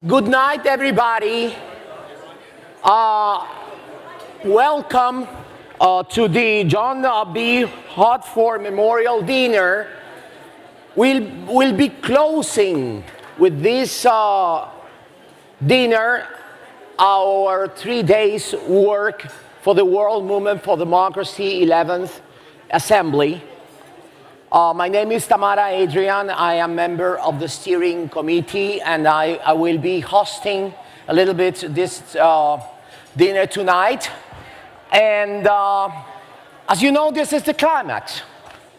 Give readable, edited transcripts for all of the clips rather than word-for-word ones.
Good night, everybody. Welcome to the John B. Hartford Memorial Dinner. We'll be closing with this dinner our 3 days work for the World Movement for Democracy 11th Assembly. My name is Tamara Adrian. I am member of the steering committee, and I will be hosting a little bit this dinner tonight. And as you know, this is the climax.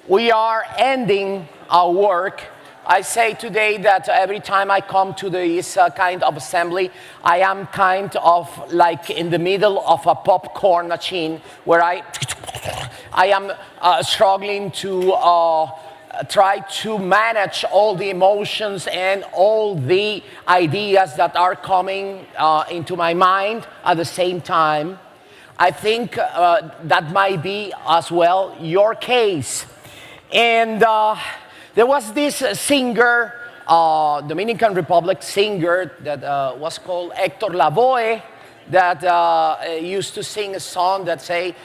We are ending our work. I say today that every time I come to this kind of assembly, I am kind of like in the middle of a popcorn machine where I am struggling to try to manage all the emotions and all the ideas that are coming into my mind at the same time. I think that might be as well your case. And there was this singer, Dominican Republic singer that was called Hector Lavoe that used to sing a song that say,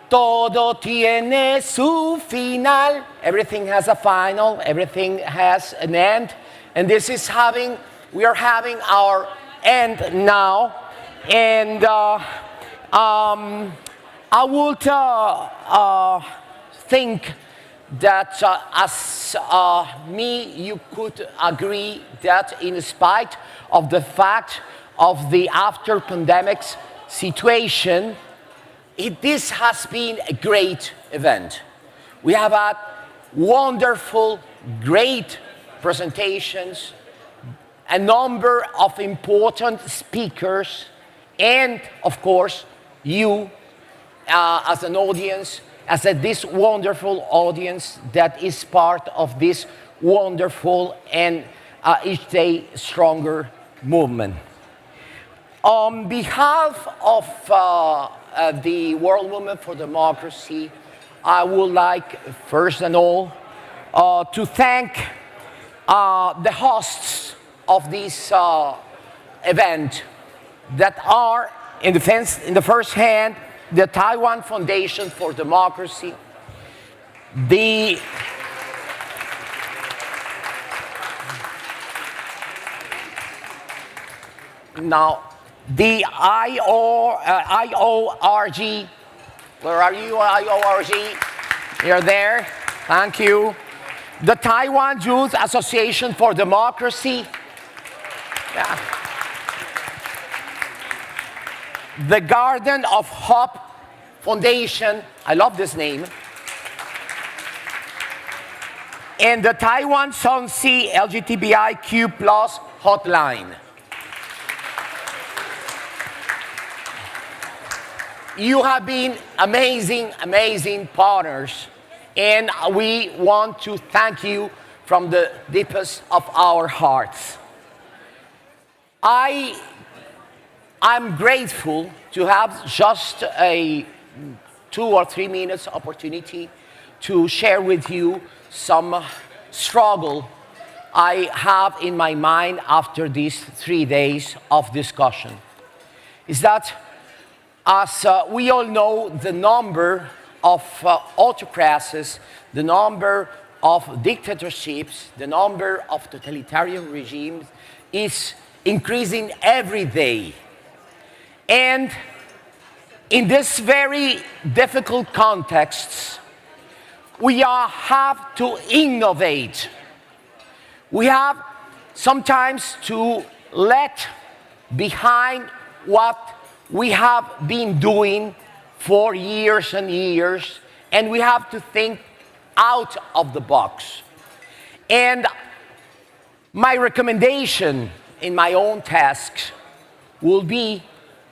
Todo tiene su final. Everything has a final, everything has an end. And we are having our end now. And I would think that as me, you could agree that in spite of the fact of the after-pandemic situation, this has been a great event. We have had wonderful, great presentations, a number of important speakers, and of course, you as an audience, this wonderful audience that is part of this wonderful and each day stronger movement. On behalf of the World Movement for Democracy, I would like, first and all, to thank the hosts of this event that are, in the first hand, the Taiwan Foundation for Democracy, the IORG, where are you, IORG? You're there, thank you. The Taiwan Youth Association for Democracy. Yeah. The Garden of Hope Foundation, I love this name. And the Taiwan Sonsea LGBTIQ+ hotline. You have been amazing, amazing partners, and we want to thank you from the deepest of our hearts. I'm grateful to have just a 2 or 3 minutes opportunity to share with you some struggle I have in my mind after these 3 days of discussion. Is that as we all know, the number of autocracies, the number of dictatorships, the number of totalitarian regimes is increasing every day. And in this very difficult context, we have to innovate. We have sometimes to let behind what we have been doing for years and years, and we have to think out of the box. And my recommendation in my own tasks will be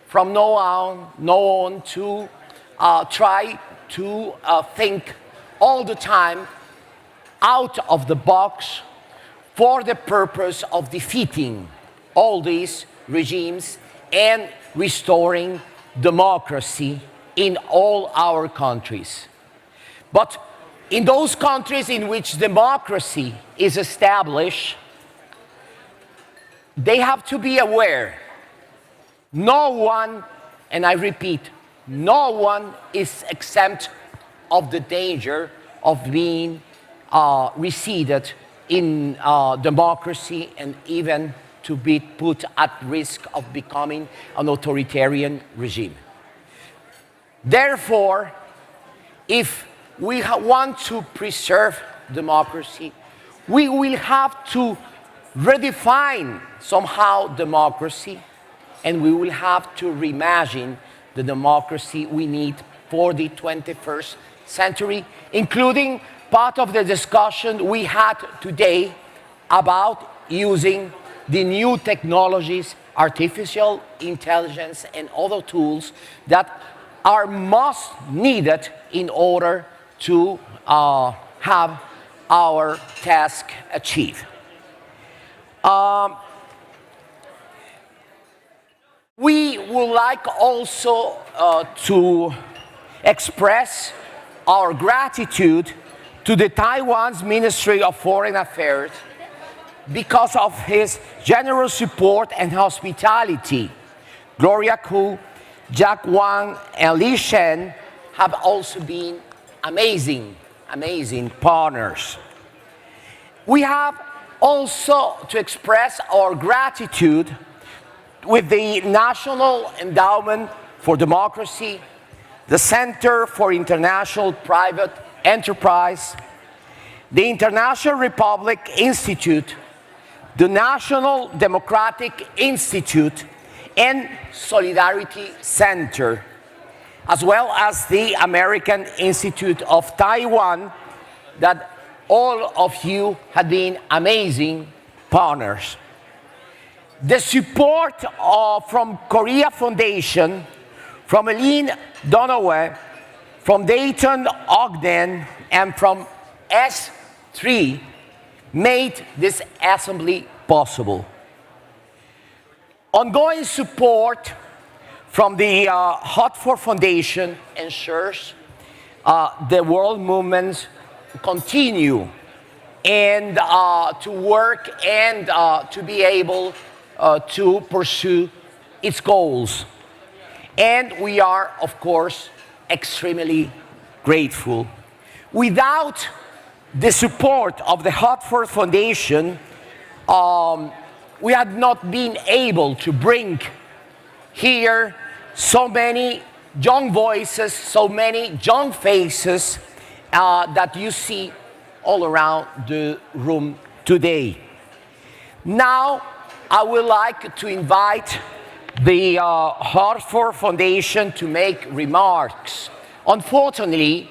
from now on to try to think all the time out of the box for the purpose of defeating all these regimes and restoring democracy in all our countries. But in those countries in which democracy is established, they have to be aware. No one, and I repeat, no one is exempt of the danger of being reseeded in democracy and even to be put at risk of becoming an authoritarian regime. Therefore, if we want to preserve democracy, we will have to redefine somehow democracy, and we will have to reimagine the democracy we need for the 21st century, including part of the discussion we had today about using the new technologies, artificial intelligence, and other tools that are most needed in order to have our task achieved. We would like also to express our gratitude to the Taiwan's Ministry of Foreign Affairs because of his generous support and hospitality. Gloria Ku, Jack Wang, and Li Shen have also been amazing partners. We have also to express our gratitude with the National Endowment for Democracy, the Center for International Private Enterprise, the International Republic Institute, the National Democratic Institute, and Solidarity Center, as well as the American Institute of Taiwan, that all of you have been amazing partners. The support from Korea Foundation, from Eileen Dunaway, from Dayton Ogden, and from S3 made this assembly possible. Ongoing support from the Hartford Foundation ensures the world movements continue and to work and to be able to pursue its goals. And we are, of course, extremely grateful. Without the support of the Hartford Foundation, we had not been able to bring here so many young voices, so many young faces that you see all around the room today. Now, I would like to invite the Hartford Foundation to make remarks. Unfortunately,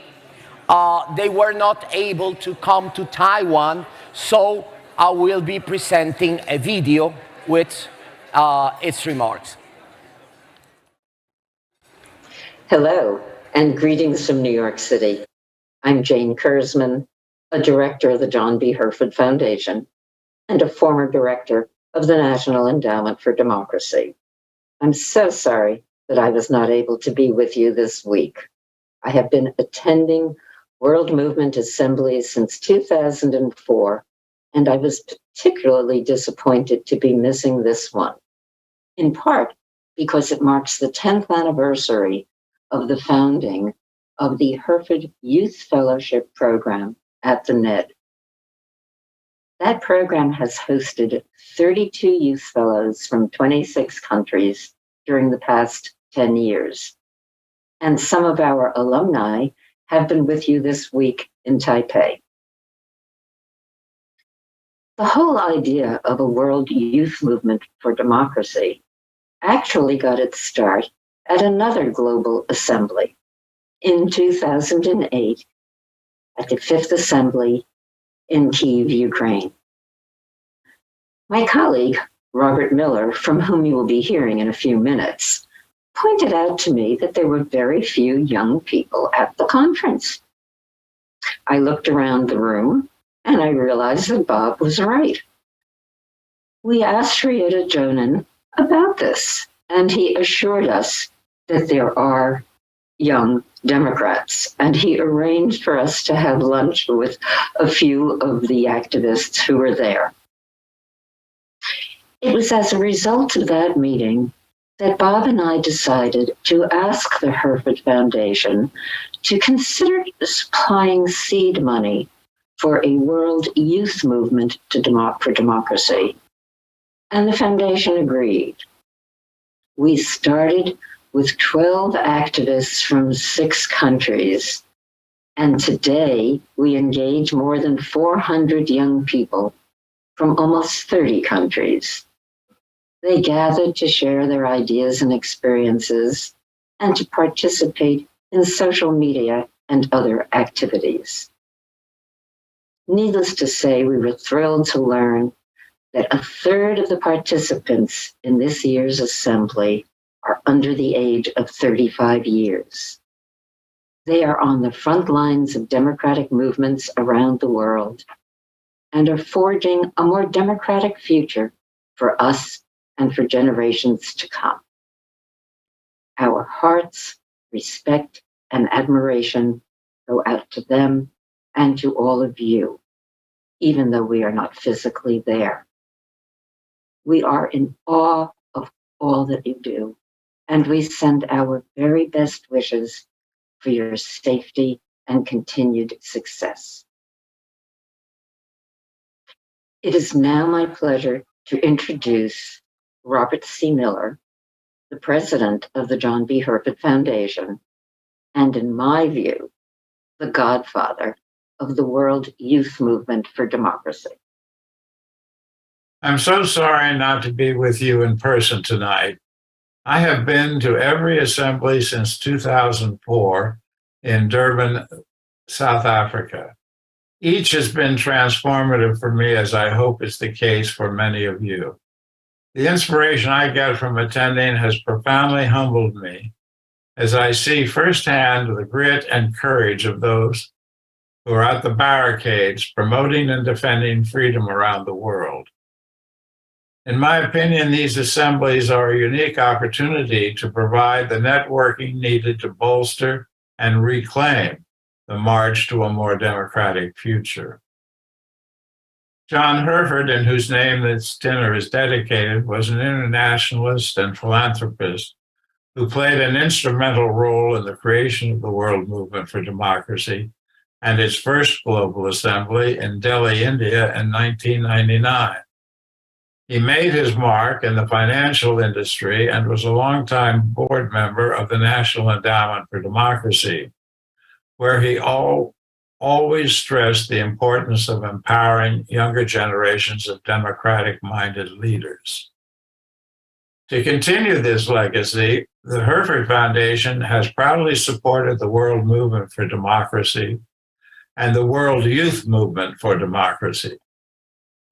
they were not able to come to Taiwan, so I will be presenting a video with its remarks. Hello, and greetings from New York City. I'm Jane Kurzman, a director of the John B. Herford Foundation and a former director of the National Endowment for Democracy. I'm so sorry that I was not able to be with you this week. I have been attending World Movement Assemblies since 2004, and I was particularly disappointed to be missing this one, in part because it marks the 10th anniversary of the founding of the Herford Youth Fellowship Program at the NED. That program has hosted 32 youth fellows from 26 countries during the past 10 years. And some of our alumni have been with you this week in Taipei. The whole idea of a world youth movement for democracy actually got its start at another global assembly in 2008 at the Fifth Assembly in Kyiv, Ukraine. My colleague, Robert Miller, from whom you will be hearing in a few minutes, pointed out to me that there were very few young people at the conference. I looked around the room and I realized that Bob was right. We asked Rieta Jonan about this, and he assured us that there are young Democrats, and he arranged for us to have lunch with a few of the activists who were there. It was as a result of that meeting that Bob and I decided to ask the Herford Foundation to consider supplying seed money for a world youth movement for democracy. And the foundation agreed. We started with 12 activists from 6 countries, and today we engage more than 400 young people from almost 30 countries. They gathered to share their ideas and experiences and to participate in social media and other activities. Needless to say, we were thrilled to learn that a third of the participants in this year's assembly are under the age of 35 years. They are on the front lines of democratic movements around the world and are forging a more democratic future for us and for generations to come. Our hearts, respect, and admiration go out to them and to all of you, even though we are not physically there. We are in awe of all that you do, and we send our very best wishes for your safety and continued success. It is now my pleasure to introduce Robert C. Miller, the president of the John B. Herford Foundation, and in my view, the godfather of the World Youth Movement for Democracy. I'm so sorry not to be with you in person tonight. I have been to every assembly since 2004 in Durban, South Africa. Each has been transformative for me, as I hope is the case for many of you. The inspiration I get from attending has profoundly humbled me as I see firsthand the grit and courage of those who are at the barricades promoting and defending freedom around the world. In my opinion, these assemblies are a unique opportunity to provide the networking needed to bolster and reclaim the march to a more democratic future. John Herford, in whose name this dinner is dedicated, was an internationalist and philanthropist who played an instrumental role in the creation of the World Movement for Democracy and its first global assembly in Delhi, India in 1999. He made his mark in the financial industry and was a longtime board member of the National Endowment for Democracy, where he always stressed the importance of empowering younger generations of democratic-minded leaders. To continue this legacy, the Herford Foundation has proudly supported the World Movement for Democracy and the World Youth Movement for Democracy.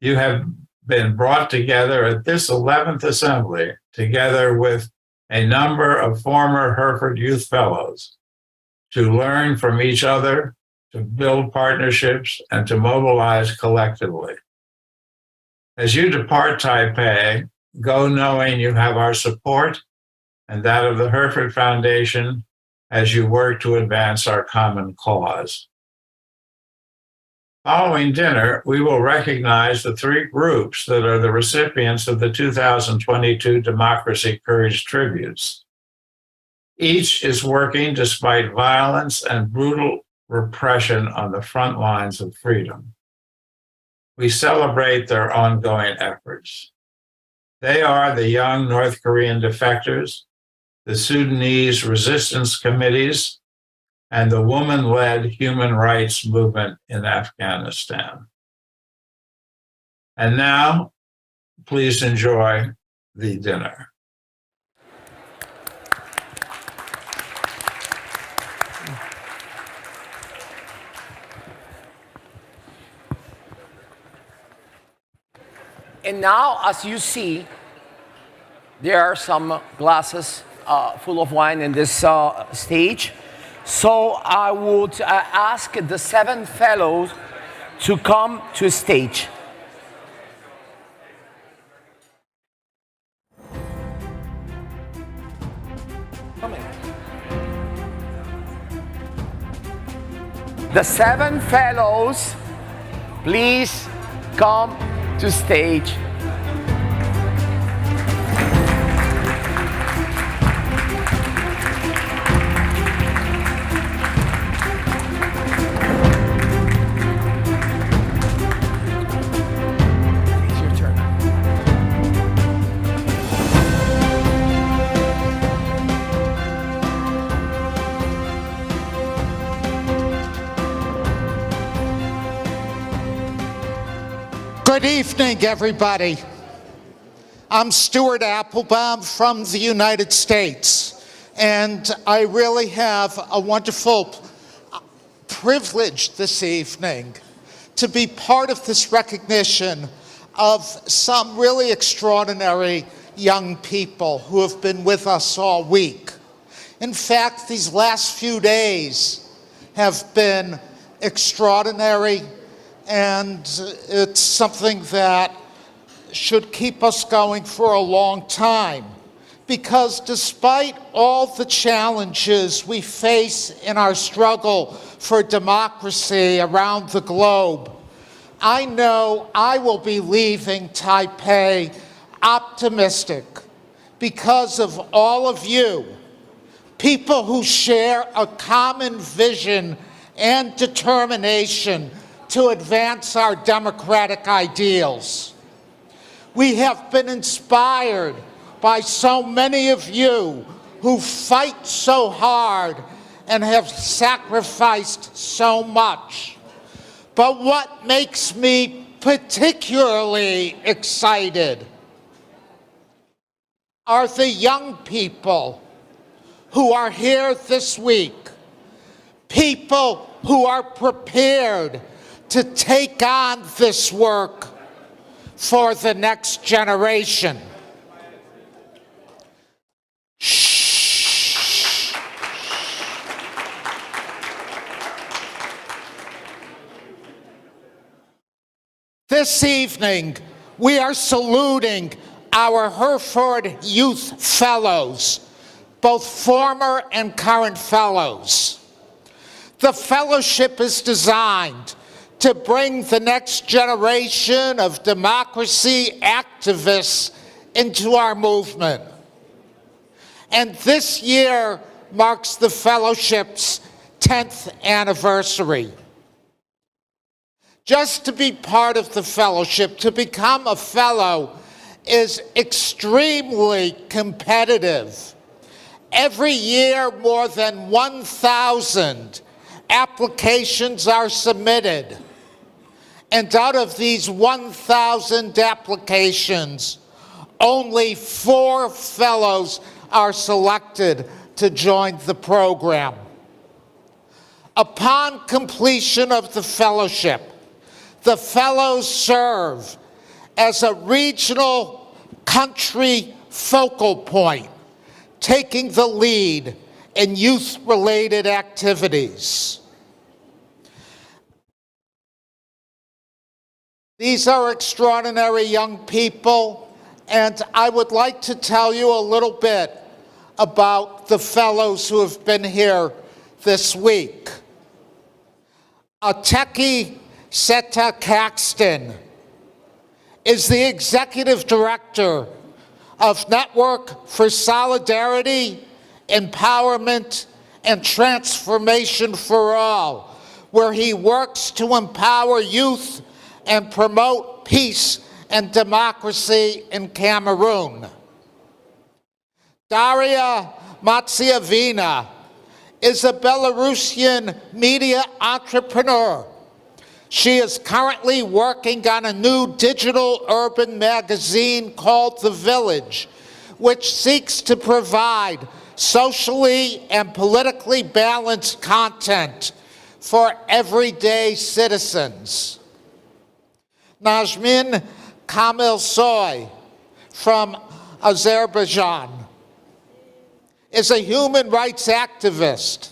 You have been brought together at this 11th Assembly, together with a number of former Herford Youth Fellows, to learn from each other, to build partnerships, and to mobilize collectively. As you depart Taipei, go knowing you have our support and that of the Herford Foundation as you work to advance our common cause. Following dinner, we will recognize the 3 groups that are the recipients of the 2022 Democracy Courage Tributes. Each is working despite violence and brutal repression on the front lines of freedom. We celebrate their ongoing efforts. They are the young North Korean defectors, the Sudanese resistance committees, and the woman-led human rights movement in Afghanistan. And now, please enjoy the dinner. And now, as you see, there are some glasses full of wine in this stage. So I would ask the 7 fellows to come to stage. Come in. The 7 fellows, please come to stage. Good evening, everybody. I'm Stuart Applebaum from the United States, and I really have a wonderful privilege this evening to be part of this recognition of some really extraordinary young people who have been with us all week. In fact, these last few days have been extraordinary, and it's something that should keep us going for a long time. Because despite all the challenges we face in our struggle for democracy around the globe, I know I will be leaving Taipei optimistic because of all of you, people who share a common vision and determination to advance our democratic ideals. We have been inspired by so many of you who fight so hard and have sacrificed so much. But what makes me particularly excited are the young people who are here this week, people who are prepared to take on this work for the next generation. Shh. This evening, we are saluting our Hereford Youth Fellows, both former and current fellows. The fellowship is designed to bring the next generation of democracy activists into our movement. And this year marks the fellowship's 10th anniversary. Just to be part of the fellowship, to become a fellow, is extremely competitive. Every year, more than 1,000 applications are submitted. And out of these 1,000 applications, only 4 fellows are selected to join the program. Upon completion of the fellowship, the fellows serve as a regional country focal point, taking the lead in youth-related activities. These are extraordinary young people, and I would like to tell you a little bit about the fellows who have been here this week. Ateki Seta Caxton is the executive director of Network for Solidarity, Empowerment, and Transformation for All, where he works to empower youth and promote peace and democracy in Cameroon. Daria Matsiavina is a Belarusian media entrepreneur. She is currently working on a new digital urban magazine called The Village, which seeks to provide socially and politically balanced content for everyday citizens. Najmin Kamilsoy from Azerbaijan is a human rights activist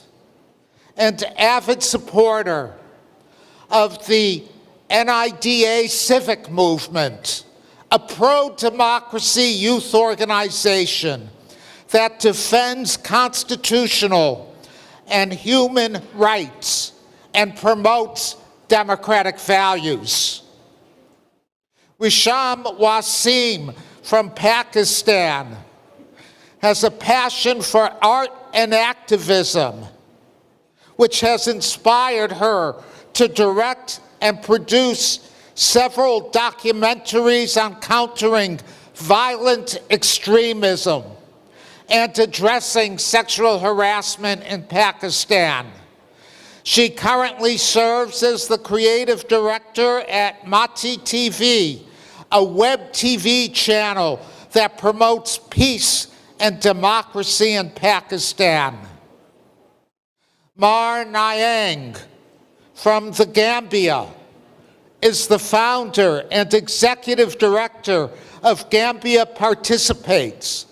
and avid supporter of the NIDA civic movement, a pro-democracy youth organization that defends constitutional and human rights and promotes democratic values. Risham Wasim from Pakistan has a passion for art and activism, which has inspired her to direct and produce several documentaries on countering violent extremism and addressing sexual harassment in Pakistan. She currently serves as the creative director at Mati TV, a web TV channel that promotes peace and democracy in Pakistan. Mar Nyang from the Gambia is the founder and executive director of Gambia Participates,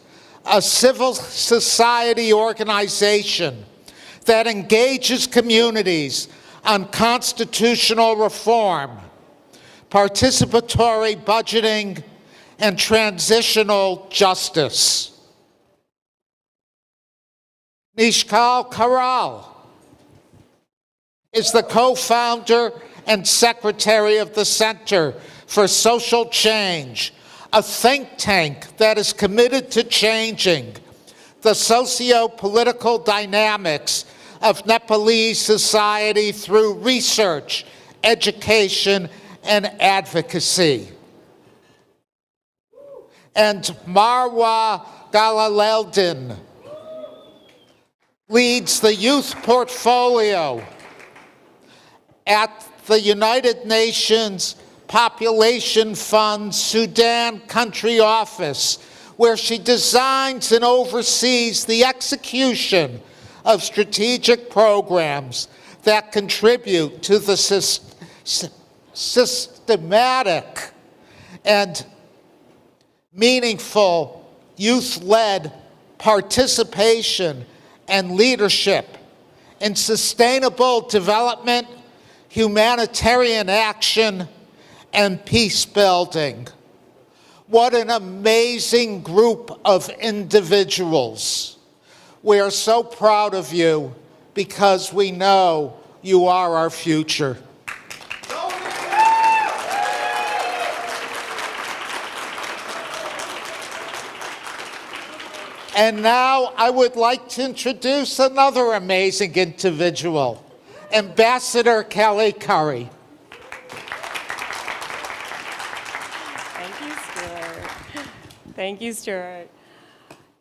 a civil society organization that engages communities on constitutional reform, participatory budgeting, and transitional justice. Nishkal Karal is the co-founder and secretary of the Center for Social Change, a think tank that is committed to changing the socio-political dynamics of Nepalese society through research, education, and advocacy. And Marwa Galaleldin leads the youth portfolio at the United Nations Population Fund Sudan Country Office, where she designs and oversees the execution of strategic programs that contribute to the systematic and meaningful youth-led participation and leadership in sustainable development, humanitarian action, and peace building. What an amazing group of individuals. We are so proud of you because we know you are our future. And now I would like to introduce another amazing individual, Ambassador Kelly Curry. Thank you, Stuart. Thank you, Stuart.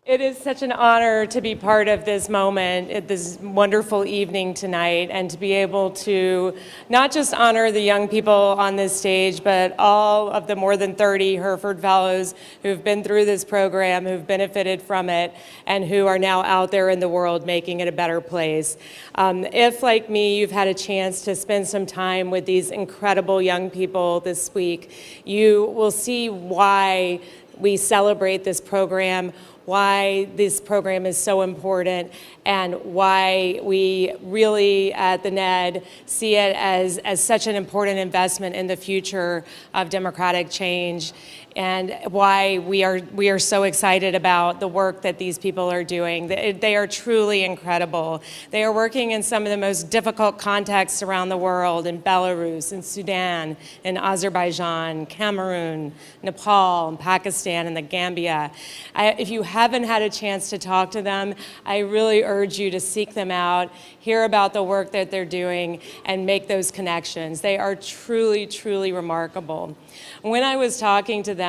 It is such an honor to be part of this moment, at this wonderful evening tonight, and to be able to not just honor the young people on this stage, but all of the more than 30 Hereford Fellows who've been through this program, who've benefited from it, and who are now out there in the world making it a better place. If, like me, you've had a chance to spend some time with these incredible young people this week, you will see why we celebrate this program, why this program is so important, and why we really at the NED see it as such an important investment in the future of democratic change, and why we are so excited about the work that these people are doing. They are truly incredible. They are working in some of the most difficult contexts around the world, in Belarus, in Sudan, in Azerbaijan, Cameroon, Nepal, and Pakistan, and the Gambia. If you haven't had a chance to talk to them, I really urge you to seek them out, hear about the work that they're doing, and make those connections. They are truly, truly remarkable. When I was talking to them,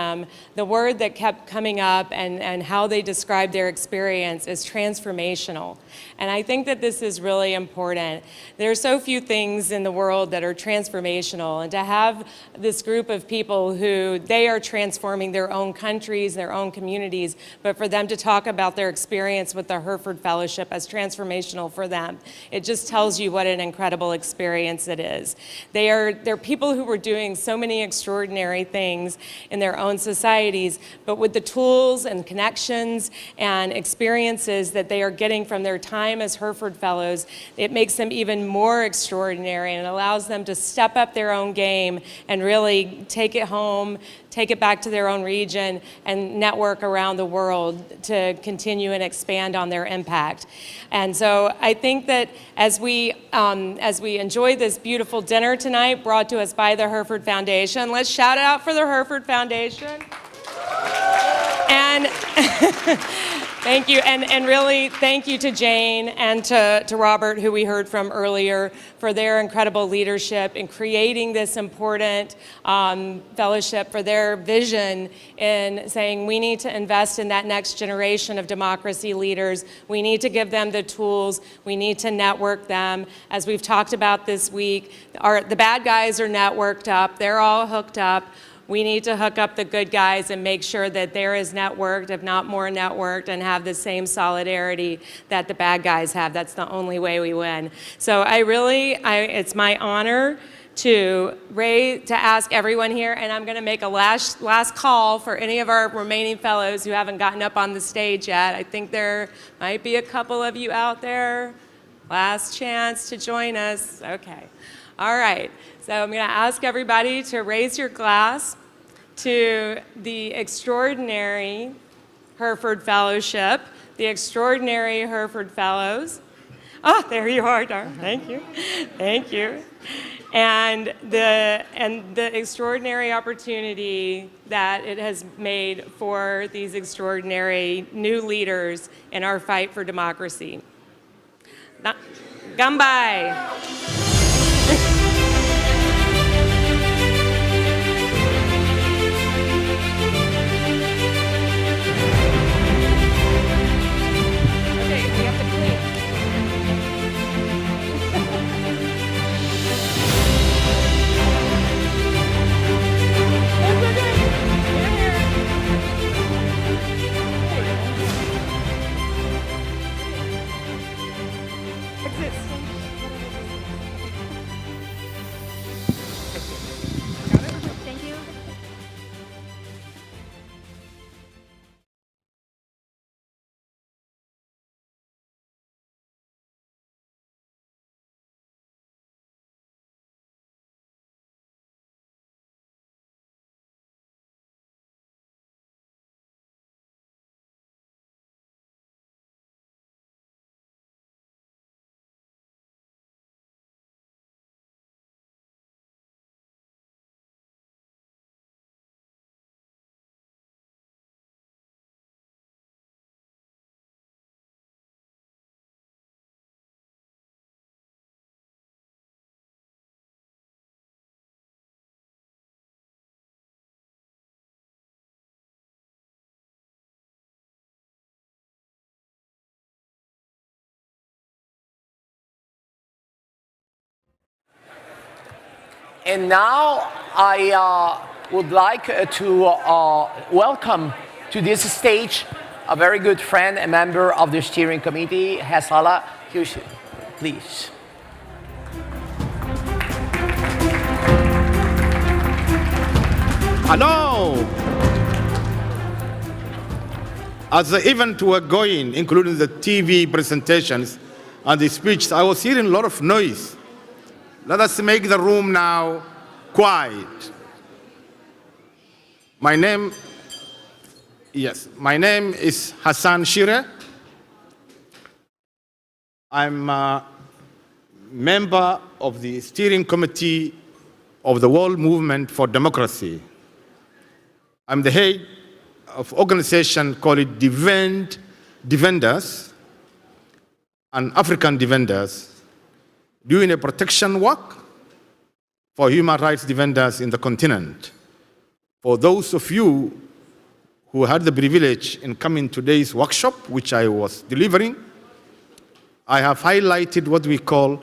the word that kept coming up and how they described their experience is transformational. And I think that this is really important. There are so few things in the world that are transformational, and to have this group of people who they are transforming their own countries, their own communities, but for them to talk about their experience with the Hereford Fellowship as transformational for them, it just tells you what an incredible experience it is. They're people who were doing so many extraordinary things in their own societies, but with the tools and connections and experiences that they are getting from their time as Hereford Fellows, it makes them even more extraordinary and allows them to step up their own game and really take it home, take it back to their own region, and network around the world to continue and expand on their impact. And so I think that as we enjoy this beautiful dinner tonight brought to us by the Hereford Foundation, let's shout it out for the Hereford Foundation. And thank you. And really, thank you to Jane and to Robert, who we heard from earlier, for their incredible leadership in creating this important fellowship, for their vision in saying we need to invest in that next generation of democracy leaders. We need to give them the tools. We need to network them. As we've talked about this week, the bad guys are networked up. They're all hooked up. We need to hook up the good guys and make sure that they're as networked, if not more networked, and have the same solidarity that the bad guys have. That's the only way we win. So it's my honor to ask everyone here, and I'm going to make a last call for any of our remaining fellows who haven't gotten up on the stage yet. I think there might be a couple of you out there. Last chance to join us. Okay. All right. So I'm going to ask everybody to raise your glass to the extraordinary Hereford Fellowship, the extraordinary Hereford Fellows. Oh, there you are, Dar. Thank you. Thank you. And the extraordinary opportunity that it has made for these extraordinary new leaders in our fight for democracy. Gambai. And now I would like to welcome to this stage a very good friend, a member of the steering committee, Hasala. Please. Hello. As the event were going, including the TV presentations and the speeches, I was hearing a lot of noise. Let us make the room now quiet. My name is Hassan Shire. I'm a member of the steering committee of the World Movement for Democracy. I'm the head of an organization called Defenders and African Defenders, doing a protection work for human rights defenders in the continent. For those of you who had the privilege in coming to today's workshop, which I was delivering, I have highlighted what we call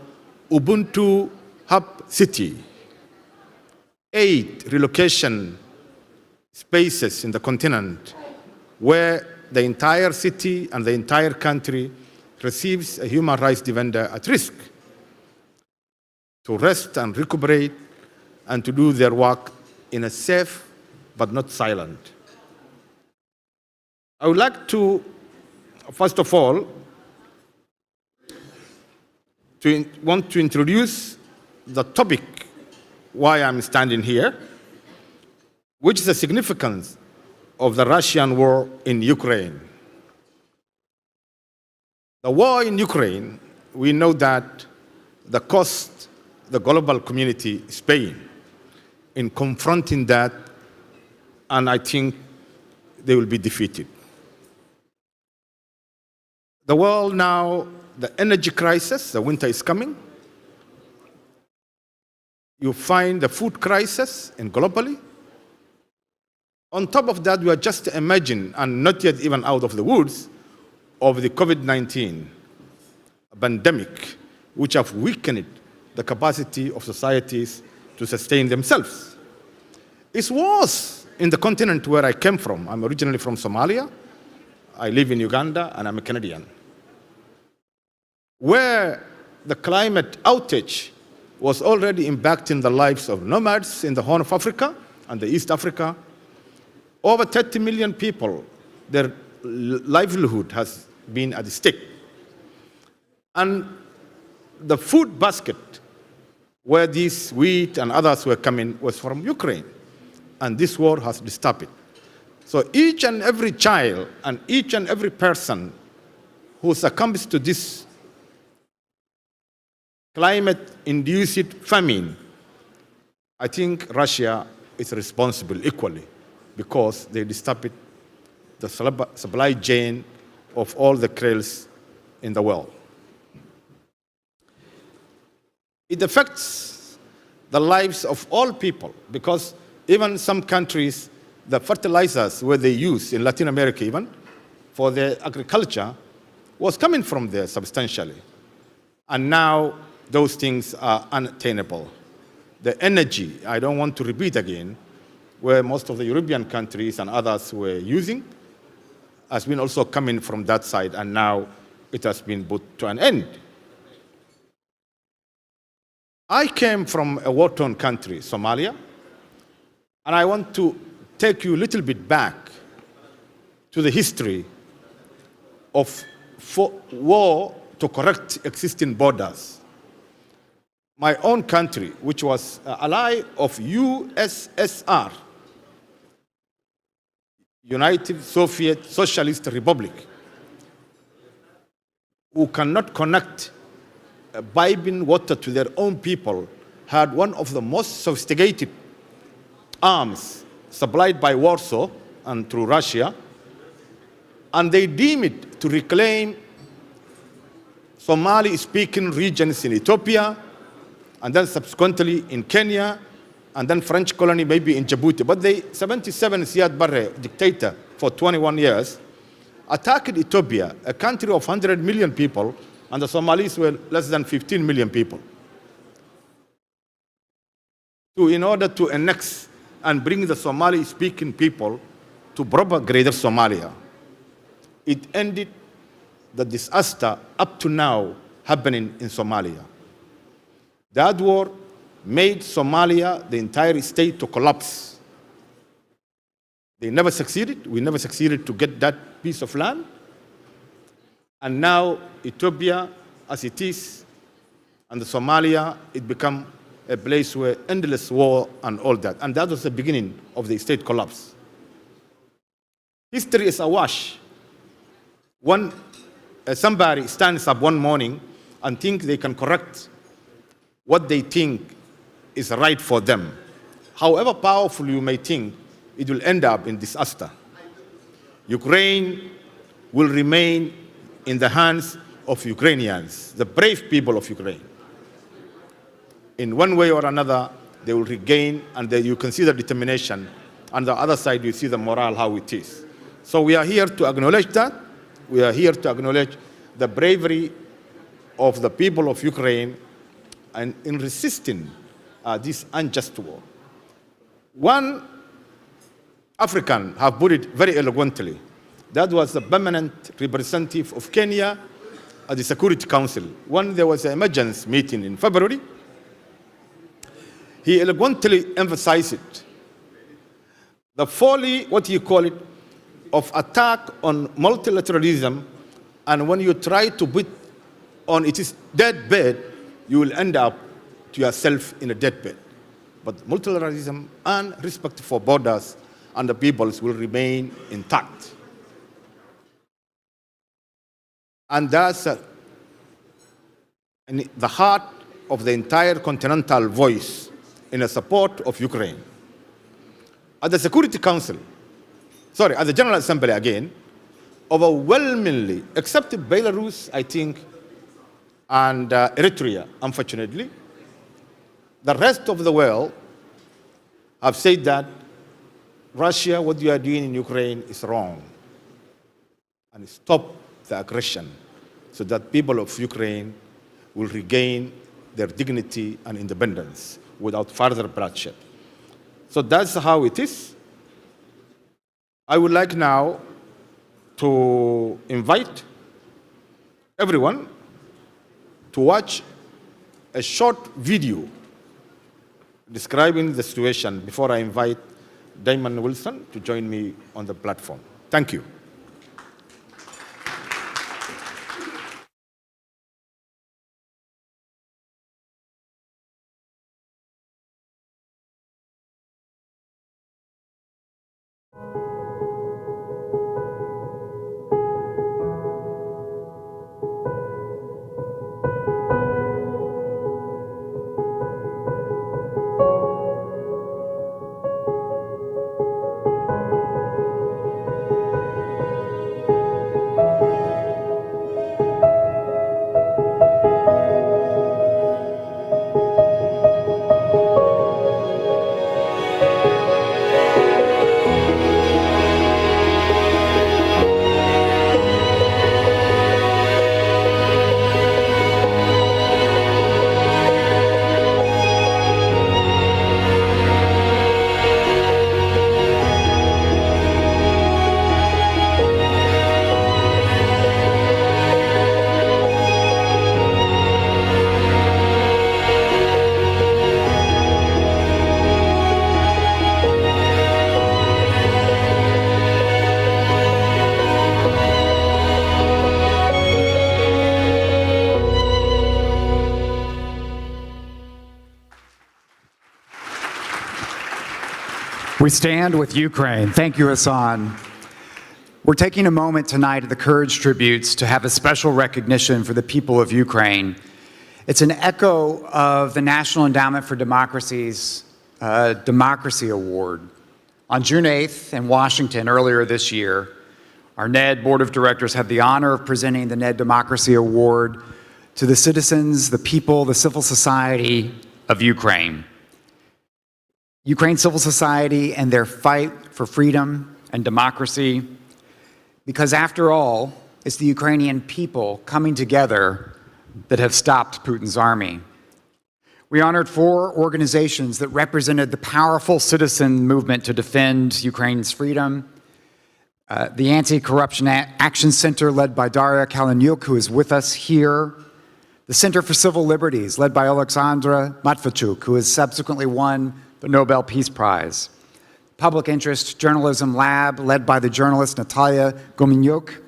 Ubuntu Hub City, 8 relocation spaces in the continent where the entire city and the entire country receives a human rights defender at risk to rest and recuperate and to do their work in a safe but not silent. I would like to, first of all, want to introduce the topic why I'm standing here, which is the significance of the Russian war in Ukraine. The war in Ukraine, we know that the cost the global community is paying in confronting that, and I think they will be defeated. The world now, the energy crisis, the winter is coming. You find the food crisis and globally. On top of that, we are just imagine, and not yet even out of the woods, of the COVID-19 pandemic, which have weakened the capacity of societies to sustain themselves. It's worse in the continent where I came from. I'm originally from Somalia. I live in Uganda, and I'm a Canadian, where the climate outage was already impacting the lives of nomads in the Horn of Africa and the East Africa. Over 30 million people, their livelihood has been at stake. And the food basket where these wheat and others were coming was from Ukraine. And this war has disturbed it. So each and every child and each and every person who succumbs to this climate-induced famine, I think Russia is responsible equally because they disturbed the supply chain of all the krill in the world. It affects the lives of all people because even some countries, the fertilizers where they use in Latin America even for their agriculture was coming from there substantially. And now those things are unattainable. The energy, I don't want to repeat again, where most of the European countries and others were using, has been also coming from that side, and now it has been put to an end. I came from a war-torn country, Somalia, and I want to take you a little bit back to the history of war to correct existing borders. My own country, which was an ally of USSR, United Soviet Socialist Republic, who cannot connect piping water to their own people, had one of the most sophisticated arms supplied by Warsaw and through Russia, and they deemed it to reclaim Somali-speaking regions in Ethiopia, and then subsequently in Kenya, and then French colony maybe in Djibouti. But the 77 Siad Barre, dictator for 21 years, attacked Ethiopia, a country of 100 million people, and the Somalis were less than 15 million people, in order to annex and bring the Somali-speaking people to proper Greater Somalia. It ended the disaster up to now happening in Somalia. That war made Somalia, the entire state, to collapse. They never succeeded. We never succeeded to get that piece of land. And now Ethiopia, as it is, and the Somalia, it became a place where endless war and all that. And that was the beginning of the state collapse. History is awash. When somebody stands up one morning and thinks they can correct what they think is right for them, however powerful you may think, it will end up in disaster. Ukraine will remain in the hands of Ukrainians, the brave people of Ukraine. In one way or another, they will regain, and you can see the determination. On the other side, you see the morale, how it is. So we are here to acknowledge that. We are here to acknowledge the bravery of the people of Ukraine and in resisting this unjust war. One African have put it very eloquently. That was the permanent representative of Kenya at the Security Council. When there was an emergency meeting in February, he eloquently emphasized it. The folly, what you call it, of attack on multilateralism, and when you try to put on its deathbed, you will end up to yourself in a deathbed. But multilateralism and respect for borders and the peoples will remain intact. And that's in the heart of the entire continental voice in a support of Ukraine. At the Security Council, sorry, at the General Assembly again, overwhelmingly, except Belarus, I think, and Eritrea, unfortunately, the rest of the world have said that Russia, what you are doing in Ukraine is wrong, and stop the aggression so that people of Ukraine will regain their dignity and independence without further bloodshed. So that's how it is. I would like now to invite everyone to watch a short video describing the situation before I invite Damon Wilson to join me on the platform. Thank you. We stand with Ukraine. Thank you, Hassan. We're taking a moment tonight at the Courage Tributes to have a special recognition for the people of Ukraine. It's an echo of the National Endowment for Democracy's Democracy Award. On June 8th in Washington earlier this year, our NED Board of Directors had the honor of presenting the NED Democracy Award to the citizens, the people, the civil society of Ukraine. Ukraine civil society and their fight for freedom and democracy, because after all, it's the Ukrainian people coming together that have stopped Putin's army. We honored 4 organizations that represented the powerful citizen movement to defend Ukraine's freedom. The Anti-Corruption Action Center, led by Daria Kalanyuk, who is with us here. The Center for Civil Liberties, led by Alexandra Matveychuk, who has subsequently won the Nobel Peace Prize. Public Interest Journalism Lab, led by the journalist Natalia Gomenyuk,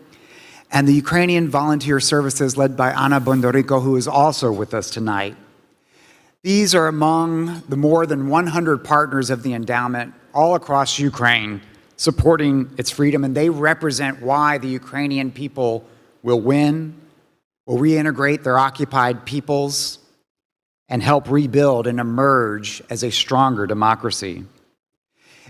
and the Ukrainian Volunteer Services, led by Anna Bondarenko, who is also with us tonight. These are among the more than 100 partners of the endowment all across Ukraine supporting its freedom, and they represent why the Ukrainian people will win, will reintegrate their occupied peoples, and help rebuild and emerge as a stronger democracy.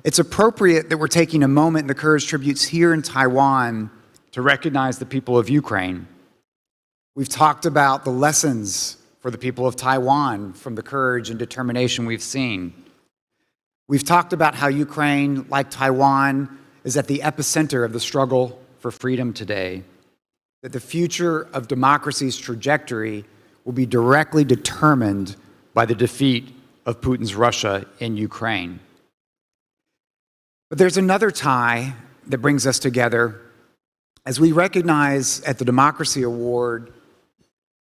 It's appropriate that we're taking a moment in the Courage Tributes here in Taiwan to recognize the people of Ukraine. We've talked about the lessons for the people of Taiwan from the courage and determination we've seen. We've talked about how Ukraine, like Taiwan, is at the epicenter of the struggle for freedom today, that the future of democracy's trajectory will be directly determined by the defeat of Putin's Russia in Ukraine. But there's another tie that brings us together. As we recognize at the Democracy Award,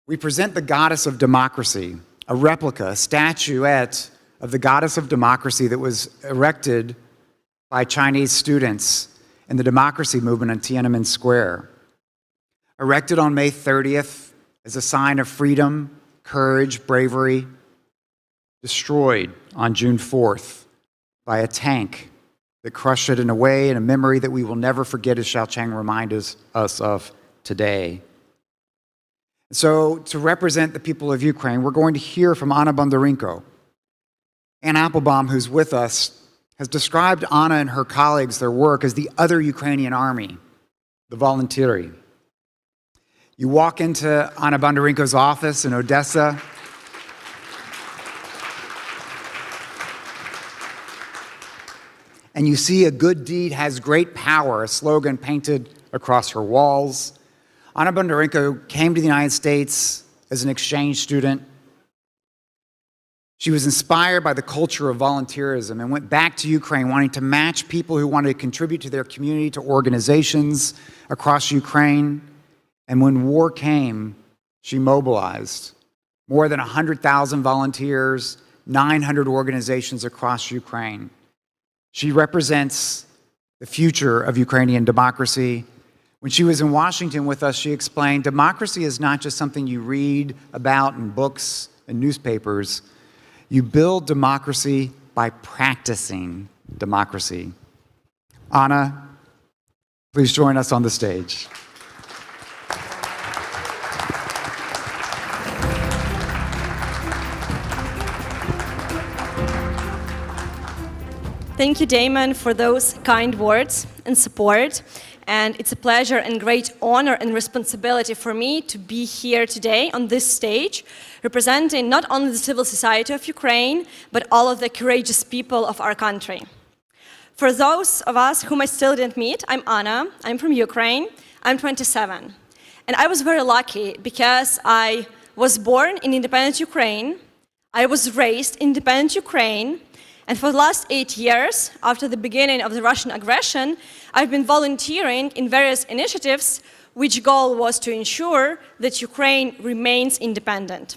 we present the goddess of democracy, a replica, a statuette of the goddess of democracy that was erected by Chinese students in the democracy movement on Tiananmen Square. Erected on May 30th, as a sign of freedom, courage, bravery, destroyed on June 4th by a tank that crushed it in a way and a memory that we will never forget, as Xiaocheng reminds us of today. So, to represent the people of Ukraine, we're going to hear from Anna Bondarenko. Ann Applebaum, who's with us, has described Anna and her colleagues, their work, as the other Ukrainian army, the voluntary. You walk into Anna Bondarenko's office in Odessa, and you see "a good deed has great power," a slogan painted across her walls. Anna Bondarenko came to the United States as an exchange student. She was inspired by the culture of volunteerism and went back to Ukraine wanting to match people who wanted to contribute to their community, to organizations across Ukraine. And when war came, she mobilized more than 100,000 volunteers, 900 organizations across Ukraine. She represents the future of Ukrainian democracy. When she was in Washington with us, she explained, democracy is not just something you read about in books and newspapers. You build democracy by practicing democracy. Anna, please join us on the stage. Thank you, Damon, for those kind words and support. And it's a pleasure and great honor and responsibility for me to be here today on this stage, representing not only the civil society of Ukraine, but all of the courageous people of our country. For those of us whom I still didn't meet, I'm Anna, I'm from Ukraine, I'm 27. And I was very lucky because I was born in independent Ukraine, I was raised in independent Ukraine, and for the last 8 years, after the beginning of the Russian aggression, I've been volunteering in various initiatives, which goal was to ensure that Ukraine remains independent.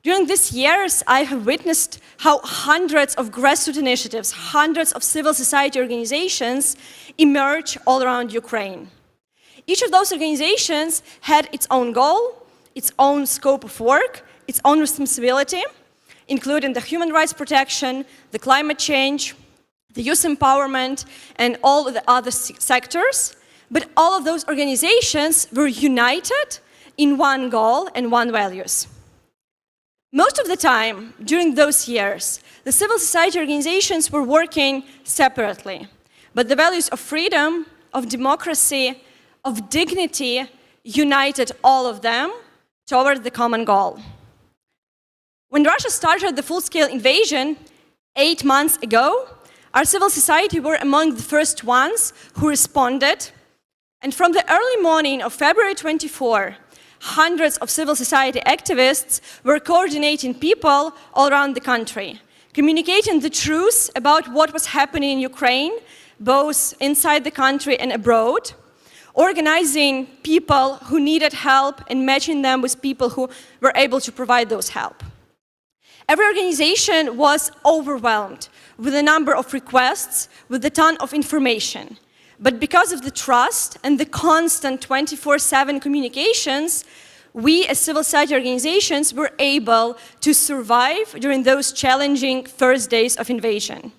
During these years, I have witnessed how hundreds of grassroots initiatives, hundreds of civil society organizations emerge all around Ukraine. Each of those organizations had its own goal, its own scope of work, its own responsibility, including the human rights protection, the climate change, the youth empowerment, and all of the other sectors. But all of those organizations were united in one goal and one values. Most of the time, during those years, the civil society organizations were working separately. But the values of freedom, of democracy, of dignity united all of them toward the common goal. When Russia started the full-scale invasion 8 months ago, our civil society were among the first ones who responded. And from the early morning of February 24, hundreds of civil society activists were coordinating people all around the country, communicating the truth about what was happening in Ukraine, both inside the country and abroad, organizing people who needed help and matching them with people who were able to provide those help. Every organization was overwhelmed with a number of requests, with a ton of information. But because of the trust and the constant 24/7 communications, we as civil society organizations were able to survive during those challenging first days of invasion.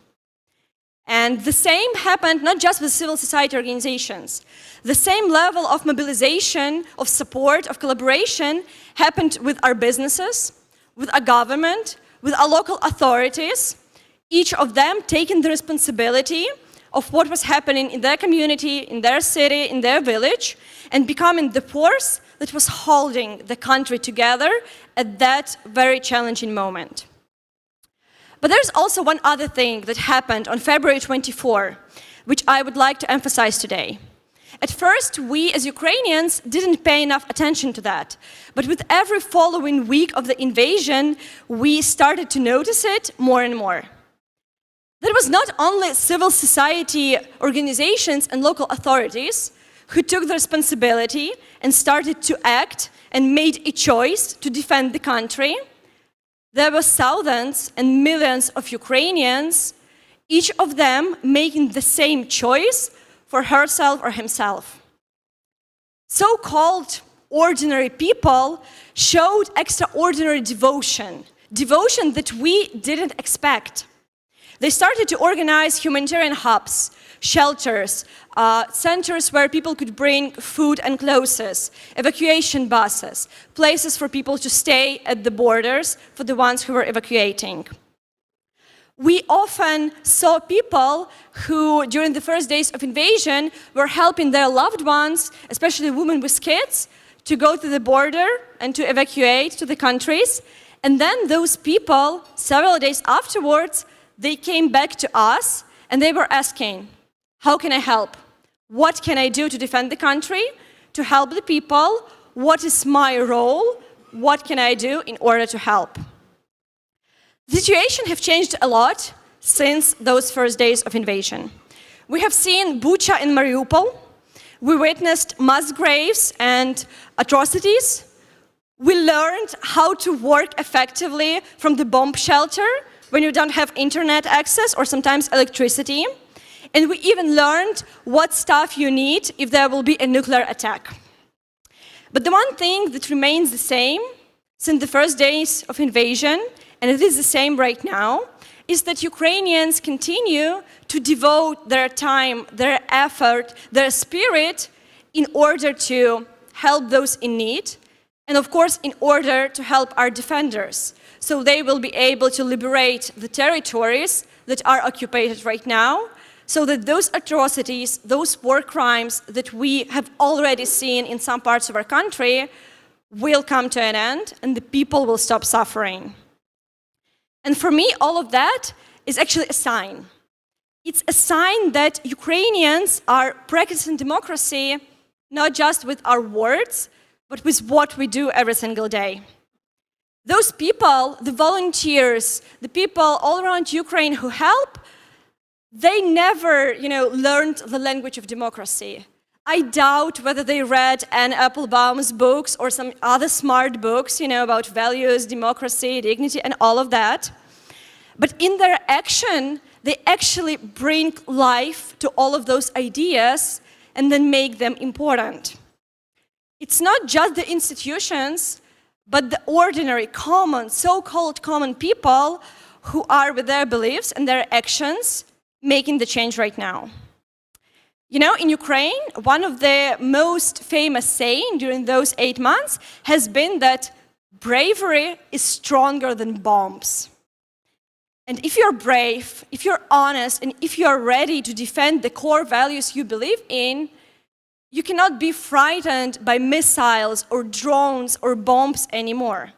And the same happened not just with civil society organizations. The same level of mobilization, of support, of collaboration happened with our businesses, with our government, with our local authorities, each of them taking the responsibility of what was happening in their community, in their city, in their village, and becoming the force that was holding the country together at that very challenging moment. But there's also one other thing that happened on February 24, which I would like to emphasize today. At first, we as Ukrainians didn't pay enough attention to that. But with every following week of the invasion, we started to notice it more and more. There was not only civil society organizations and local authorities who took the responsibility and started to act and made a choice to defend the country. There were thousands and millions of Ukrainians, each of them making the same choice for herself or himself. So-called ordinary people showed extraordinary devotion that we didn't expect. They started to organize humanitarian hubs, shelters, centers where people could bring food and clothes, evacuation buses, places for people to stay at the borders for the ones who were evacuating. We often saw people who, during the first days of invasion, were helping their loved ones, especially women with kids, to go to the border and to evacuate to the countries. And then those people, several days afterwards, they came back to us and they were asking, how can I help? What can I do to defend the country, to help the people? What is my role? What can I do in order to help? The situation has changed a lot since those first days of invasion. We have seen Bucha and Mariupol. We witnessed mass graves and atrocities. We learned how to work effectively from the bomb shelter when you don't have internet access or sometimes electricity. And we even learned what stuff you need if there will be a nuclear attack. But the one thing that remains the same since the first days of invasion, and it is the same right now, is that Ukrainians continue to devote their time, their effort, their spirit in order to help those in need, and of course in order to help our defenders. So they will be able to liberate the territories that are occupied right now, so that those atrocities, those war crimes that we have already seen in some parts of our country will come to an end and the people will stop suffering. And for me, all of that is actually a sign. It's a sign that Ukrainians are practicing democracy not just with our words, but with what we do every single day. Those people, the volunteers, the people all around Ukraine who help, they never, learned the language of democracy. I doubt whether they read Anne Applebaum's books or some other smart books, about values, democracy, dignity, and all of that. But in their action, they actually bring life to all of those ideas and then make them important. It's not just the institutions, but the ordinary, common, so-called common people who are with their beliefs and their actions making the change right now. In Ukraine, one of the most famous sayings during those 8 months has been that bravery is stronger than bombs. And if you're brave, if you're honest, and if you're ready to defend the core values you believe in, you cannot be frightened by missiles or drones or bombs anymore.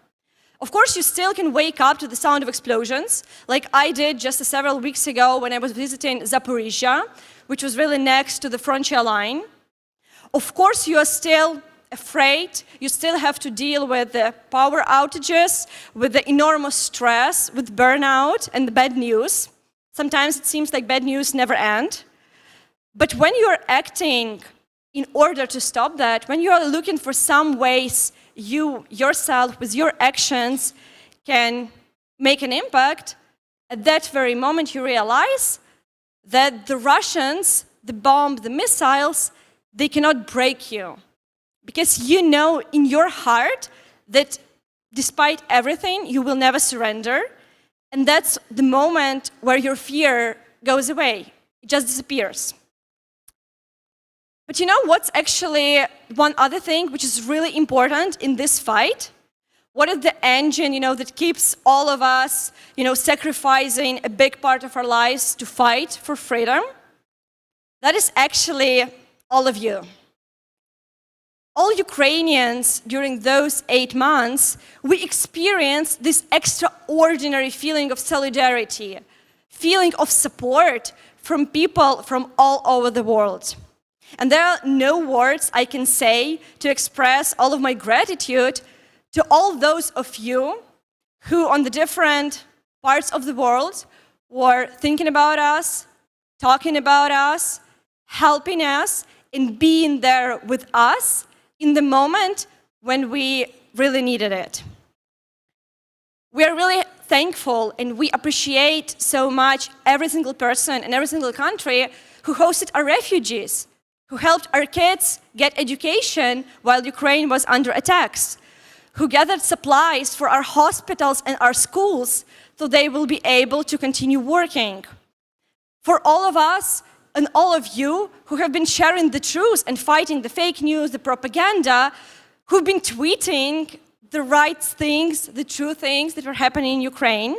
Of course, you still can wake up to the sound of explosions, like I did just several weeks ago when I was visiting Zaporizhia, which was really next to the frontier line. Of course, you are still afraid. You still have to deal with the power outages, with the enormous stress, with burnout and the bad news. Sometimes it seems like bad news never end. But when you're acting in order to stop that, when you are looking for some ways you yourself, with your actions, can make an impact, at that very moment you realize that the Russians, the bomb, the missiles, they cannot break you. Because you know in your heart that despite everything, you will never surrender. And that's the moment where your fear goes away. It just disappears. But what's actually one other thing which is really important in this fight? What is the engine, that keeps all of us, sacrificing a big part of our lives to fight for freedom? That is actually all of you. All Ukrainians during those 8 months, we experienced this extraordinary feeling of solidarity, feeling of support from people from all over the world. And there are no words I can say to express all of my gratitude to all those of you who on the different parts of the world were thinking about us, talking about us, helping us, and being there with us in the moment when we really needed it. We are really thankful and we appreciate so much every single person and every single country who hosted our refugees, who helped our kids get education while Ukraine was under attacks, who gathered supplies for our hospitals and our schools so they will be able to continue working. For all of us and all of you who have been sharing the truth and fighting the fake news, the propaganda, who've been tweeting the right things, the true things that are happening in Ukraine,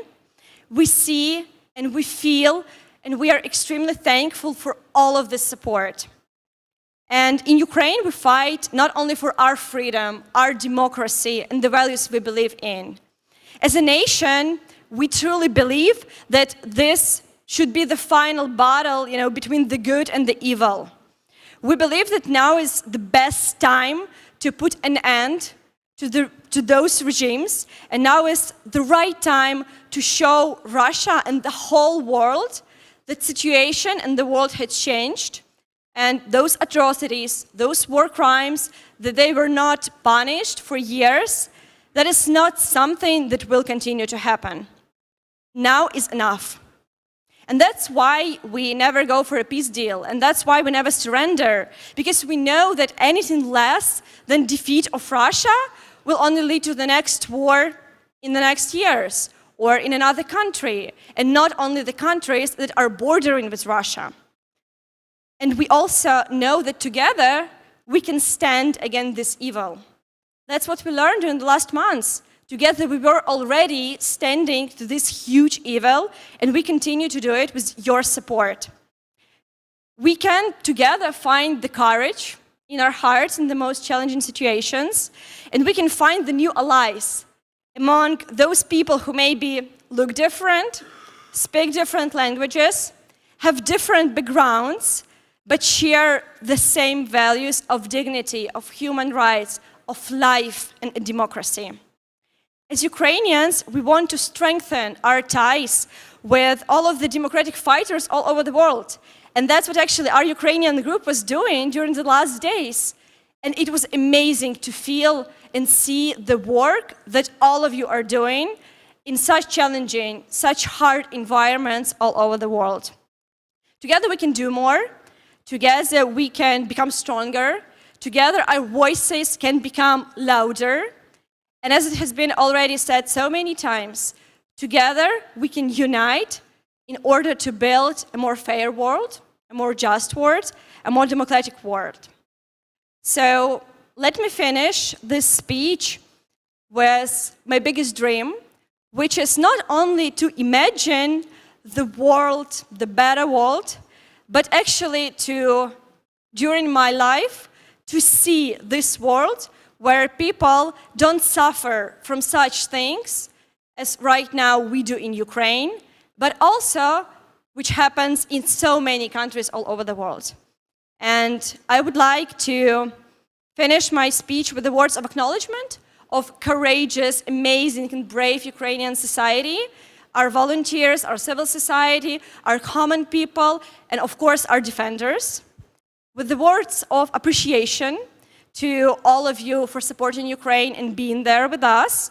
we see And we feel and we are extremely thankful for all of this support. And in Ukraine, we fight not only for our freedom, our democracy, and the values we believe in. As a nation, we truly believe that this should be the final battle, between the good and the evil. We believe that now is the best time to put an end to those regimes, and now is the right time to show Russia and the whole world that situation and the world has changed, and those atrocities, those war crimes, that they were not punished for years, that is not something that will continue to happen. Now is enough. And that's why we never go for a peace deal, and that's why we never surrender, because we know that anything less than defeat of Russia will only lead to the next war in the next years, or in another country, and not only the countries that are bordering with Russia. And we also know that together we can stand against this evil. That's what we learned during the last months. Together we were already standing to this huge evil, and we continue to do it with your support. We can together find the courage in our hearts in the most challenging situations, and we can find the new allies among those people who maybe look different, speak different languages, have different backgrounds, but share the same values of dignity, of human rights, of life and democracy. As Ukrainians, we want to strengthen our ties with all of the democratic fighters all over the world. And that's what actually our Ukrainian group was doing during the last days. And it was amazing to feel and see the work that all of you are doing in such challenging, such hard environments all over the world. Together we can do more. Together we can become stronger. Together our voices can become louder. And as it has been already said so many times, together we can unite in order to build a more fair world, a more just world, a more democratic world. So let me finish this speech with my biggest dream, which is not only to imagine the world, the better world, but actually to, during my life, to see this world where people don't suffer from such things as right now we do in Ukraine, but also which happens in so many countries all over the world. And I would like to finish my speech with the words of acknowledgement of courageous, amazing, and brave Ukrainian society, our volunteers, our civil society, our common people, and of course our defenders. With the words of appreciation to all of you for supporting Ukraine and being there with us,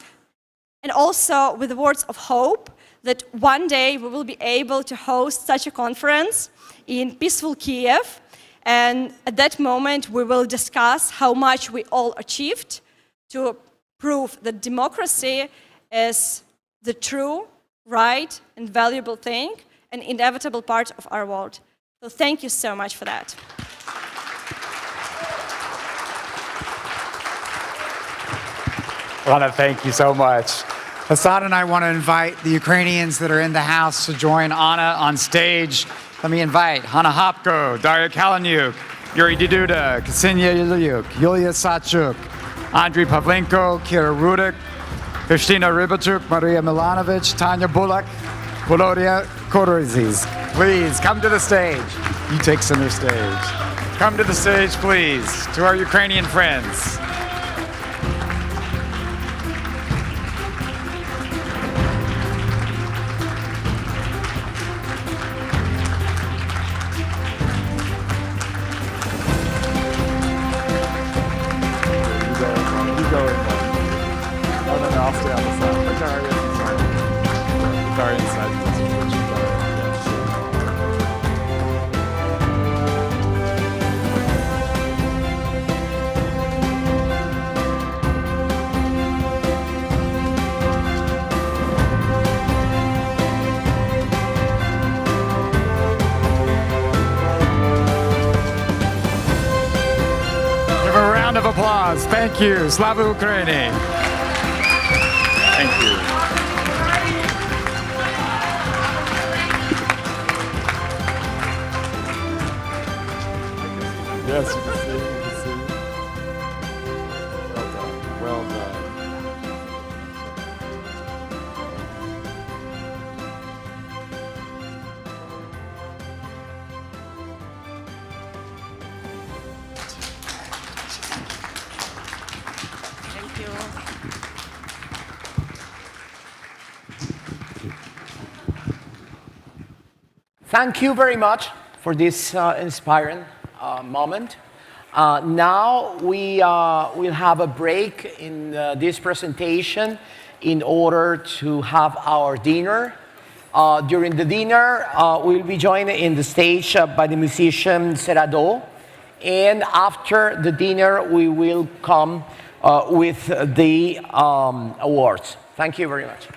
and also with the words of hope that one day we will be able to host such a conference in peaceful Kiev, and at that moment we will discuss how much we all achieved to prove that democracy is the true, right, and valuable thing, an inevitable part of our world. So thank you so much for that. Lana, thank you so much. Hassan and I want to invite the Ukrainians that are in the house to join Anna on stage. Let me invite Hanna Hopko, Daria Kalanyuk, Yuri Diduda, Ksenia Ilyuk, Yulia Sachuk, Andriy Pavlenko, Kira Rudik, Kristina Rybachuk, Maria Milanovic, Tanya Bulak, Volodya Kodorizis. Please come to the stage. You take center stage. Come to the stage, please, to our Ukrainian friends. Of applause. Thank you. Slava Ukraini. Thank you. Yes, you can see. You can see. Well done. Well done. Thank you. Thank you very much for this inspiring moment. Now we will have a break in this presentation in order to have our dinner. During the dinner, we'll be joined in the stage by the musician Serrado. And after the dinner, we will come with the awards. Thank you very much.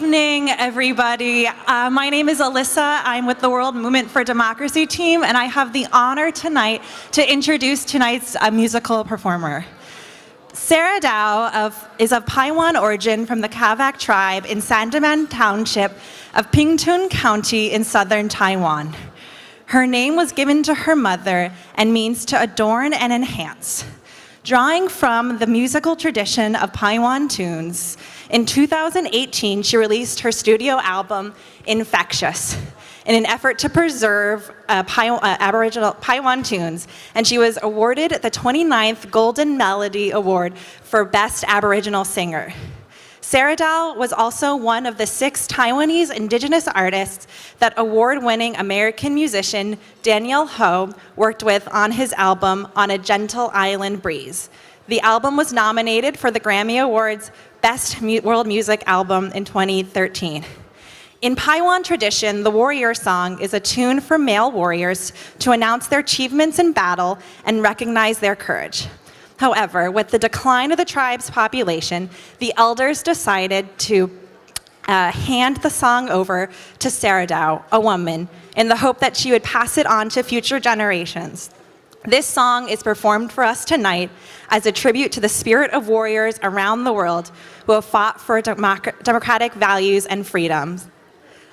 evening, everybody. My name is Alyssa. I'm with the World Movement for Democracy team, and I have the honor tonight to introduce tonight's musical performer. Sarah Dow is of Paiwan origin from the Kavak tribe in Sandaman Township of Pingtun County in southern Taiwan. Her name was given to her mother and means to adorn and enhance. Drawing from the musical tradition of Paiwan tunes, in 2018 she released her studio album, Infectious, in an effort to preserve Aboriginal Paiwan tunes, and she was awarded the 29th Golden Melody Award for Best Aboriginal Singer. Sarah Dow was also one of the 6 Taiwanese indigenous artists that award-winning American musician Daniel Ho worked with on his album On a Gentle Island Breeze. The album was nominated for the Grammy Awards Best World Music Album in 2013. In Paiwan tradition, the warrior song is a tune for male warriors to announce their achievements in battle and recognize their courage. However, with the decline of the tribe's population, the elders decided to hand the song over to Sarah Dow, a woman, in the hope that she would pass it on to future generations. This song is performed for us tonight as a tribute to the spirit of warriors around the world who have fought for democratic values and freedoms.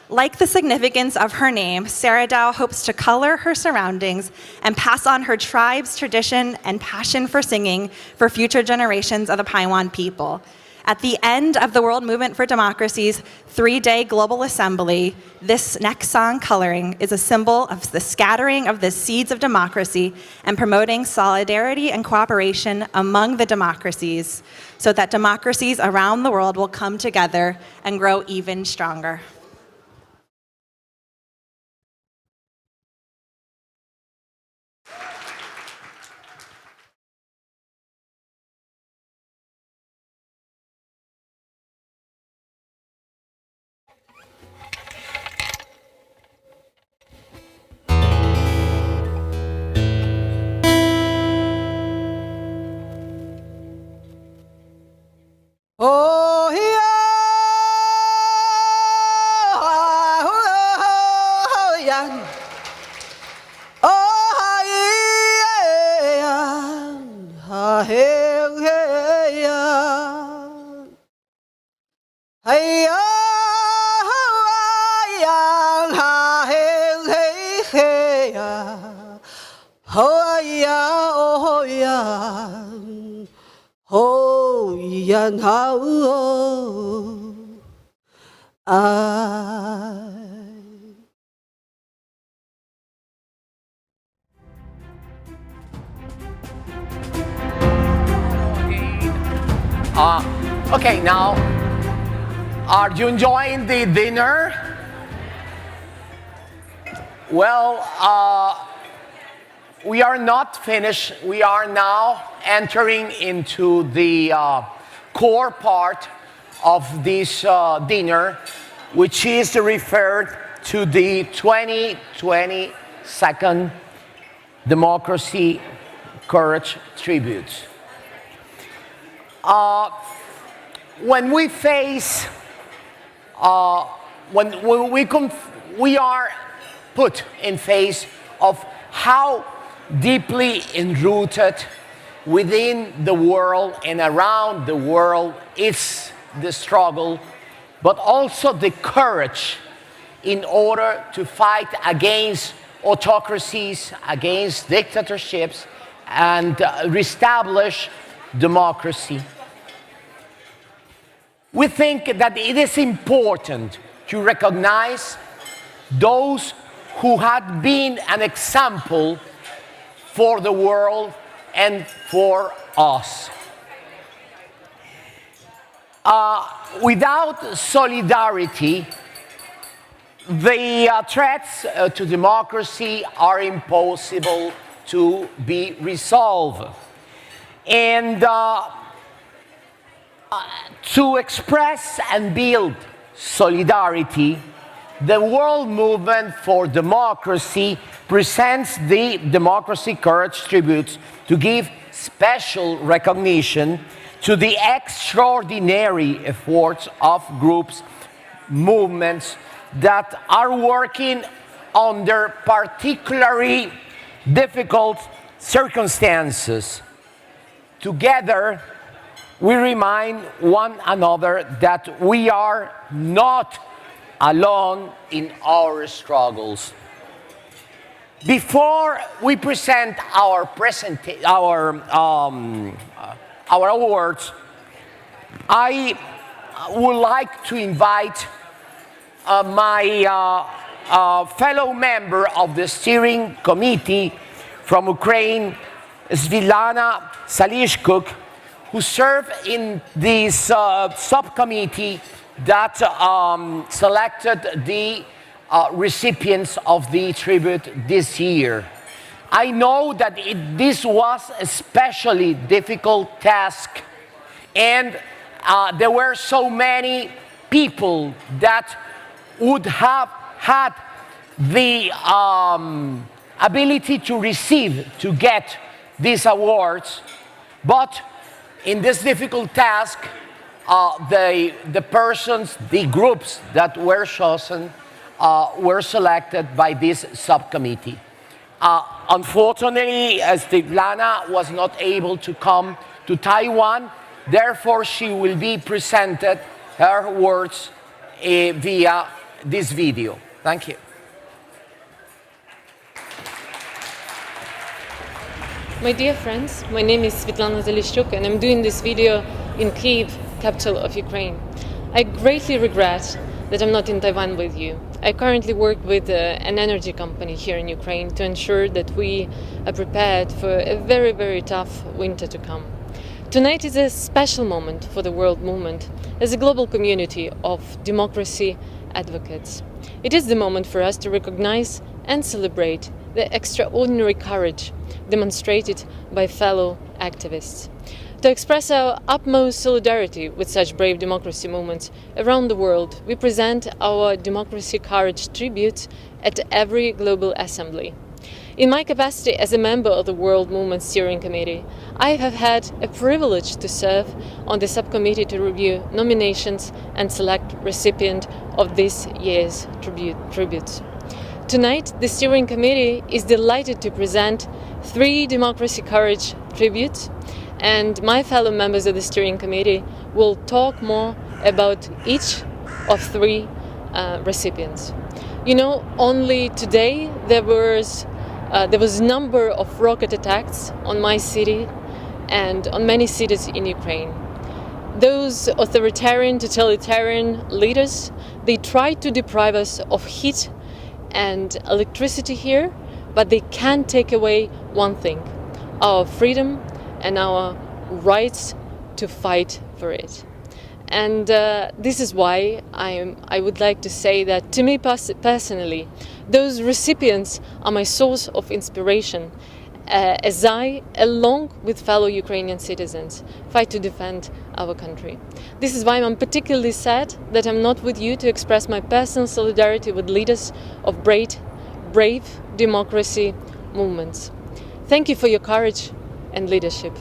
Like the significance of her name, Sarah Dow hopes to color her surroundings and pass on her tribe's tradition and passion for singing for future generations of the Paiwan people. At the end of the World Movement for Democracy's 3-day global assembly, this next song, Coloring, is a symbol of the scattering of the seeds of democracy and promoting solidarity and cooperation among the democracies so that democracies around the world will come together and grow even stronger. Oh, yeah. Oh, yeah. Hey, oh, yeah. Oh, yan how Okay, now, are you enjoying the dinner? Well, we are not finished. We are now entering into the core part of this dinner, which is referred to the 2022 Democracy Courage Tributes. When we face, we are put in face of how deeply enrooted within the world and around the world is the struggle, but also the courage in order to fight against autocracies, against dictatorships, and reestablish democracy. We think that it is important to recognize those who had been an example for the world and for us. Without solidarity, the threats to democracy are impossible to be resolved. And to express and build solidarity, the World Movement for Democracy presents the Democracy Courage Tributes to give special recognition to the extraordinary efforts of groups movements that are working under particularly difficult circumstances. Together, we remind one another that we are not alone in our struggles. Before we present our awards, I would like to invite my fellow member of the steering committee from Ukraine, Svitlana Salishkuk, who served in this subcommittee that selected the recipients of the tribute this year. I know that this was a especially difficult task, and there were so many people that would have had the ability to get these awards, but in this difficult task, the groups that were chosen were selected by this subcommittee. Unfortunately, Svitlana was not able to come to Taiwan, therefore she will be presented her words via this video. Thank you. My dear friends, my name is Svitlana Zelishchuk and I'm doing this video in Kyiv, capital of Ukraine. I greatly regret that I'm not in Taiwan with you. I currently work with an energy company here in Ukraine to ensure that we are prepared for a very, very tough winter to come. Tonight is a special moment for the world movement as a global community of democracy advocates. It is the moment for us to recognize and celebrate the extraordinary courage demonstrated by fellow activists. To express our utmost solidarity with such brave democracy movements around the world, we present our Democracy Courage tribute at every global assembly. In my capacity as a member of the World Movement Steering Committee, I have had a privilege to serve on the subcommittee to review nominations and select recipient of this year's tributes. Tonight, the Steering Committee is delighted to present 3 Democracy Courage tributes, and my fellow members of the Steering Committee will talk more about each of 3 recipients. You know, only today there was a number of rocket attacks on my city and on many cities in Ukraine. Those authoritarian, totalitarian leaders, they tried to deprive us of heat and electricity here, but they can't take away one thing: our freedom and our rights to fight for it. And this is why I would like to say that, to me personally, those recipients are my source of inspiration as I, along with fellow Ukrainian citizens, fight to defend our country. This is why I'm particularly sad that I'm not with you to express my personal solidarity with leaders of brave democracy movements. Thank you for your courage and leadership.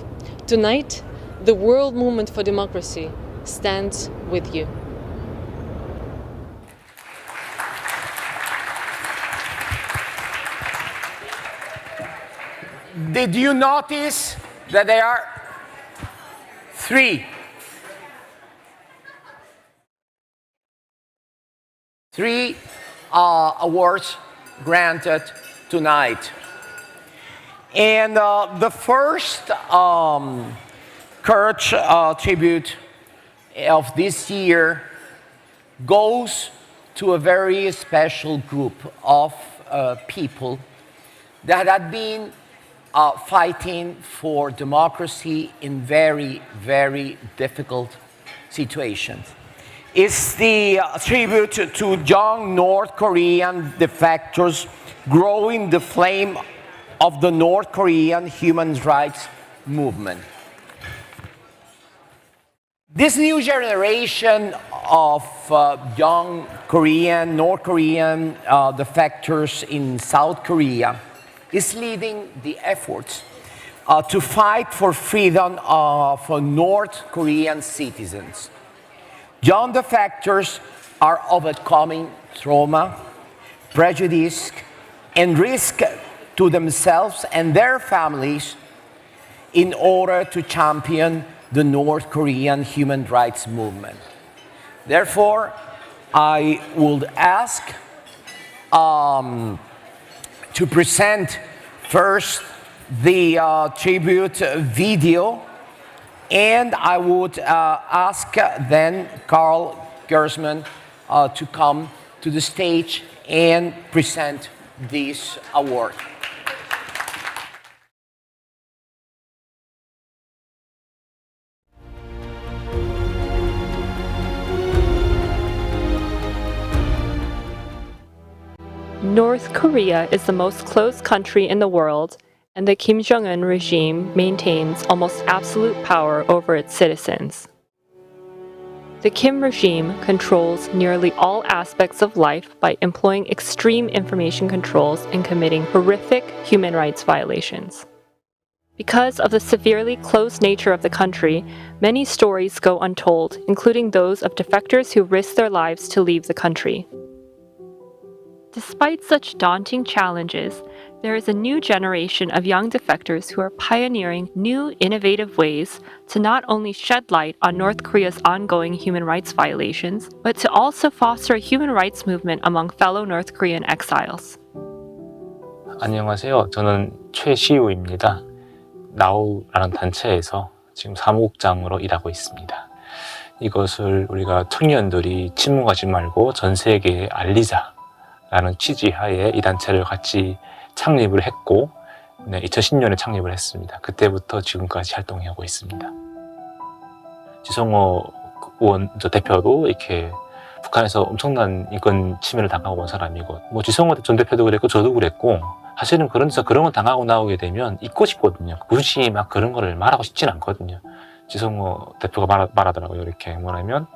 Tonight, the World Movement for Democracy stands with you. Did you notice that there are 3 awards granted tonight? And the first Courage tribute of this year goes to a very special group of people that had been fighting for democracy in very, very difficult situations. It's the tribute to young North Korean defectors growing the flame of the North Korean human rights movement. This new generation of young North Korean defectors in South Korea is leading the efforts to fight for freedom for North Korean citizens. Young defectors are overcoming trauma, prejudice, and risk to themselves and their families in order to champion the North Korean human rights movement. Therefore, I would ask to present first the tribute video, and I would ask then Carl Gersman to come to the stage and present this award. North Korea is the most closed country in the world, and the Kim Jong-un regime maintains almost absolute power over its citizens. The Kim regime controls nearly all aspects of life by employing extreme information controls and committing horrific human rights violations. Because of the severely closed nature of the country, many stories go untold, including those of defectors who risk their lives to leave the country. Despite such daunting challenges, there is a new generation of young defectors who are pioneering new, innovative ways to not only shed light on North Korea's ongoing human rights violations, but to also foster a human rights movement among fellow North Korean exiles. 안녕하세요. 저는 최시우입니다. 나우라는 단체에서 지금 사무국장으로 일하고 있습니다. 이것을 우리가 청년들이 침묵하지 말고 전 세계에 알리자라는 취지하에 이 단체를 같이 창립을 했고 2010년에 창립을 했습니다. 그때부터 지금까지 활동하고 있습니다. 지성호 대표도 이렇게 북한에서 엄청난 인권 침해를 당하고 온 사람이고 지성호 전 대표도 그랬고 저도 그랬고 사실은 그런 데서 그런 걸 당하고 나오게 되면 잊고 싶거든요. 굳이 막 그런 거를 말하고 싶지는 않거든요. 지성호 대표가 말하더라고요. 이렇게 뭐냐면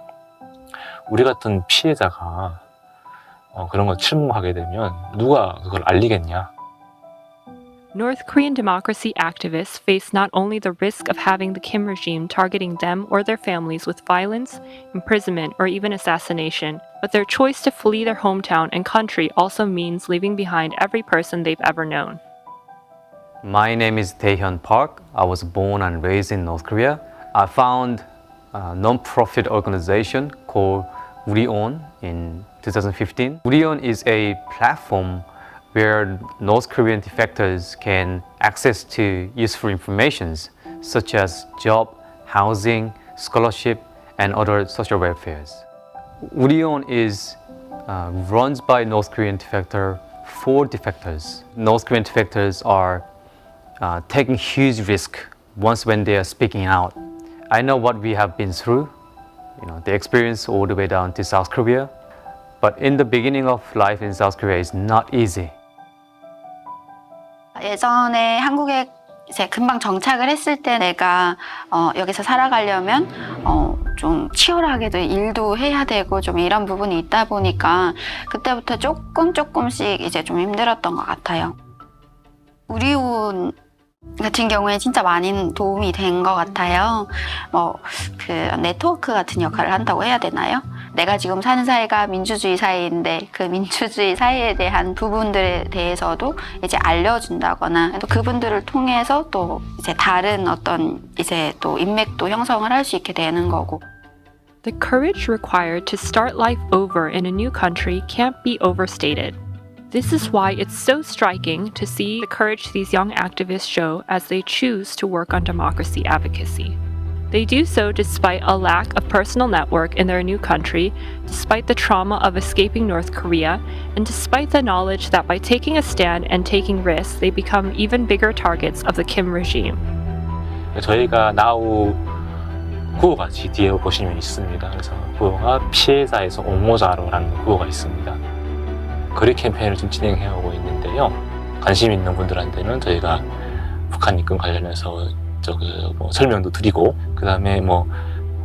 우리 같은 피해자가 그런 걸 침묵하게 되면 누가 그걸 알리겠냐. North Korean democracy activists face not only the risk of having the Kim regime targeting them or their families with violence, imprisonment, or even assassination, but their choice to flee their hometown and country also means leaving behind every person they've ever known. My name is Taehyun Park. I was born and raised in North Korea. I found a non-profit organization called 우리온 in 2015. 우리온 is a platform where North Korean defectors can access to useful information such as job, housing, scholarship, and other social welfares. 우리온 is runs by North Korean defector for defectors. North Korean defectors are taking huge risk once when they are speaking out. I know what we have been through, the experience all the way down to South Korea. But in the beginning of life in South Korea is not easy. 예전에 한국에 이제 금방 정착을 했을 때 내가 여기서 살아가려면 좀 치열하게도 일도 해야 되고 좀 이런 부분이 있다 보니까 그때부터 조금씩 이제 좀 힘들었던 것 같아요. 우리온 같은 경우에 진짜 많은 도움이 된 것 같아요. 그 네트워크 같은 역할을 한다고 해야 되나요? 내가 지금 사는 사회가 민주주의 사회인데 그 민주주의 사회에 대한 부분들에 대해서도 이제 알려준다거나 또 그분들을 통해서 또 이제 다른 어떤 이제 또 인맥도 형성을 할 수 있게 되는 거고. The courage required to start life over in a new country can't be overstated. This is why it's so striking to see the courage these young activists show as they choose to work on democracy advocacy. They do so despite a lack of personal network in their new country, despite the trauma of escaping North Korea, and despite the knowledge that by taking a stand and taking risks, they become even bigger targets of the Kim regime. 저희가 나우 구호가 뒤에 보시면 있습니다. 그래서 구호가 피해자에서 옹호자로라는 구호가 있습니다. 거리 캠페인을 좀 진행해오고 있는데요. 관심 있는 분들한테는 저희가 북한 입금 관련해서 설명도 드리고 그 다음에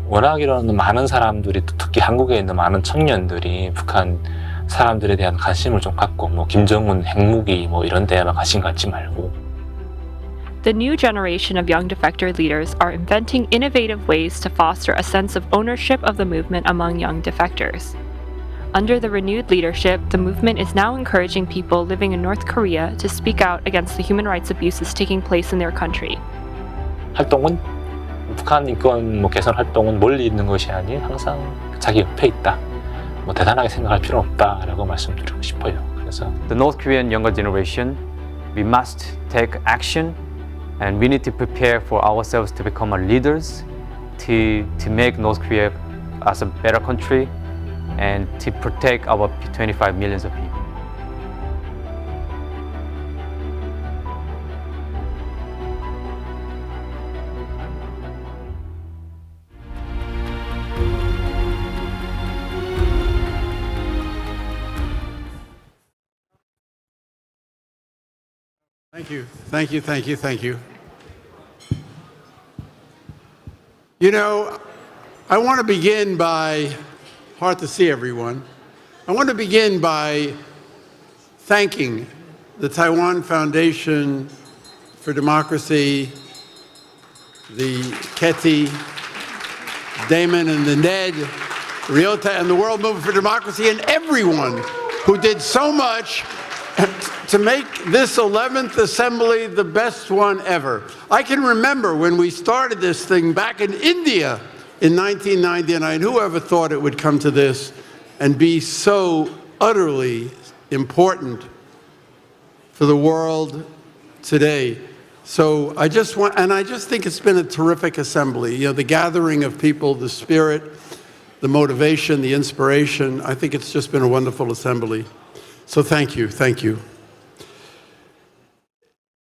워낙이로는 많은 사람들이 특히 한국에 있는 많은 청년들이 북한 사람들에 대한 관심을 좀 갖고 김정은 핵무기 이런 데에만 관심 갖지 말고. The new generation of young defector leaders are inventing innovative ways to foster a sense of ownership of the movement among young defectors. Under the renewed leadership, the movement is now encouraging people living in North Korea to speak out against the human rights abuses taking place in their country. 활동은 북한 인권 개선 활동은 멀리 있는 것이 아닌 항상 자기 옆에 있다. 대단하게 생각할 필요는 없다라고 말씀드리고 싶어요. 그래서 The North Korean younger generation, we must take action and we need to prepare for ourselves to become our leaders, to make North Korea as a better country and to protect our 25 millions of people. Thank you, thank you, thank you, thank you. You know, I want to begin by, hard to see everyone, I want to begin by thanking the Taiwan Foundation for Democracy, the Ketty, Damon and the Ned, Ryota and the World Movement for Democracy, and everyone who did so much to make this 11th Assembly the best one ever. I can remember when we started this thing back in India in 1999, whoever thought it would come to this and be so utterly important for the world today. So I just think it's been a terrific assembly. You know, the gathering of people, the spirit, the motivation, the inspiration. I think it's just been a wonderful assembly. So thank you, thank you.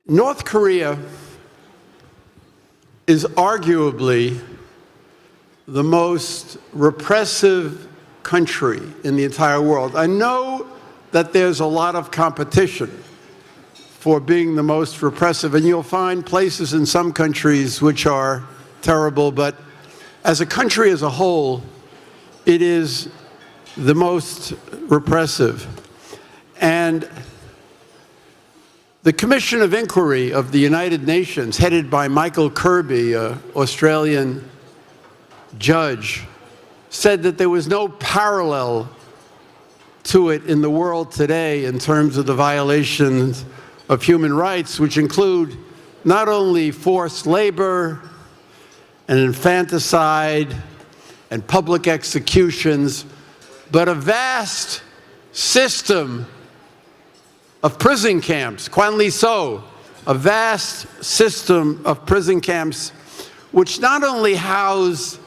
North Korea is arguably the most repressive country in the entire world. I know that there's a lot of competition for being the most repressive, and you'll find places in some countries which are terrible, but as a country as a whole, it is the most repressive. And the Commission of Inquiry of the United Nations, headed by Michael Kirby, an Australian judge, said that there was no parallel to it in the world today in terms of the violations of human rights, which include not only forced labor and infanticide and public executions, but a vast system of prison camps, Kwan Lee So, a vast system of prison camps, which not only house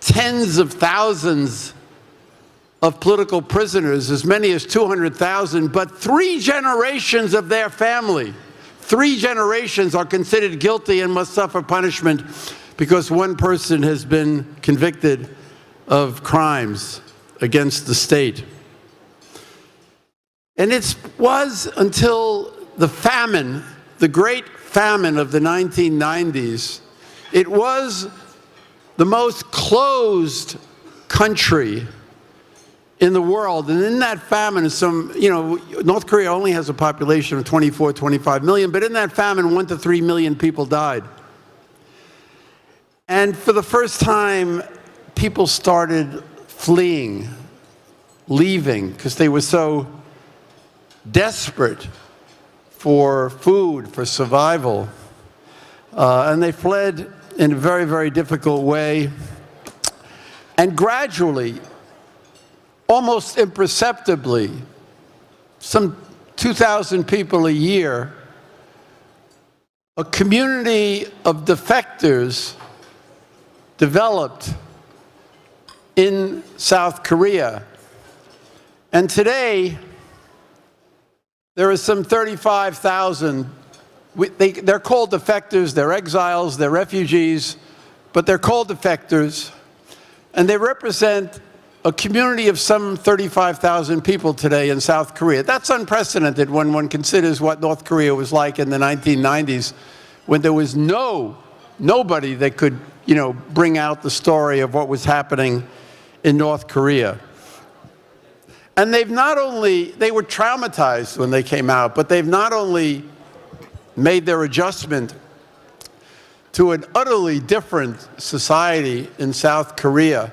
tens of thousands of political prisoners, as many as 200,000, but 3 generations of their family. 3 generations are considered guilty and must suffer punishment because one person has been convicted of crimes against the state. And it was until the famine, the great famine of the 1990s, it was the most closed country in the world. And in that famine, North Korea only has a population of 24, 25 million, but in that famine, 1 to 3 million people died. And for the first time, people started fleeing, leaving, because they were so desperate for food, for survival. And they fled in a very, very difficult way. And gradually, almost imperceptibly, some 2,000 people a year, a community of defectors developed in South Korea. And today, there are some 35,000. They're called defectors, they're exiles, they're refugees, but they're called defectors. And they represent a community of some 35,000 people today in South Korea. That's unprecedented when one considers what North Korea was like in the 1990s, when there was nobody that could, bring out the story of what was happening in North Korea. And they were traumatized when they came out, but they've not only made their adjustment to an utterly different society in South Korea,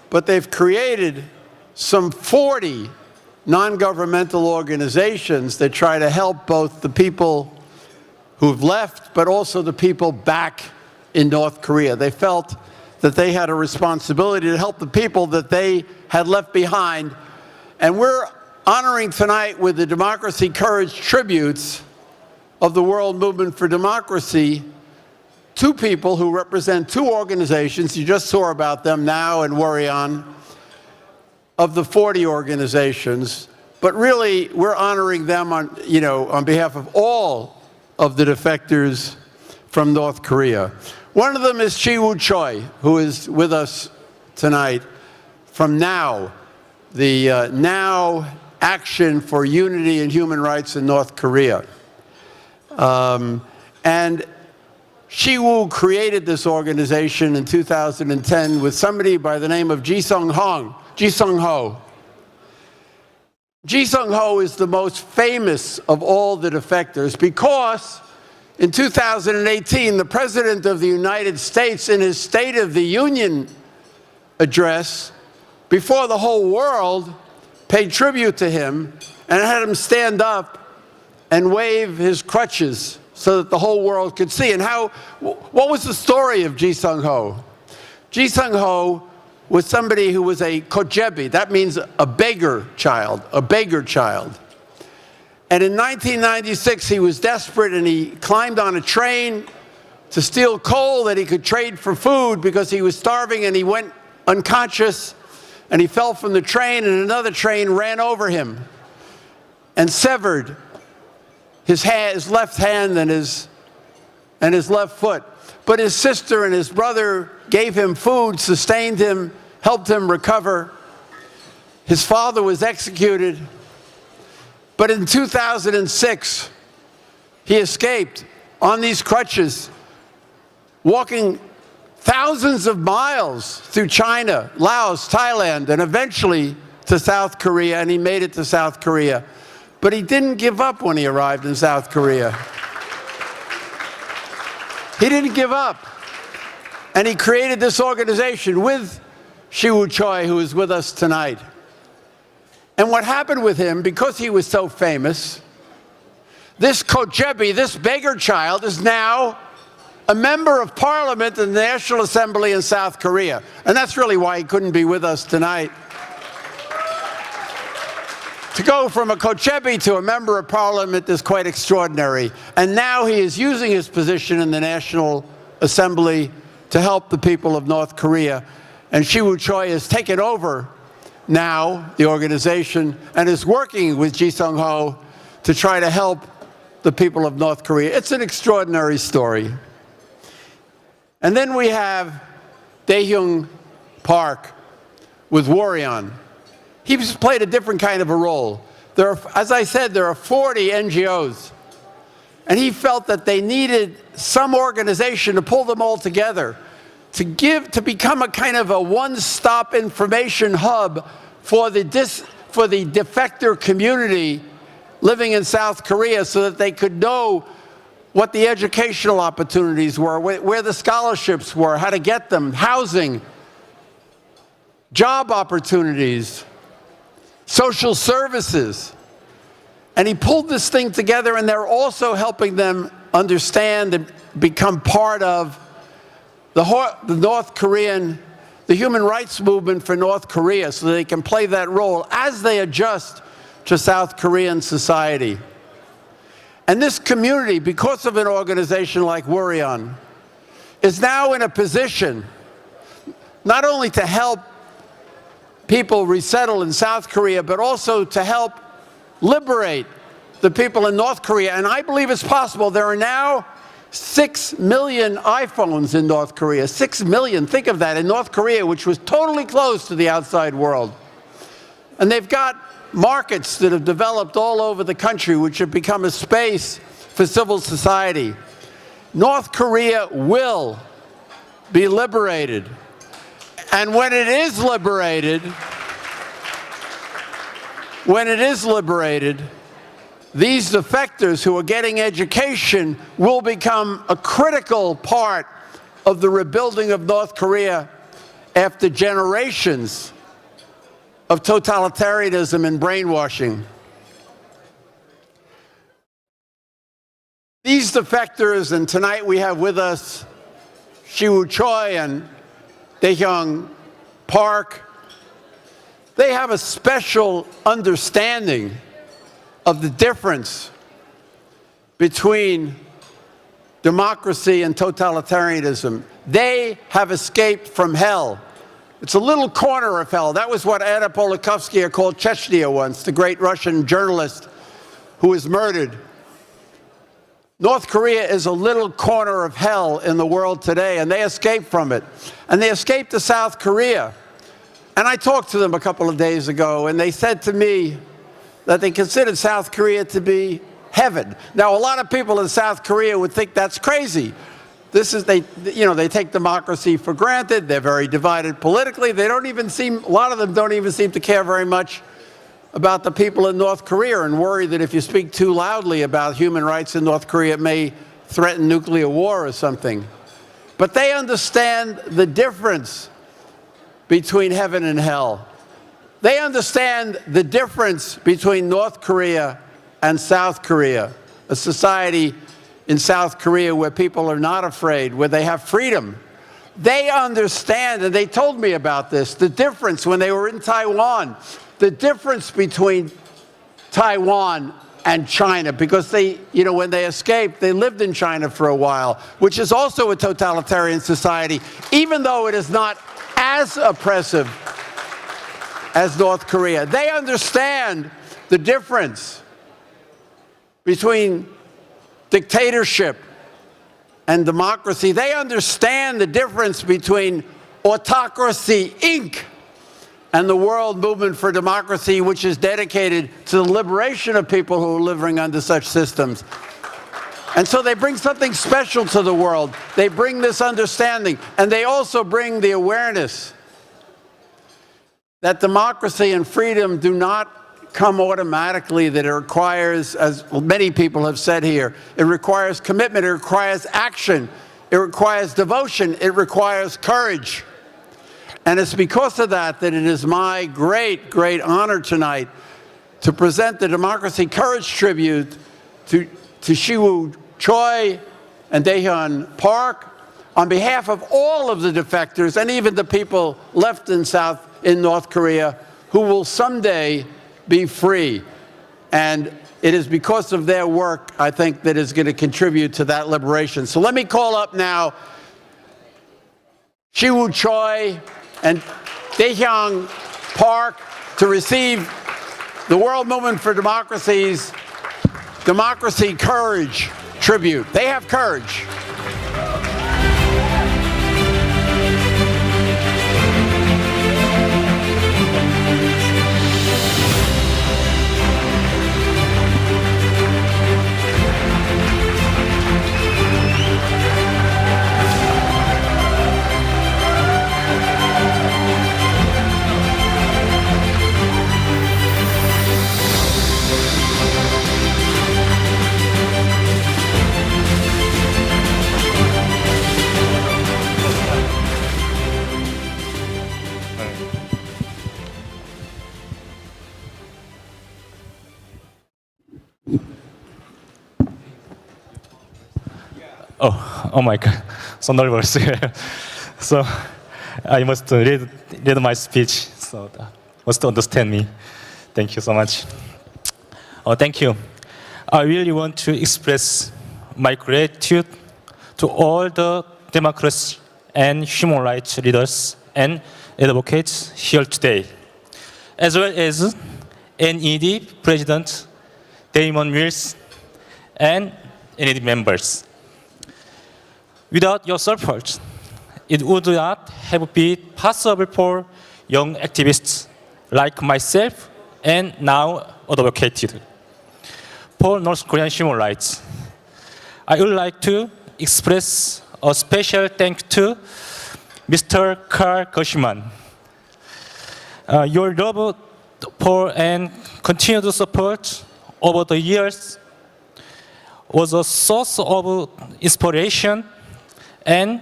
but they've created some 40 non-governmental organizations that try to help both the people who've left, but also the people back in North Korea. They felt that they had a responsibility to help the people that they had left behind. And we're honoring tonight with the Democracy Courage tributes of the World Movement for Democracy two people who represent two organizations. You just saw about them, Now and Worry On, of the 40 organizations. But really, we're honoring them on behalf of all of the defectors from North Korea. One of them is Chi-Woo Choi, who is with us tonight from Now, the Now Action for Unity and Human Rights in North Korea. And Chi-Woo created this organization in 2010 with somebody by the name of Ji Sung-ho. Ji Sung-ho is the most famous of all the defectors because in 2018, the President of the United States, in his State of the Union address, before the whole world, paid tribute to him and had him stand up and wave his crutches so that the whole world could see. And what was the story of Ji Sung-ho? Ji Sung-ho was somebody who was a kojebi. That means a beggar child, a beggar child. And in 1996, he was desperate and he climbed on a train to steal coal that he could trade for food because he was starving, and he went unconscious and he fell from the train, and another train ran over him and severed his left hand and his left foot. But his sister and his brother gave him food, sustained him, helped him recover. His father was executed. But in 2006, he escaped on these crutches, walking thousands of miles through China, Laos, Thailand, and eventually to South Korea, and he made it to South Korea. But he didn't give up when he arrived in South Korea. He didn't give up. And he created this organization with Chi-Woo Choi, who is with us tonight. And what happened with him, because he was so famous, this kojebi, this beggar child, is now a member of parliament in the National Assembly in South Korea. And that's really why he couldn't be with us tonight. To go from a kojebi to a member of parliament is quite extraordinary. And now he is using his position in the National Assembly to help the people of North Korea. And Chi-Woo Choi has taken over Now, the organization, and is working with Ji Sung-ho to try to help the people of North Korea. It's an extraordinary story. And then we have Dae-Hyung Park with Worry On. He's played a different kind of a role. As I said, there are 40 NGOs. And he felt that they needed some organization to pull them all together, to become a kind of a one-stop information hub for the defector community living in South Korea, so that they could know what the educational opportunities were, where the scholarships were, how to get them, housing, job opportunities, social services. And he pulled this thing together, and they're also helping them understand and become part of the human rights movement for North Korea, so they can play that role as they adjust to South Korean society. And this community, because of an organization like Worry On, is now in a position not only to help people resettle in South Korea, but also to help liberate the people in North Korea. And I believe it's possible. There are now 6 million iPhones in North Korea. 6 million, think of that, in North Korea, which was totally closed to the outside world. And they've got markets that have developed all over the country, which have become a space for civil society. North Korea will be liberated. And when it is liberated, these defectors who are getting education will become a critical part of the rebuilding of North Korea after generations of totalitarianism and brainwashing. These defectors, and tonight we have with us Shiwoo Choi and Daehyung Park, they have a special understanding of the difference between democracy and totalitarianism. They have escaped from hell. It's a little corner of hell. That was what Anna Politkovskaya called Chechnya once, the great Russian journalist who was murdered. North Korea is a little corner of hell in the world today, and they escaped from it. And they escaped to South Korea. And I talked to them a couple of days ago, and they said to me that they considered South Korea to be heaven. Now, a lot of people in South Korea would think that's crazy. They take democracy for granted. They're very divided politically. A lot of them don't even seem to care very much about the people in North Korea and worry that if you speak too loudly about human rights in North Korea, it may threaten nuclear war or something. But they understand the difference between heaven and hell. They understand the difference between North Korea and South Korea, a society in South Korea where people are not afraid, where they have freedom. They understand, and they told me about this, the difference when they were in Taiwan, the difference between Taiwan and China, because when they escaped, they lived in China for a while, which is also a totalitarian society, even though it is not as oppressive as North Korea. They understand the difference between dictatorship and democracy. They understand the difference between autocracy, Inc., and the World Movement for Democracy, which is dedicated to the liberation of people who are living under such systems. And so they bring something special to the world. They bring this understanding, and they also bring the awareness that democracy and freedom do not come automatically, that it requires, as many people have said here, it requires commitment, it requires action, it requires devotion, it requires courage. And it's because of that that it is my great, great honor tonight to present the Democracy Courage Tribute to Shiwoo Choi and Daehyun Park on behalf of all of the defectors and even the people left in North Korea who will someday be free. And it is because of their work, I think, that is going to contribute to that liberation. So let me call up now Shiwoo Choi and Daehyung Park to receive the World Movement for Democracy's Democracy Courage Tribute. They have courage. Oh my God, so nervous. So I must read my speech, so must understand me. Thank you so much. Thank you. I really want to express my gratitude to all the democracy and human rights leaders and advocates here today, as well as NED President Damon Mills and NED members. Without your support, it would not have been possible for young activists like myself and now advocated for North Korean human rights. I would like to express a special thanks to Mr. Carl Gershman. Your love for and continued support over the years was a source of inspiration and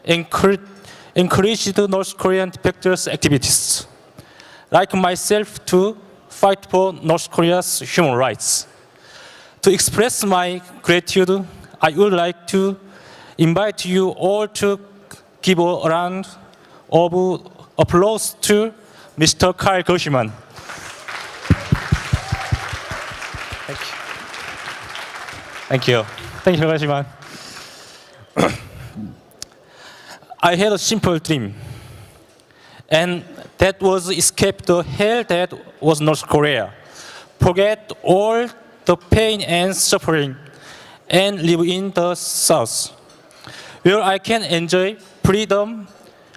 encouraged North Korean defectors activities. like myself, to fight for North Korea's human rights. To express my gratitude, I would like to invite you all to give a round of applause to Mr. Karl Gershman. Thank you. Thank you, Gershman. I had a simple dream, and that was escape the hell that was North Korea, forget all the pain and suffering, and live in the South, where I can enjoy freedom,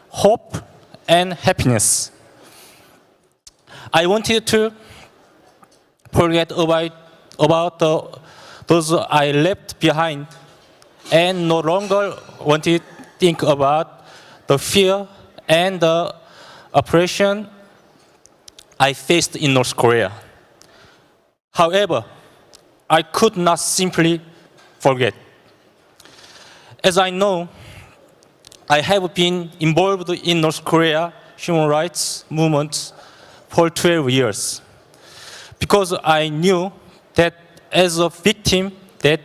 hope, and happiness. I wanted to forget about those I left behind, and no longer wanted to think about the fear and the oppression I faced in North Korea. However, I could not simply forget. As I know, I have been involved in North Korea human rights movement for 12 years, because I knew that as a victim that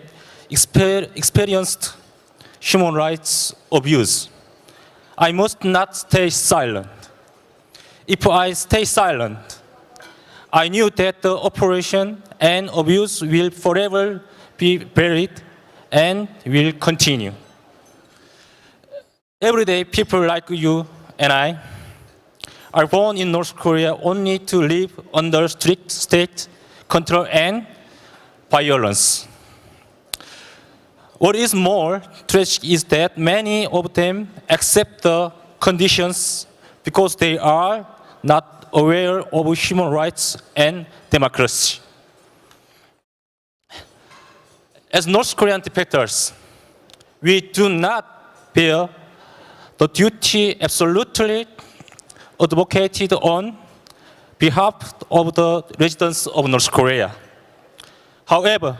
experienced human rights abuse, I must not stay silent. If I stay silent, I knew that the oppression and abuse will forever be buried and will continue. Every day, people like you and I are born in North Korea only to live under strict state control and violence. What is more tragic is that many of them accept the conditions because they are not aware of human rights and democracy. As North Korean defectors, we do not bear the duty absolutely advocated on behalf of the residents of North Korea. However,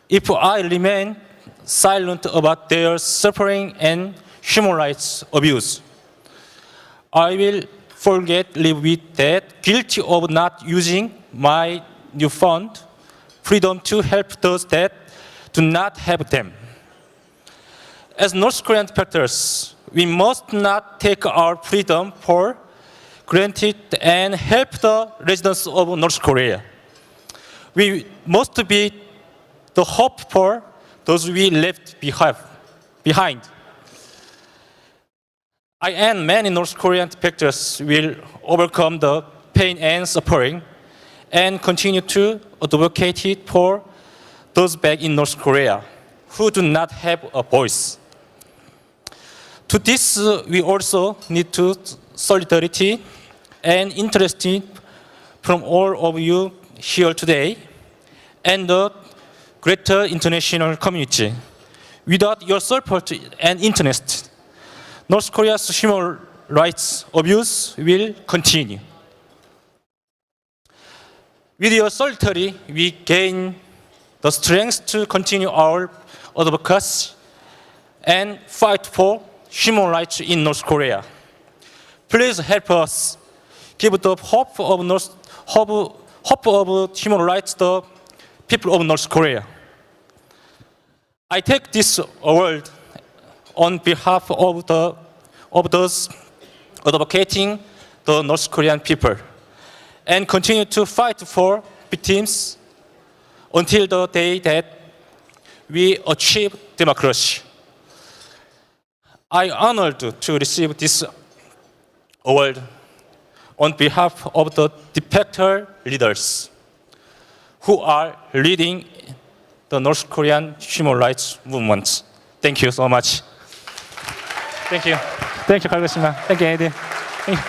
if I remain silent about their suffering and human rights abuse, I will live with that guilty of not using my newfound freedom to help those that do not have them. As North Korean defectors, we must not take our freedom for granted and help the residents of North Korea. We must be the hope for those we left behind. I and many North Korean defectors will overcome the pain and suffering and continue to advocate for those back in North Korea who do not have a voice. To this, we also need to solidarity and interest from all of you here today and the greater international community. Without your support and interest, North Korea's human rights abuse will continue. With your solidarity, we gain the strength to continue our advocacy and fight for human rights in North Korea. Please help us give the hope of human rights to the people of North Korea. I take this award on behalf of those advocating the North Korean people and continue to fight for victims until the day that we achieve democracy. I am honored to receive this award on behalf of the defector leaders who are leading the North Korean human rights movement. Thank you so much. Thank you. Thank you, Karl-Gershman. Thank you, Eddie. Thank you.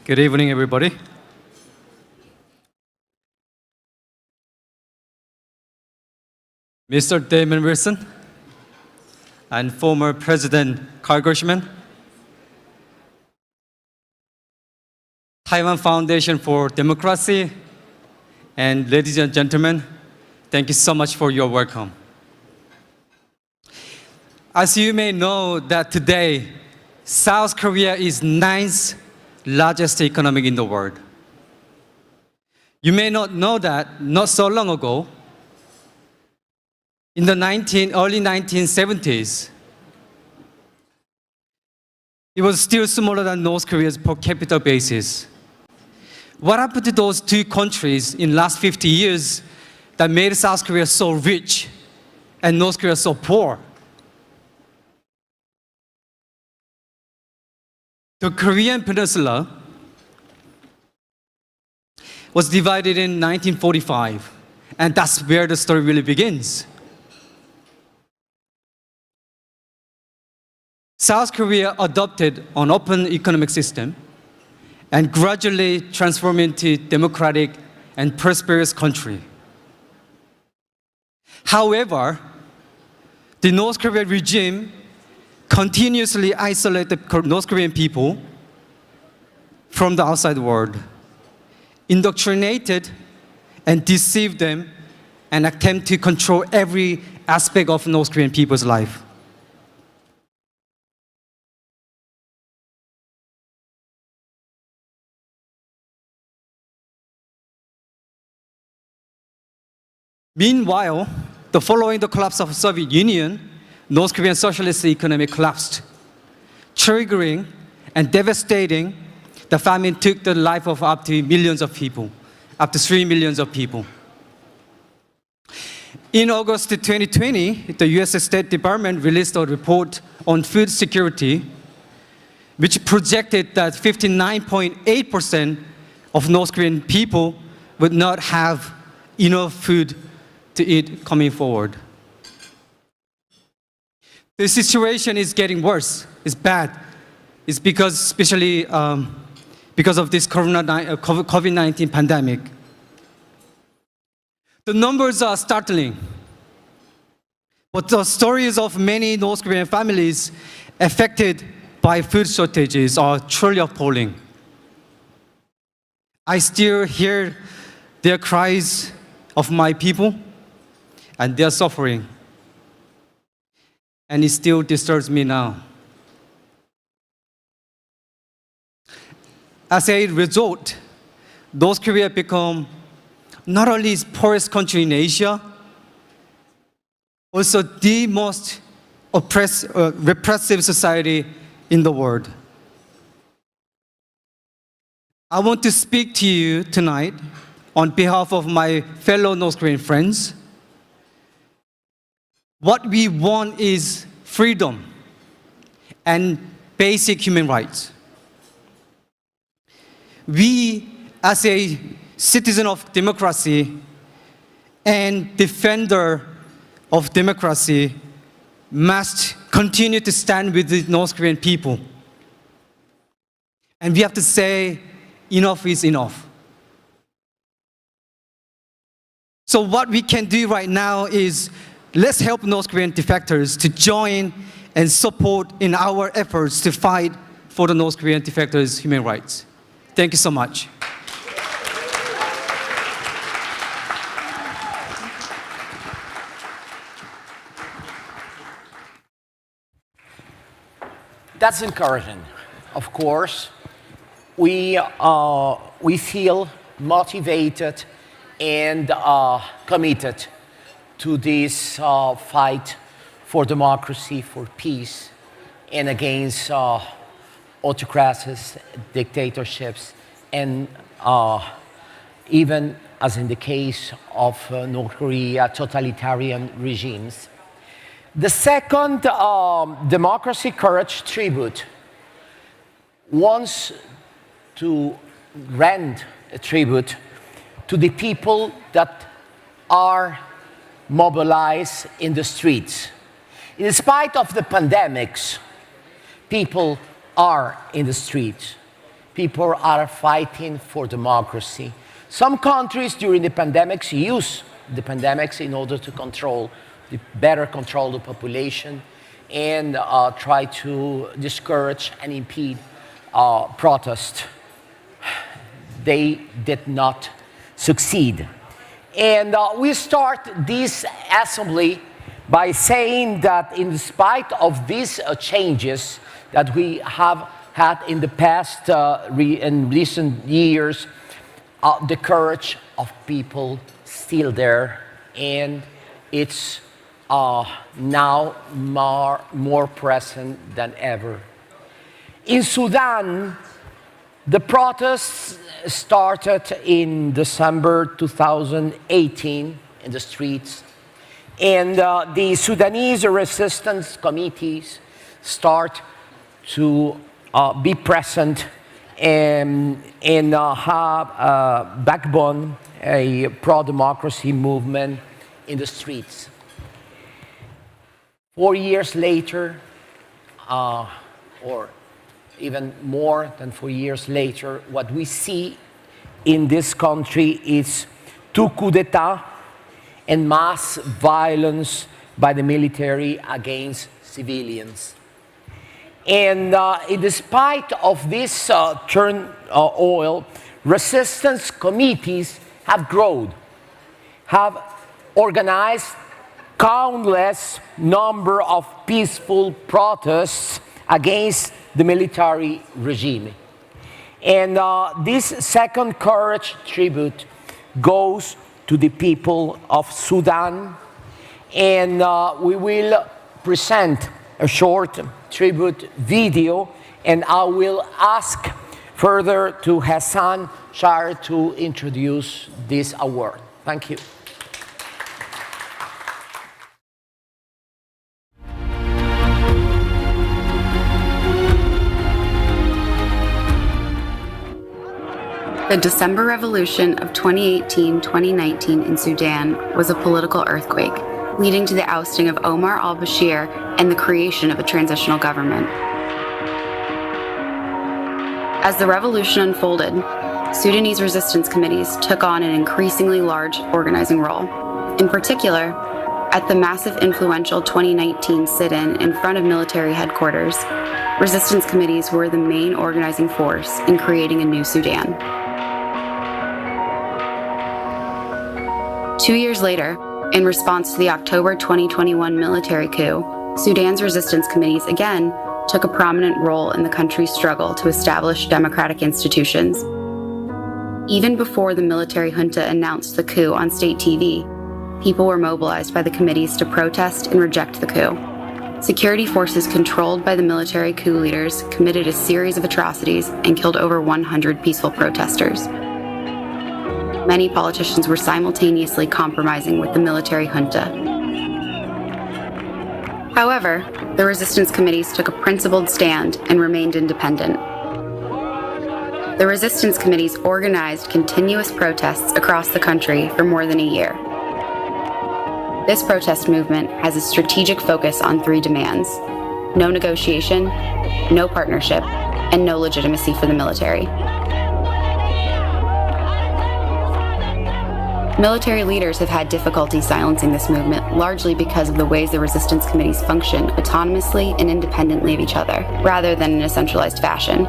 Good evening, everybody. Mr. Damon Wilson, and former President Karl Gershman, Taiwan Foundation for Democracy, and ladies and gentlemen, thank you so much for your welcome. As you may know that today, South Korea is 9th largest economy in the world. You may not know that not so long ago, in the early 1970s, it was still smaller than North Korea's per capita basis. What happened to those two countries in the last 50 years that made South Korea so rich and North Korea so poor? The Korean Peninsula was divided in 1945, and that's where the story really begins. South Korea adopted an open economic system and gradually transformed into a democratic and prosperous country. However, the North Korean regime continuously isolated North Korean people from the outside world, indoctrinated and deceived them, and attempt to control every aspect of North Korean people's life. Meanwhile, following the collapse of the Soviet Union, North Korean socialist economy collapsed, triggering and devastating. The famine took the life of up to millions of people, up to 3 million people. In August 2020, the US State Department released a report on food security, which projected that 59.8% of North Korean people would not have enough food to eat coming forward. The situation is getting worse. It's bad. It's because, especially because of this COVID-19 pandemic. The numbers are startling, but the stories of many North Korean families affected by food shortages are truly appalling. I still hear their cries of my people and their suffering, and it still disturbs me now. As a result, North Korea become not only the poorest country in Asia, also the most repressive society in the world. I want to speak to you tonight on behalf of my fellow North Korean friends. What we want is freedom and basic human rights. We, as a citizen of democracy and defender of democracy, must continue to stand with the North Korean people. And we have to say, enough is enough. So what we can do right now is, let's help North Korean defectors to join and support in our efforts to fight for the North Korean defectors' human rights. Thank you so much. That's encouraging. Of course, we feel motivated and committed to this fight for democracy, for peace, and against autocracies, dictatorships, and even, as in the case of North Korea, totalitarian regimes. The second Democracy Courage tribute wants to render a tribute to the people that are mobilized in the streets. In spite of the pandemics, people are in the streets. People are fighting for democracy. Some countries during the pandemics use the pandemics in order to better control the population and try to discourage and impede protest. They did not succeed. And we start this assembly by saying that in spite of these changes that we have had in the past, in recent years, the courage of people still there, and it's now more present than ever. In Sudan, the protests started in December 2018 in the streets, and the Sudanese resistance committees start to be present and have a backbone, a pro-democracy movement in the streets. 4 years later, or even more than 4 years later, what we see in this country is 2 coups d'etat and mass violence by the military against civilians. And in spite of this turmoil, resistance committees have grown, have organized countless number of peaceful protests against the military regime. And this second courage tribute goes to the people of Sudan, and we will present a short tribute video, and I will ask further to Hassan Shire to introduce this award. Thank you. The December Revolution of 2018-2019 in Sudan was a political earthquake, leading to the ousting of Omar al-Bashir and the creation of a transitional government. As the revolution unfolded, Sudanese resistance committees took on an increasingly large organizing role. In particular, at the massive influential 2019 sit-in in front of military headquarters, resistance committees were the main organizing force in creating a new Sudan. 2 years later, in response to the October 2021 military coup, Sudan's resistance committees again took a prominent role in the country's struggle to establish democratic institutions. Even before the military junta announced the coup on state TV, people were mobilized by the committees to protest and reject the coup. Security forces controlled by the military coup leaders committed a series of atrocities and killed over 100 peaceful protesters. Many politicians were simultaneously compromising with the military junta. However, the resistance committees took a principled stand and remained independent. The resistance committees organized continuous protests across the country for more than a year. This protest movement has a strategic focus on 3 demands: no negotiation, no partnership, and no legitimacy for the military. Military leaders have had difficulty silencing this movement, largely because of the ways the resistance committees function autonomously and independently of each other, rather than in a centralized fashion.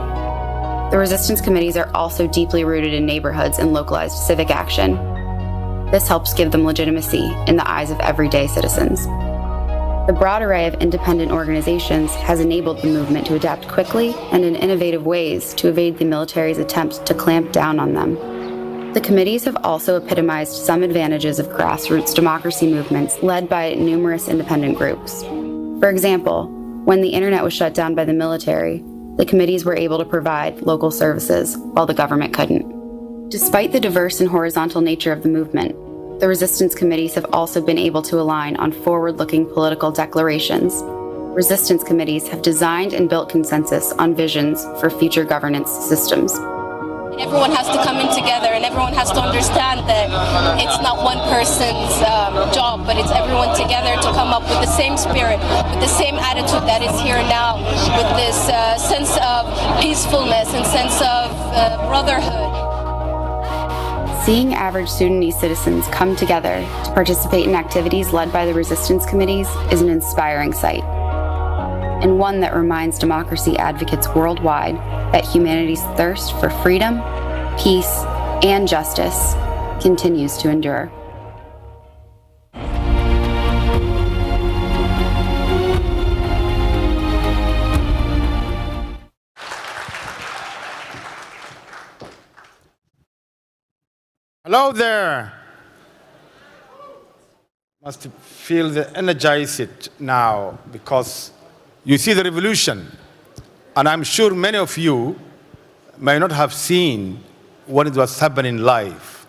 The resistance committees are also deeply rooted in neighborhoods and localized civic action. This helps give them legitimacy in the eyes of everyday citizens. The broad array of independent organizations has enabled the movement to adapt quickly and in innovative ways to evade the military's attempts to clamp down on them. The committees have also epitomized some advantages of grassroots democracy movements led by numerous independent groups. For example, when the internet was shut down by the military, the committees were able to provide local services while the government couldn't. Despite the diverse and horizontal nature of the movement, the resistance committees have also been able to align on forward-looking political declarations. Resistance committees have designed and built consensus on visions for future governance systems. Everyone has to come in together, and everyone has to understand that it's not one person's job, but it's everyone together to come up with the same spirit, with the same attitude that is here now, with this sense of peacefulness and sense of brotherhood. Seeing average Sudanese citizens come together to participate in activities led by the resistance committees is an inspiring sight. and one that reminds democracy advocates worldwide that humanity's thirst for freedom, peace, and justice continues to endure. Hello there. Must feel energized now because you see the revolution. And I'm sure many of you may not have seen when it was happening live.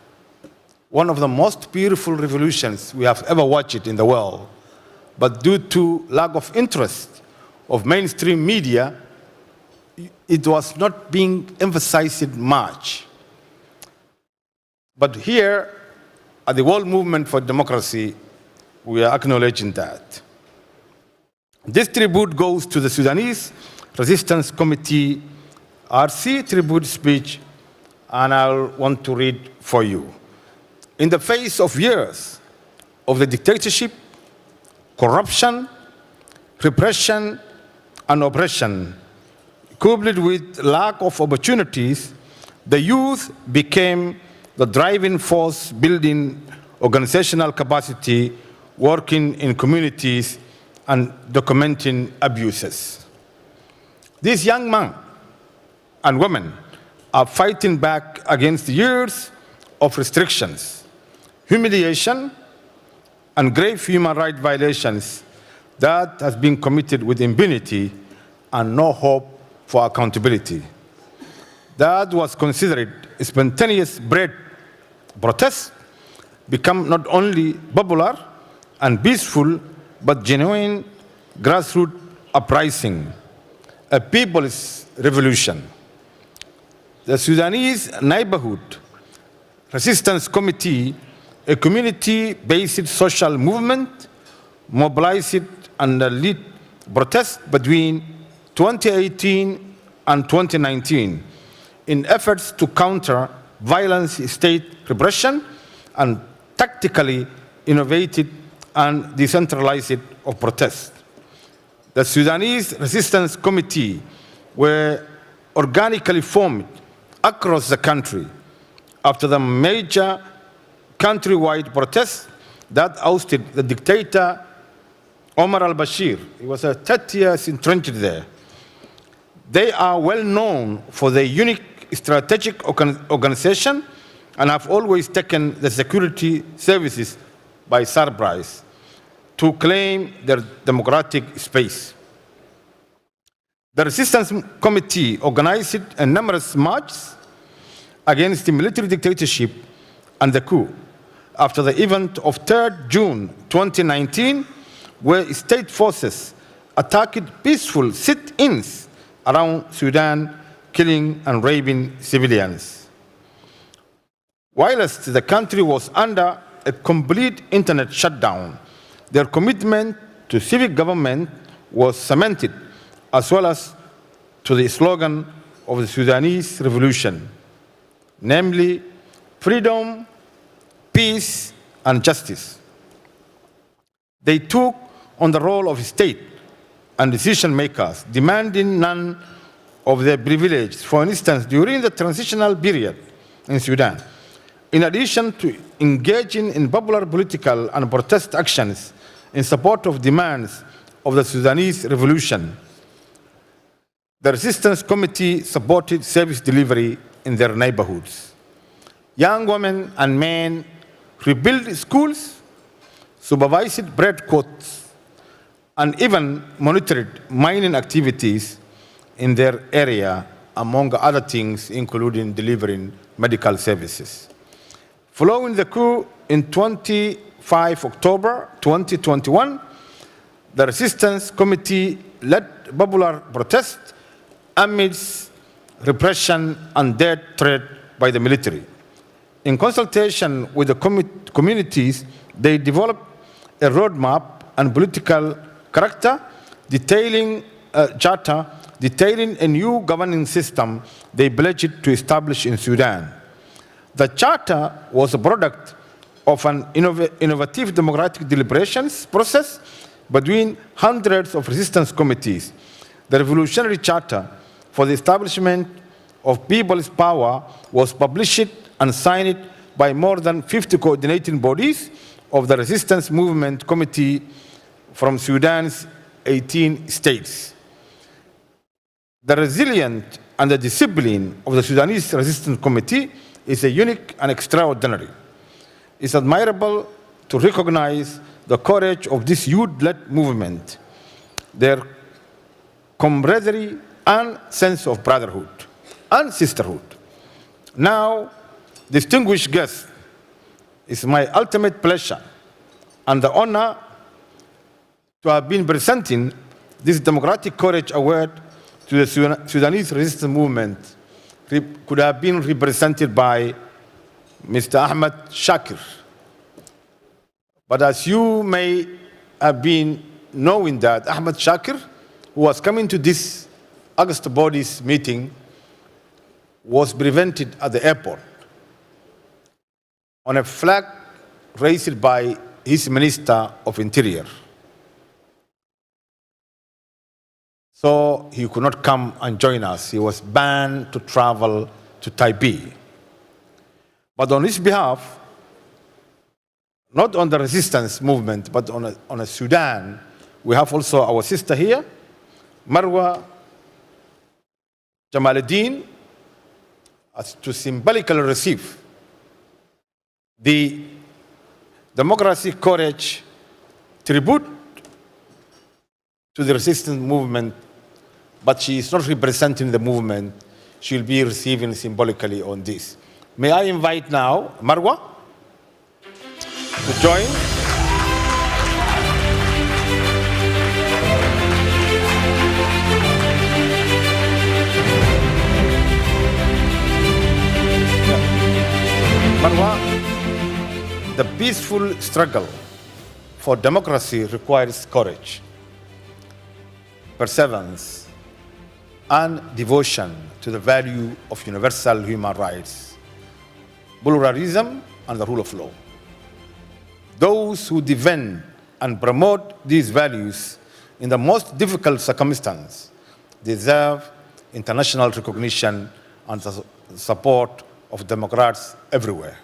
One of the most beautiful revolutions we have ever watched in the world. But due to lack of interest of mainstream media, it was not being emphasized much. But here, at the World Movement for Democracy, we are acknowledging that. This tribute goes to the Sudanese Resistance Committee RC tribute speech, and I want to read for you. In the face of years of the dictatorship, corruption, repression, and oppression, coupled with lack of opportunities, the youth became the driving force, building organizational capacity, working in communities, and documenting abuses. These young men and women are fighting back against years of restrictions, humiliation, and grave human rights violations that has been committed with impunity and no hope for accountability. That was considered spontaneous protests become not only popular and peaceful, but genuine grassroots uprising, a people's revolution. The Sudanese Neighborhood Resistance Committee, a community-based social movement, mobilized and led protests between 2018 and 2019 in efforts to counter violent state repression and tactically innovated and decentralized of protest. The Sudanese Resistance Committee were organically formed across the country after the major countrywide protests that ousted the dictator Omar al-Bashir. He was 30 years entrenched there. They are well known for their unique strategic organization and have always taken the security services by surprise to claim their democratic space. The Resistance Committee organized a numerous marches against the military dictatorship and the coup after the event of 3rd June 2019, where state forces attacked peaceful sit-ins around Sudan, killing and raping civilians. Whilst the country was under a complete internet shutdown, their commitment to civic government was cemented, as well as to the slogan of the Sudanese revolution, namely freedom, peace, and justice. They took on the role of state and decision makers, demanding none of their privileges. For instance, during the transitional period in Sudan, in addition to engaging in popular political and protest actions in support of demands of the Sudanese revolution, the Resistance Committee supported service delivery in their neighborhoods. Young women and men rebuilt schools, supervised bread quotes, and even monitored mining activities in their area, among other things, including delivering medical services. Following the coup in 25 October 2021, the Resistance Committee led popular protests amidst repression and death threat by the military. In consultation with the communities, they developed a roadmap and political character detailing charter detailing a new governing system they pledged to establish in Sudan. The charter was a product of an innovative democratic deliberations process between hundreds of resistance committees. The Revolutionary Charter for the Establishment of People's Power was published and signed by more than 50 coordinating bodies of the resistance movement committee from Sudan's 18 states. The resilience and the discipline of the Sudanese Resistance Committee is a unique and extraordinary. It's admirable to recognize the courage of this youth-led movement, their camaraderie and sense of brotherhood and sisterhood. Now, distinguished guests, it's my ultimate pleasure and the honor to have been presenting this Democratic Courage Award to the Sudanese resistance movement. Could have been represented by Mr. Ahmed Shakir. But as you may have been knowing that Ahmed Shakir, who was coming to this August bodies meeting, was prevented at the airport on a flag raised by his Minister of Interior. So he could not come and join us. He was banned to travel to Taipei. But on his behalf, not on the resistance movement, but on a Sudan, we have also our sister here, Marwa Jamaluddin, to symbolically receive the Democracy Courage tribute to the resistance movement, but she is not representing the movement. She will be receiving symbolically on this. May I invite now Marwa to join. Marwa, the peaceful struggle for democracy requires courage, perseverance, and devotion to the value of universal human rights, pluralism, and the rule of law. Those who defend and promote these values in the most difficult circumstances deserve international recognition and the support of democrats everywhere.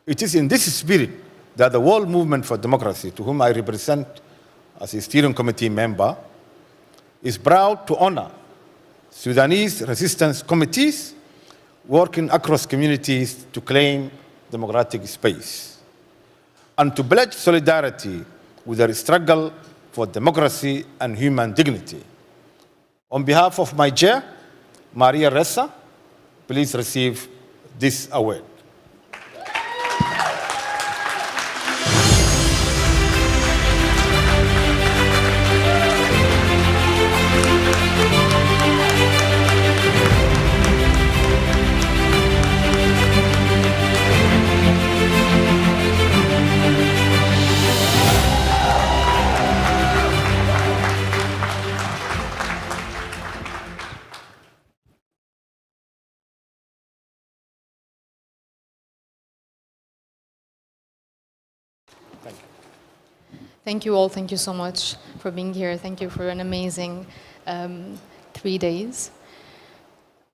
It is in this spirit that the World Movement for Democracy, to whom I represent as a steering committee member, is proud to honor Sudanese resistance committees working across communities to claim democratic space and to pledge solidarity with their struggle for democracy and human dignity. On behalf of my chair, Maria Ressa, please receive this award. Thank you all. Thank you so much for being here. Thank you for an amazing 3 days.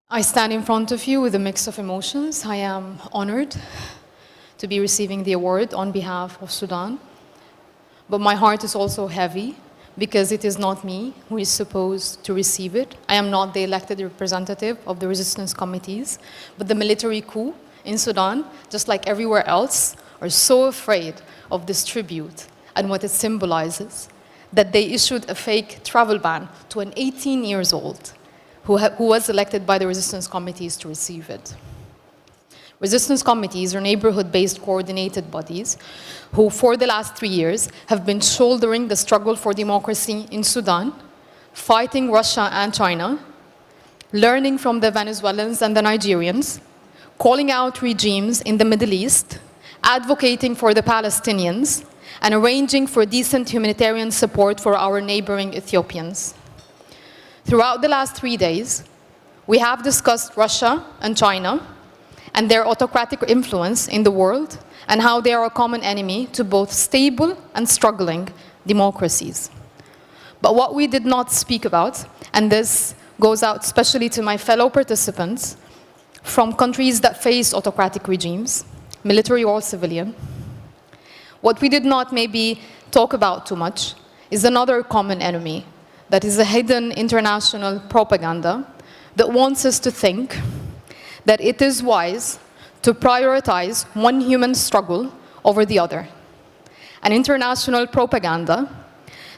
I stand in front of you with a mix of emotions. I am honored to be receiving the award on behalf of Sudan. But my heart is also heavy because it is not me who is supposed to receive it. I am not the elected representative of the resistance committees, but the military coup in Sudan, just like everywhere else, are so afraid of this tribute and what it symbolizes, that they issued a fake travel ban to an 18-year-old who was elected by the resistance committees to receive it. Resistance committees are neighborhood-based coordinated bodies who, for the last 3 years, have been shouldering the struggle for democracy in Sudan, fighting Russia and China, learning from the Venezuelans and the Nigerians, calling out regimes in the Middle East, advocating for the Palestinians, and arranging for decent humanitarian support for our neighboring Ethiopians. Throughout the last 3 days, we have discussed Russia and China and their autocratic influence in the world and how they are a common enemy to both stable and struggling democracies. But what we did not speak about, and this goes out especially to my fellow participants from countries that face autocratic regimes, military or civilian, what we did not maybe talk about too much is another common enemy that is a hidden international propaganda that wants us to think that it is wise to prioritize one human struggle over the other. An international propaganda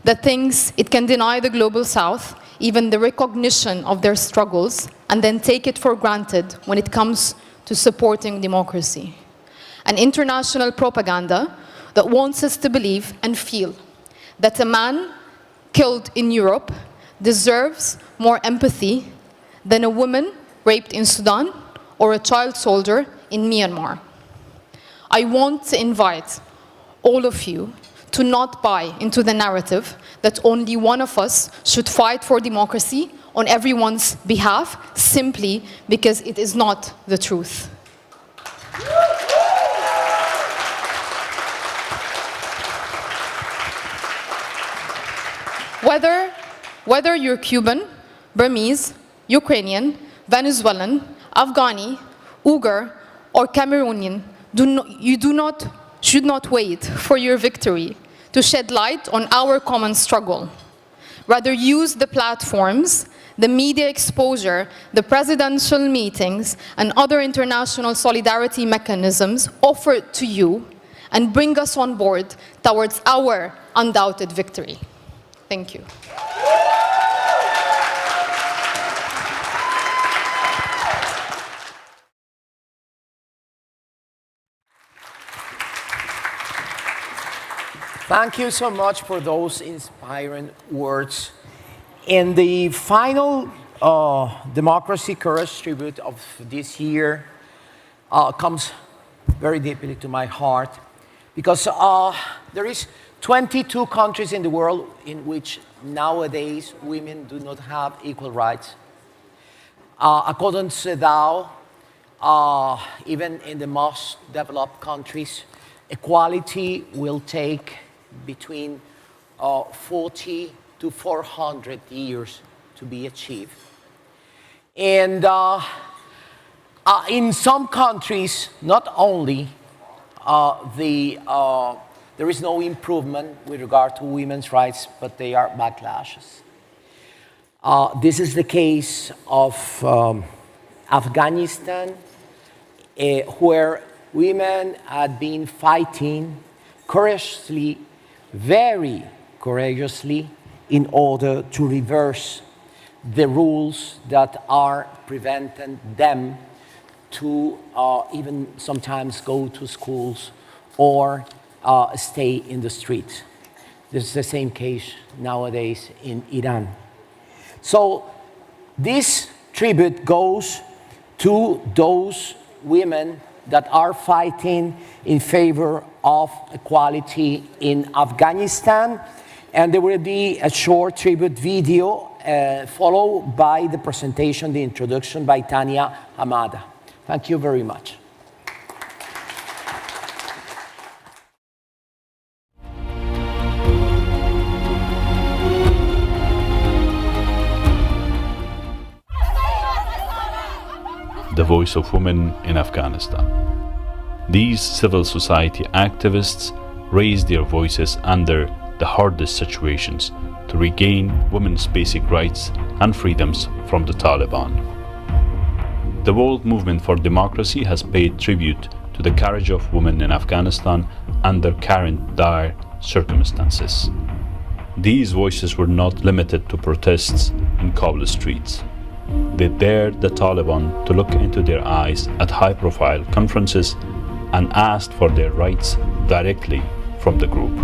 that thinks it can deny the global south even the recognition of their struggles and then take it for granted when it comes to supporting democracy. An international propaganda that wants us to believe and feel that a man killed in Europe deserves more empathy than a woman raped in Sudan or a child soldier in Myanmar. I want to invite all of you to not buy into the narrative that only one of us should fight for democracy on everyone's behalf simply because it is not the truth. Whether you're Cuban, Burmese, Ukrainian, Venezuelan, Afghani, Uyghur, or Cameroonian, should not wait for your victory to shed light on our common struggle. Rather, use the platforms, the media exposure, the presidential meetings, and other international solidarity mechanisms offered to you and bring us on board towards our undoubted victory. Thank you. Thank you so much for those inspiring words. In the final Democracy Courage tribute of this year comes very deeply to my heart because there is 22 countries in the world in which nowadays women do not have equal rights. According to CEDAW, even in the most developed countries, equality will take between 40 to 400 years to be achieved. And in some countries, not only there is no improvement with regard to women's rights, but they are backlashes. This is the case of Afghanistan, where women had been fighting courageously, very courageously, in order to reverse the rules that are preventing them to even sometimes go to schools or stay in the streets. This is the same case nowadays in Iran. So this tribute goes to those women that are fighting in favor of equality in Afghanistan. And there will be a short tribute video followed by the presentation, the introduction by Tania Hamada. Thank you very much. The voice of women in Afghanistan. These civil society activists raise their voices under the hardest situations to regain women's basic rights and freedoms from the Taliban. The World Movement for Democracy has paid tribute to the courage of women in Afghanistan under current dire circumstances. These voices were not limited to protests in Kabul streets. They dared the Taliban to look into their eyes at high-profile conferences and asked for their rights directly from the group.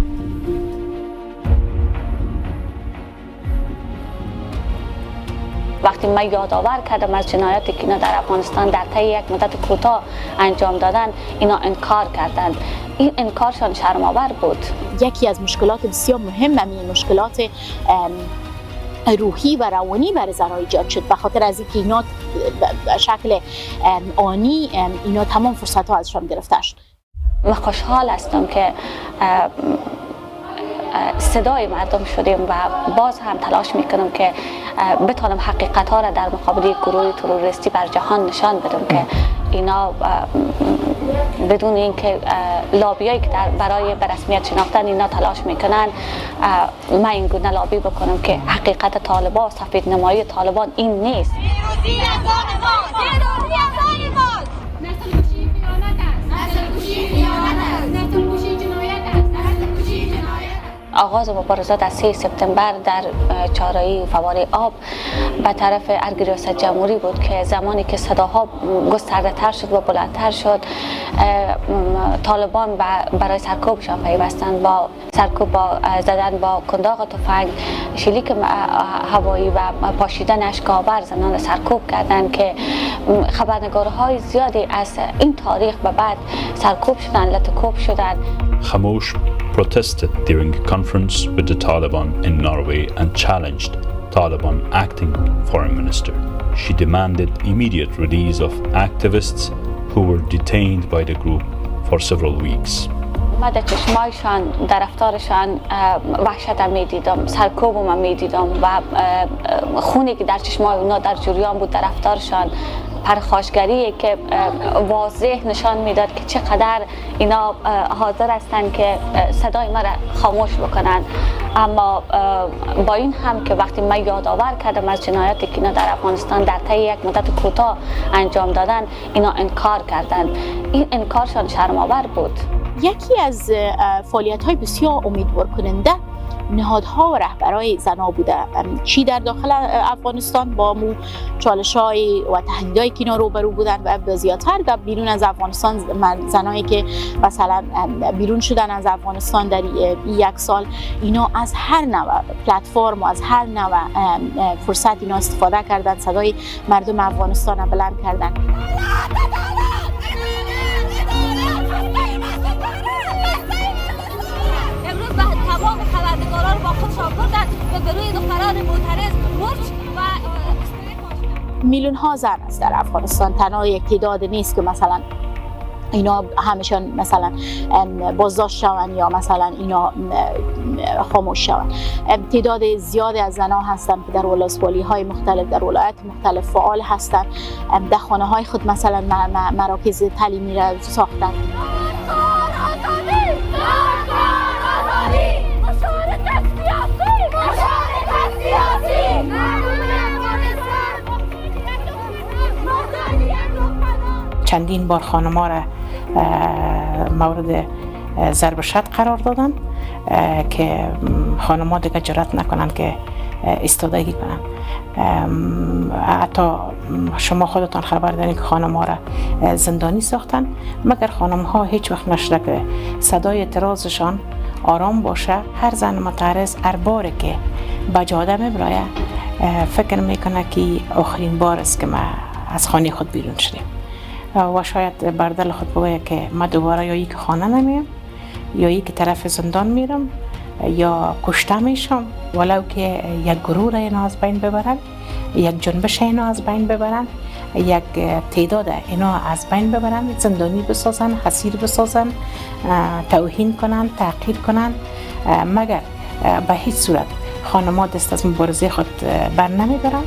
وقتی من یادآور کردم از جنایاتی که اینا در افغانستان در طی یک مدت کوتاه انجام دادن، اینا انکار کردند. این انکارشان شرم‌آور بود. یکی از مشکلات بسیار مهم همین مشکلات روحی و روانی برای زن‌ها ایجاد شد به خاطر از اینکه اینا به شکل آنی اینا تمام فرصت‌ها ازشان گرفته شد. و خوشحال هستم که صدای مردم شدیم و باز هم تلاش میکنم که بتونم حقیقت ها را در مقابل گروه تروریستی بر جهان نشان بدم که اینا بدون اینکه لابیایی که برای به رسمیت شناختن اینا تلاش میکنن، من این گونه لابی بکنم که حقیقت طالبان، سفید نمایی طالبان این نیست. آغاز مبارزات از 3 سپتامبر در چهارراه فواره آب به طرف ریاست جمهوری بود که زمانی که صداها گسترده تر شد و بلندتر شد، طالبان برای سرکوبشان پیوستند، با سرکوب با زدن با کنداغ تفنگ، شلیک هوایی و پاشیدن اشک‌آور زنان سرکوب کردند که خبرنگارهای زیادی از این تاریخ به بعد سرکوب شدند، لطکوب شدند. Khamosh protested during a conference with the Taliban in Norway and challenged Taliban acting foreign minister. She demanded immediate release of activists who were detained by the group for several weeks. من در چشمایشان، در رفتارشان وحشتم میدیدم، سرکوبم میدیدم و خونی که در چشمای اونا در جریان بود در رفتارشان، پرخاشگری که واضح نشان میداد که چقدر اینا حاضر هستند که صدای ما را خاموش بکنن. اما با این هم که وقتی من یادآور کردم از جنایاتی که اینا در افغانستان در طی یک مدت کوتاه انجام دادن، اینا انکار کردند. این انکارشان شرم‌آور بود. یکی از فعالیت‌های بسیار امیدوار کننده نهادها و رهبرای زنا بوده، چی در داخل افغانستان با مو چالش‌های و تهدیدایی که اینا روبرو بودن و زیادتر در بیرون از افغانستان، زنایی که مثلا بیرون شدن از افغانستان در یک سال، اینا از هر نوع پلتفرم و از هر نوع فرصت اینا استفاده کردن، صدای مردم افغانستان را بلند کردن. تمام خبرنگاران با خودشان بردن به گروه دختران معترض مرچ و میلیون ها زن است در افغانستان، تنها یک تعداد نیست که مثلا اینا همشان مثلا بازداشت شوند یا مثلا اینا خاموش شوند. تعداد زیادی از زنها هستند که در ولسوالی های مختلف، در ولایت مختلف فعال هستند، در خانه های خود مثلا مراکز تعلیمی را ساختند. چندین بار خانم‌ها را مورد ضرب شد قرار دادن که خانم‌ها دیگه جرأت نکنن که ایستادگی کنن. حتی شما خودتان خبر دارین که خانم‌ها را زندانی ساختن، مگر خانم‌ها هیچ وقت نشده که صدای اعتراضشان آرام باشه. هر زن معترض هر باره که به جاده میبراید فکر میکنه که آخرین بار است که ما از خانه خود بیرون شدیم و شاید بر دل خود بگوید که من دوباره یا یک خانه نمیم یا یک طرف زندان میرم یا کشته میشم، ولو که یک گروه را اینا از بین ببرن، یک جنبش اینا از بین ببرن، یک تعداد اینا از بین ببرن، زندانی بسازن، حصیر بسازن، توهین کنن، تحقیر کنن، مگر به هیچ صورت خانم‌ها دست از مبارزه خود بر نمیبرن.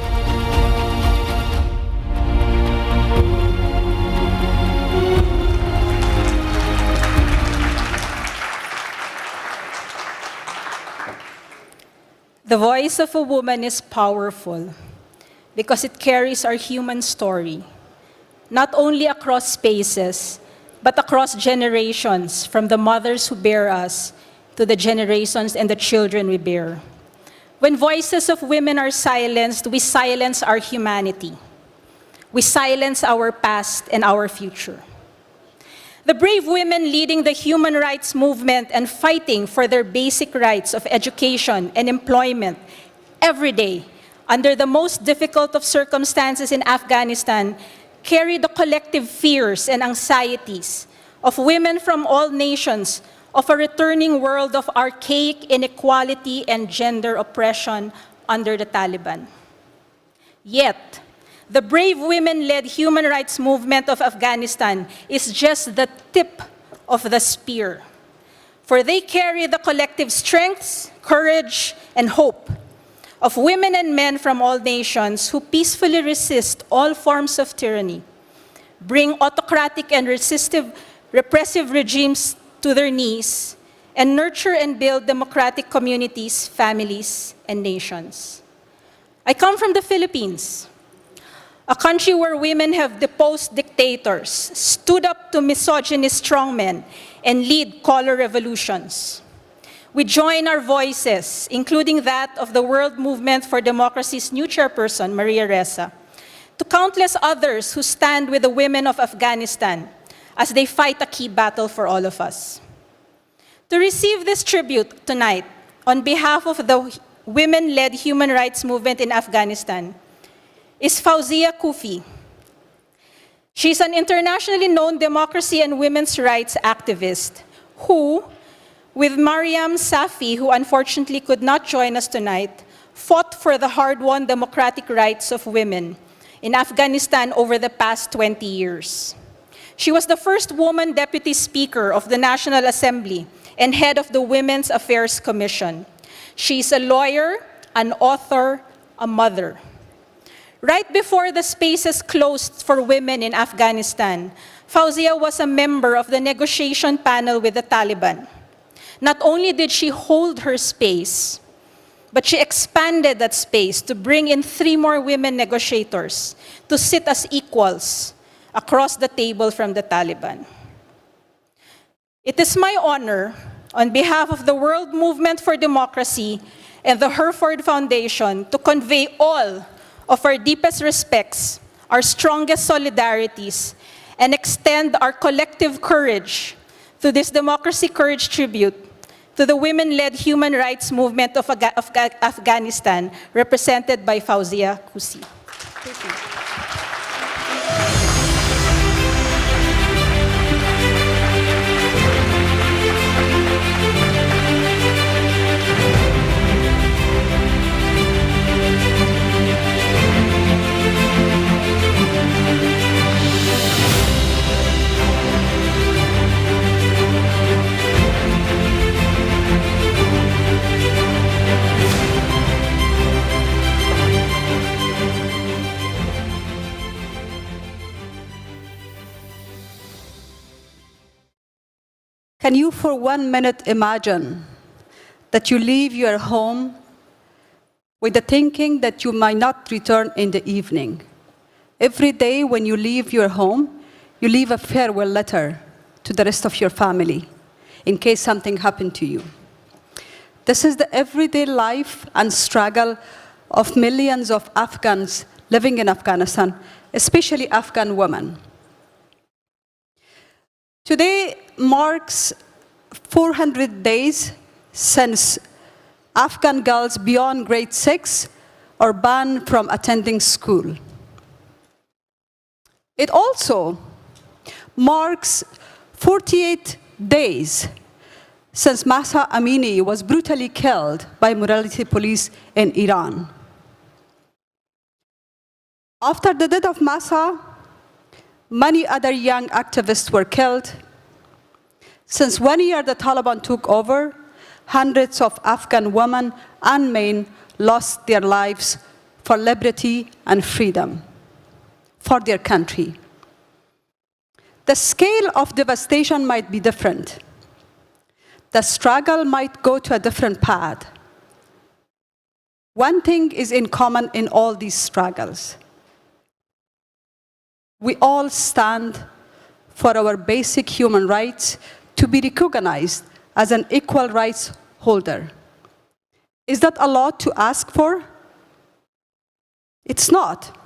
The voice of a woman is powerful because it carries our human story, not only across spaces, but across generations, from the mothers who bear us to the generations and the children we bear. When voices of women are silenced, we silence our humanity. We silence our past and our future. The brave women leading the human rights movement and fighting for their basic rights of education and employment every day under the most difficult of circumstances in Afghanistan carry the collective fears and anxieties of women from all nations of a returning world of archaic inequality and gender oppression under the Taliban. Yet, the brave women-led human rights movement of Afghanistan is just the tip of the spear, for they carry the collective strengths, courage, and hope of women and men from all nations who peacefully resist all forms of tyranny, bring autocratic and repressive regimes to their knees, and nurture and build democratic communities, families, and nations. I come from the Philippines, a country where women have deposed dictators, stood up to misogynist strongmen, and lead color revolutions. We join our voices, including that of the World Movement for Democracy's new chairperson, Maria Ressa, to countless others who stand with the women of Afghanistan as they fight a key battle for all of us. To receive this tribute tonight, on behalf of the women-led human rights movement in Afghanistan, is Fauzia Kufi. She's an internationally known democracy and women's rights activist who, with Mariam Safi, who unfortunately could not join us tonight, fought for the hard-won democratic rights of women in Afghanistan over the past 20 years. She was the first woman deputy speaker of the National Assembly and head of the Women's Affairs Commission. She's a lawyer, an author, a mother. Right before the spaces closed for women in Afghanistan, Fauzia was a member of the negotiation panel with the Taliban. Not only did she hold her space, but she expanded that space to bring in 3 more women negotiators to sit as equals across the table from the Taliban. It is my honor, on behalf of the World Movement for Democracy and the Herford Foundation, to convey all of our deepest respects, our strongest solidarities, and extend our collective courage to this Democracy Courage tribute to the women-led human rights movement of Afghanistan, represented by Fauzia Kufi. Thank you. Can you for 1 minute imagine that you leave your home with the thinking that you might not return in the evening? Every day when you leave your home, you leave a farewell letter to the rest of your family in case something happened to you. This is the everyday life and struggle of millions of Afghans living in Afghanistan, especially Afghan women. Today marks 400 days since Afghan girls beyond grade 6 are banned from attending school. It also marks 48 days since Mahsa Amini was brutally killed by morality police in Iran. After the death of Mahsa, many other young activists were killed. Since 1 year the Taliban took over, hundreds of Afghan women and men lost their lives for liberty and freedom, for their country. The scale of devastation might be different. The struggle might go to a different path. One thing is in common in all these struggles. We all stand for our basic human rights to be recognized as an equal rights holder. Is that a lot to ask for? It's not.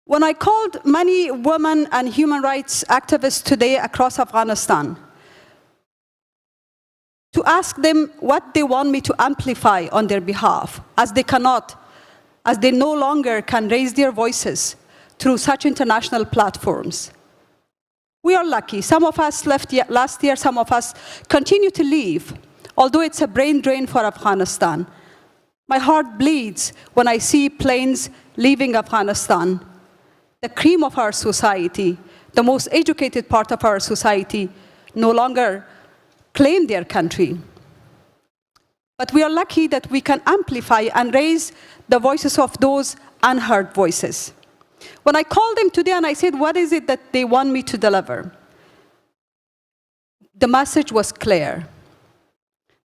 When I called many women and human rights activists today across Afghanistan to ask them what they want me to amplify on their behalf, as they no longer can raise their voices through such international platforms. We are lucky. Some of us left last year, some of us continue to leave, although it's a brain drain for Afghanistan. My heart bleeds when I see planes leaving Afghanistan, the cream of our society, the most educated part of our society, no longer claim their country. But we are lucky that we can amplify and raise the voices of those unheard voices. When I called them today and I said, what is it that they want me to deliver? The message was clear.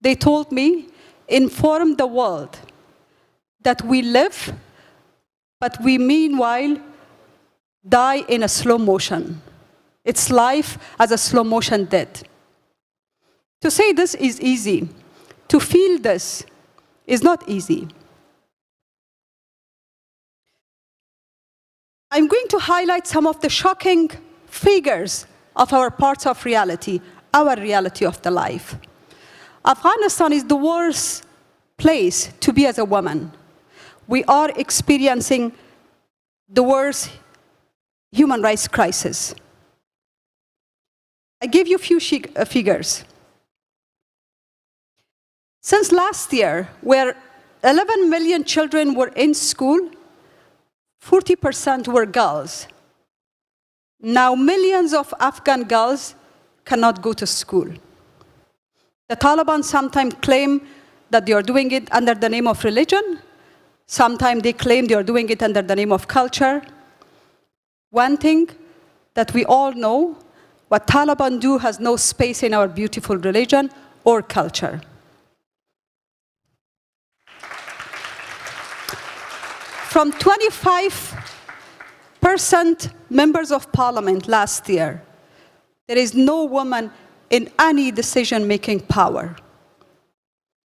They told me, inform the world that we live, but we meanwhile die in a slow motion. It's life as a slow motion death. To say this is easy. To feel this is not easy. I'm going to highlight some of the shocking figures of our parts of reality, our reality of the life. Afghanistan is the worst place to be as a woman. We are experiencing the worst human rights crisis. I give you a few figures. Since last year, where 11 million children were in school, 40% were girls. Now millions of Afghan girls cannot go to school. The Taliban sometimes claim that they are doing it under the name of religion. Sometimes they claim they are doing it under the name of culture. One thing that we all know, what Taliban do has no space in our beautiful religion or culture. From 25% members of parliament last year, there is no woman in any decision-making power.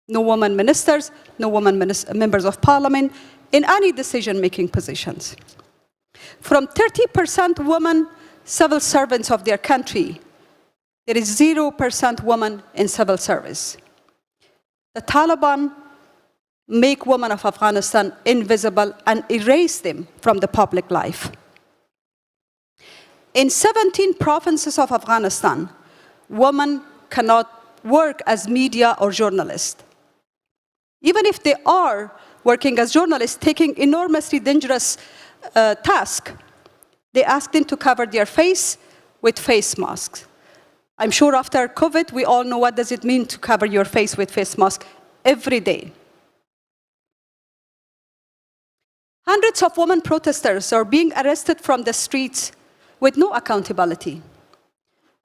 No woman ministers, no woman members of parliament in any decision-making positions. From 30% women civil servants of their country, there is 0% women in civil service. The Taliban make women of Afghanistan invisible and erase them from the public life. In 17 provinces of Afghanistan, women cannot work as media or journalists. Even if they are working as journalists, taking enormously dangerous tasks, they ask them to cover their face with face masks. I'm sure after COVID, we all know what does it mean to cover your face with face mask every day. Hundreds of women protesters are being arrested from the streets with no accountability.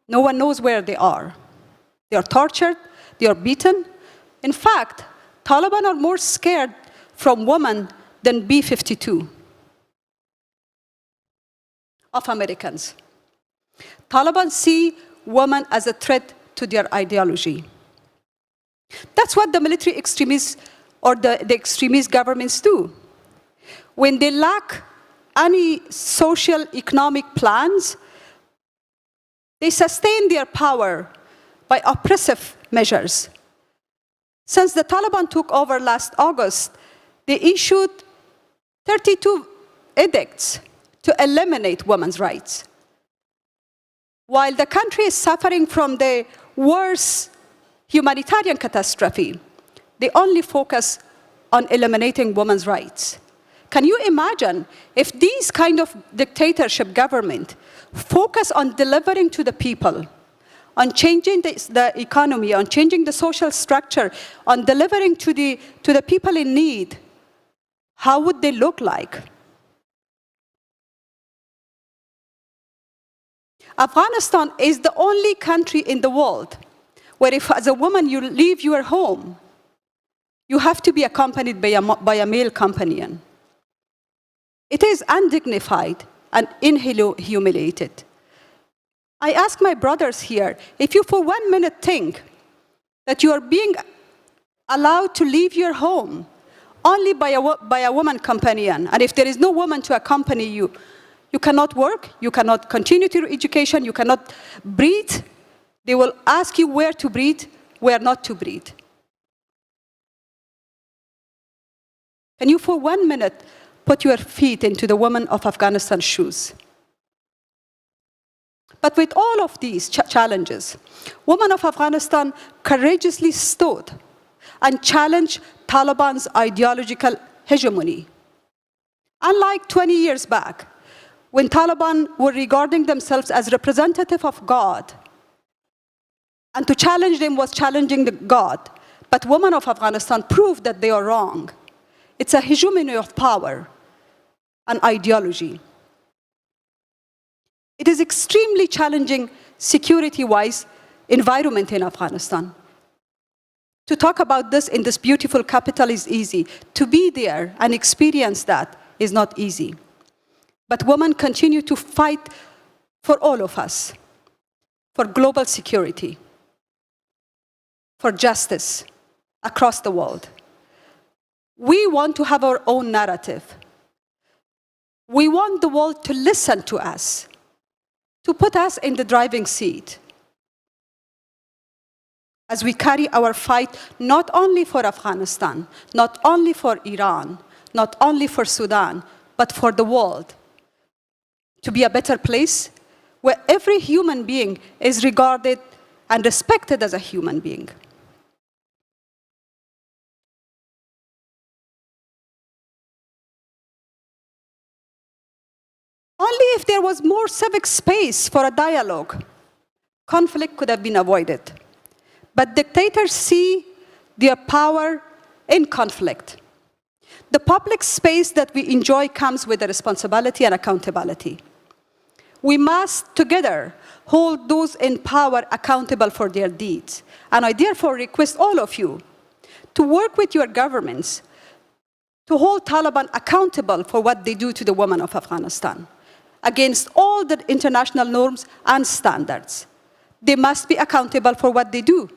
No one knows where they are. They are tortured, they are beaten. In fact, Taliban are more scared from women than B-52 of Americans. Taliban see women as a threat to their ideology. That's what the military extremists or the extremist governments do. When they lack any social economic plans, they sustain their power by oppressive measures. Since the Taliban took over last August, they issued 32 edicts to eliminate women's rights. While the country is suffering from the worst humanitarian catastrophe, they only focus on eliminating women's rights. Can you imagine if these kind of dictatorship government focus on delivering to the people, on changing the economy, on changing the social structure, on delivering to the people in need, how would they look like? Afghanistan is the only country in the world where if as a woman you leave your home, you have to be accompanied by a male companion. It is undignified and humiliated. I ask my brothers here, if you for 1 minute think that you are being allowed to leave your home only by a woman companion, and if there is no woman to accompany you, you cannot work, you cannot continue your education, you cannot breathe. They will ask you where to breathe, where not to breathe. Can you for 1 minute put your feet into the woman of Afghanistan's shoes? But with all of these challenges, women of Afghanistan courageously stood and challenged Taliban's ideological hegemony. Unlike 20 years back, when Taliban were regarding themselves as representative of God, and to challenge them was challenging the God. But women of Afghanistan proved that they are wrong. It's a hegemony of power and ideology. It is extremely challenging security-wise environment in Afghanistan. To talk about this in this beautiful capital is easy. To be there and experience that is not easy. But women continue to fight for all of us, for global security, for justice across the world. We want to have our own narrative. We want the world to listen to us, to put us in the driving seat as we carry our fight not only for Afghanistan, not only for Iran, not only for Sudan, but for the world, to be a better place where every human being is regarded and respected as a human being. Only if there was more civic space for a dialogue, conflict could have been avoided. But dictators see their power in conflict. The public space that we enjoy comes with a responsibility and accountability. We must together hold those in power accountable for their deeds. And I therefore request all of you to work with your governments to hold Taliban accountable for what they do to the women of Afghanistan, against all the international norms and standards. They must be accountable for what they do.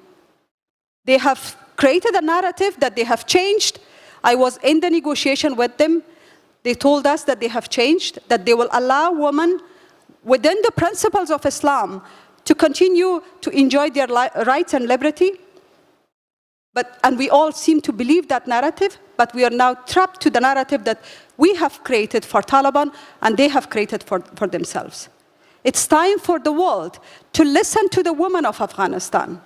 They have created a narrative that they have changed. I was in the negotiation with them. They told us that they have changed, that they will allow women within the principles of Islam to continue to enjoy their rights and liberty. And we all seem to believe that narrative, but we are now trapped to the narrative that we have created for Taliban and they have created for themselves. It's time for the world to listen to the women of Afghanistan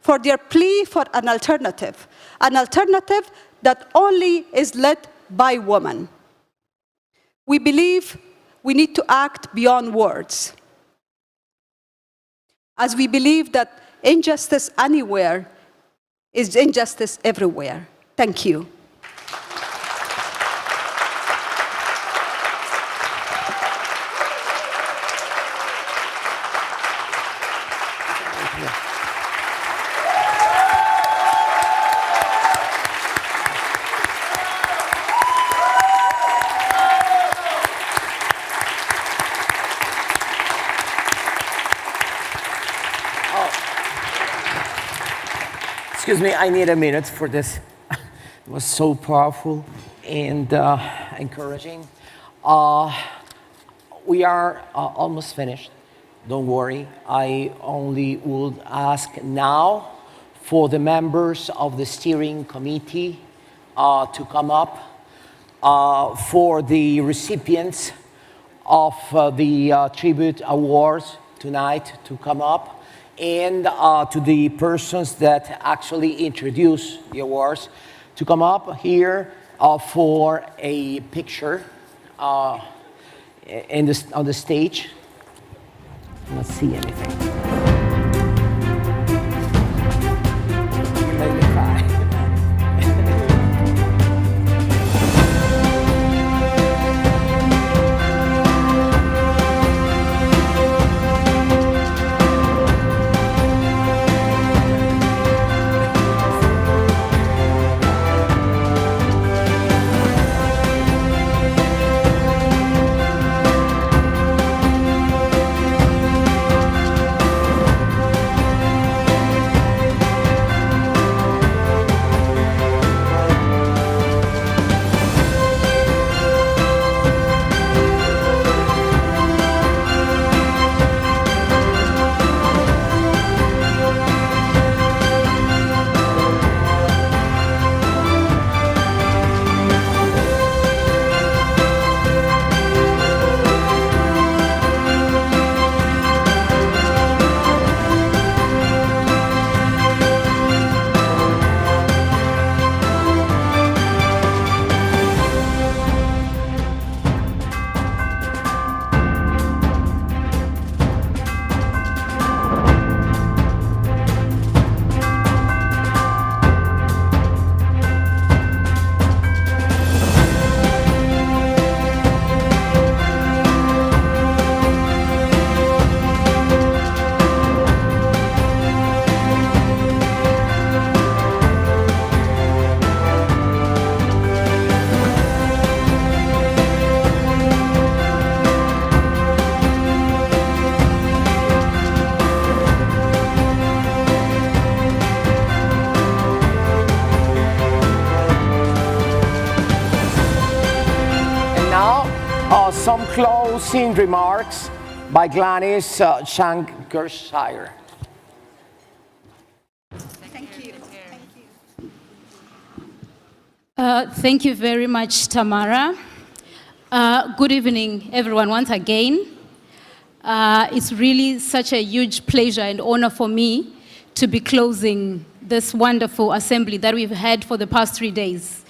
for their plea for an alternative that only is led by women. We believe we need to act beyond words, as we believe that injustice anywhere is injustice everywhere. Thank you. Excuse me, I need a minute for this. It was so powerful and encouraging. We are almost finished. Don't worry. I only would ask now for the members of the steering committee to come up, for the recipients of the tribute awards tonight to come up, and to the persons that actually introduce the awards to come up here for a picture on the stage. Let's see anything. You made me cry. some closing remarks by Gladys Shankershire. Thank you very much, Tamara. Good evening, everyone, once again. It's really such a huge pleasure and honor for me to be closing this wonderful assembly that we've had for the past 3 days.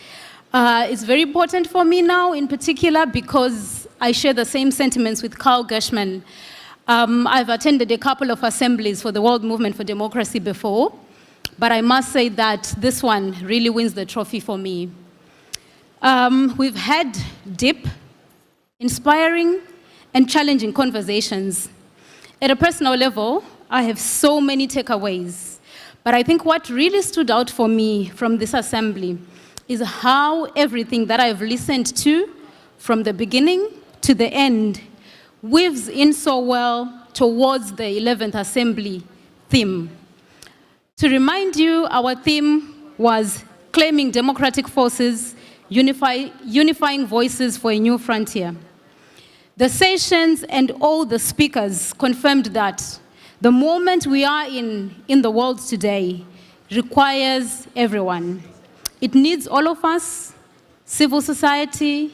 It's very important for me now, in particular, because I share the same sentiments with Carl Gershman. I've attended a couple of assemblies for the World Movement for Democracy before, but I must say that this one really wins the trophy for me. We've had deep, inspiring, and challenging conversations. At a personal level, I have so many takeaways, but I think what really stood out for me from this assembly is how everything that I've listened to from the beginning to the end weaves in so well towards the 11th Assembly theme. To remind you, our theme was claiming democratic forces, unifying voices for a new frontier. The sessions and all the speakers confirmed that the moment we are in the world today requires everyone. It needs all of us, civil society,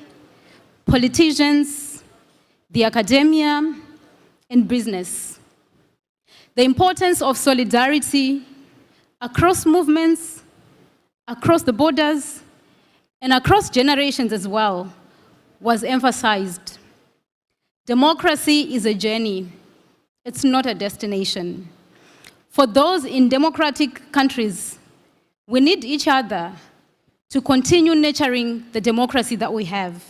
politicians, the academia, and business. The importance of solidarity across movements, across the borders, and across generations as well was emphasized. Democracy is a journey. It's not a destination. For those in democratic countries, we need each other to continue nurturing the democracy that we have.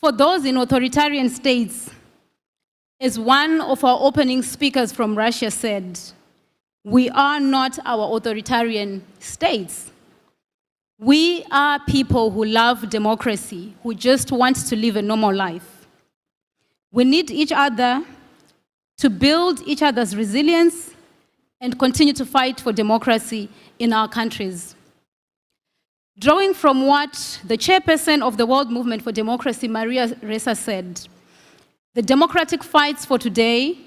For those in authoritarian states, as one of our opening speakers from Russia said, we are not our authoritarian states. We are people who love democracy, who just want to live a normal life. We need each other to build each other's resilience and continue to fight for democracy in our countries. Drawing from what the chairperson of the World Movement for Democracy, Maria Ressa, said, the democratic fights for today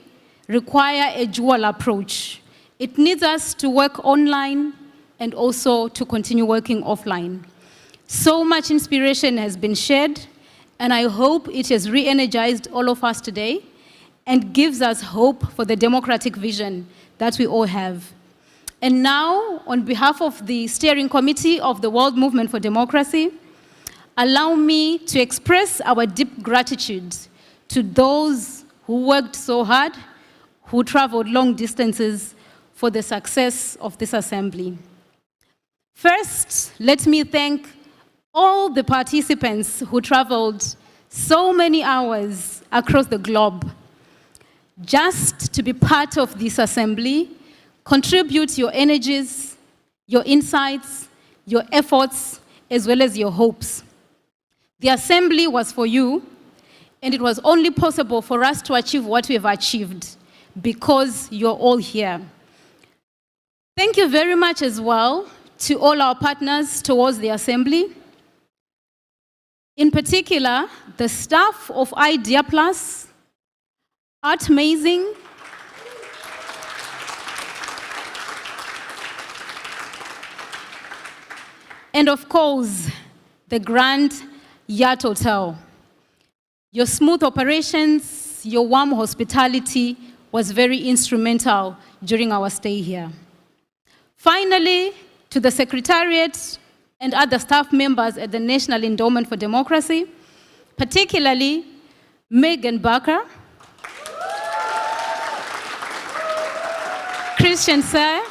require a dual approach. It needs us to work online and also to continue working offline. So much inspiration has been shared, and I hope it has re-energized all of us today and gives us hope for the democratic vision that we all have. And now, on behalf of the Steering Committee of the World Movement for Democracy, allow me to express our deep gratitude to those who worked so hard, who traveled long distances for the success of this assembly. First, let me thank all the participants who traveled so many hours across the globe just to be part of this assembly. Contribute your energies, your insights, your efforts, as well as your hopes. The assembly was for you, and it was only possible for us to achieve what we have achieved because you're all here. Thank you very much as well to all our partners towards the assembly. In particular, the staff of Idea Plus, Art Amazing, and of course, the Grand Yacht Hotel. Your smooth operations, your warm hospitality was very instrumental during our stay here. Finally, to the Secretariat and other staff members at the National Endowment for Democracy, particularly Megan Barker, Christian Sir,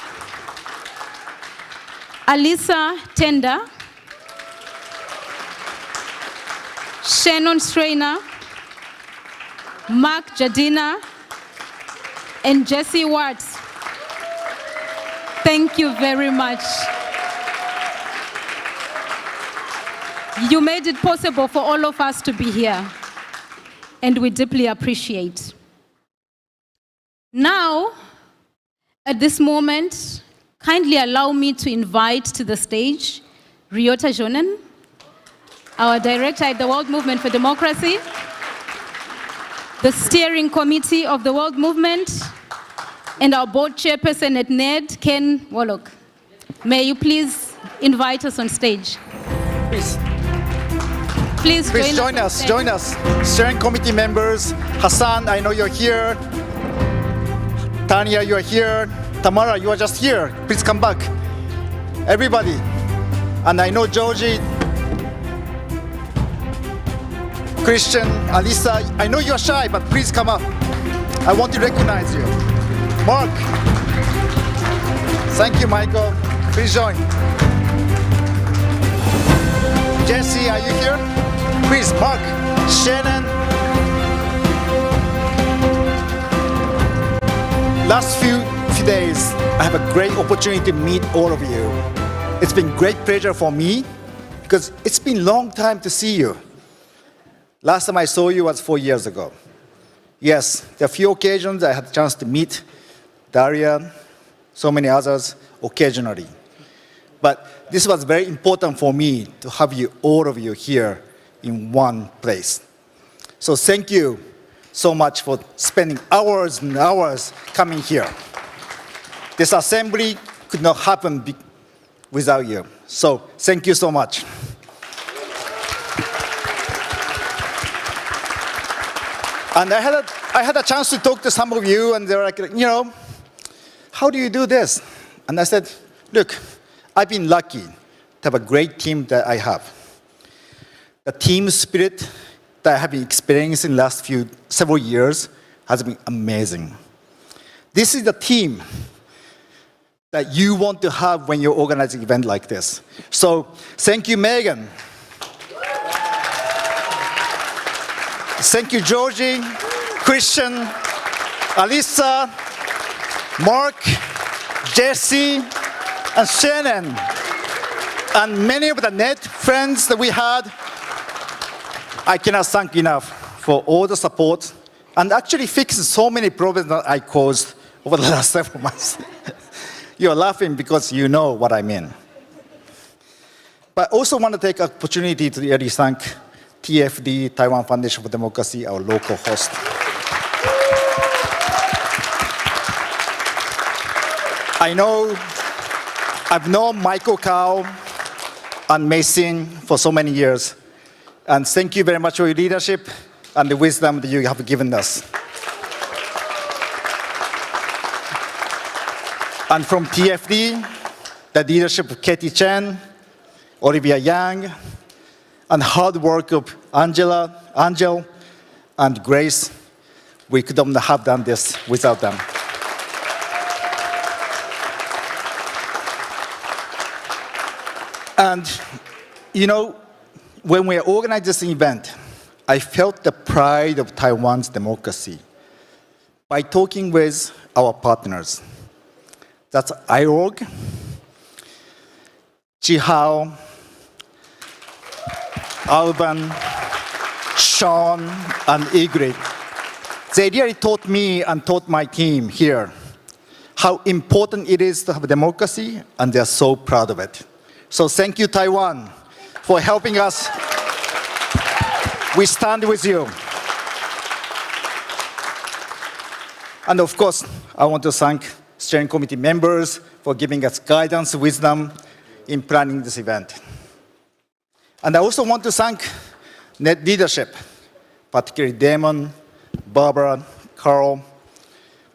Alisa Tender, Shannon Strainer, Mark Jadina, and Jesse Watts. Thank you very much. You made it possible for all of us to be here, and we deeply appreciate. Now, at this moment, kindly allow me to invite to the stage Ryota Jonen, our director at the World Movement for Democracy, the steering committee of the World Movement, and our board chairperson at NED, Ken Warlock. May you please invite us on stage. Please join us. Join us. Steering committee members, Hassan, I know you're here. Tanya, you're here. Tamara, you are just here. Please come back. Everybody. And I know Georgie, Christian, Alisa, I know you're shy, but please come up. I want to recognize you. Mark. Thank you, Michael. Please join. Jesse, are you here? Please, Mark, Shannon. Last few days, I have a great opportunity to meet all of you. It's been great pleasure for me because it's been a long time to see you. Last time I saw you was 4 years ago. Yes, there are a few occasions I had a chance to meet Daria, so many others occasionally. But this was very important for me to have you, all of you here in one place. So thank you so much for spending hours and hours coming here. This assembly could not happen without you. So thank you so much. And I had a chance to talk to some of you, and they were like, you know, how do you do this? And I said, look, I've been lucky to have a great team that I have. The team spirit that I have been experiencing in the last several years has been amazing. This is the team that you want to have when you're organizing an event like this. So thank you, Megan. Thank you, Georgie, Christian, Alisa, Mark, Jesse, and Shannon, and many of the NET friends that we had. I cannot thank enough for all the support and actually fixing so many problems that I caused over the last several months. You're laughing because you know what I mean. But I also want to take an opportunity to really thank TFD, Taiwan Foundation for Democracy, our local host. I've known Michael Cow and Mason for so many years. And thank you very much for your leadership and the wisdom that you have given us. And from TFD, the leadership of Katie Chen, Olivia Yang, and hard work of Angel, and Grace, we could not have done this without them. And, you know, when we organized this event, I felt the pride of Taiwan's democracy by talking with our partners. That's IORG, Chihao, Alban, Sean, and Ingrid. They really taught me and taught my team here how important it is to have a democracy, and they're so proud of it. So thank you, Taiwan, for helping us. We stand with you. And of course, I want to thank steering committee members for giving us guidance, wisdom in planning this event. And I also want to thank NET leadership, particularly Damon, Barbara, Carl,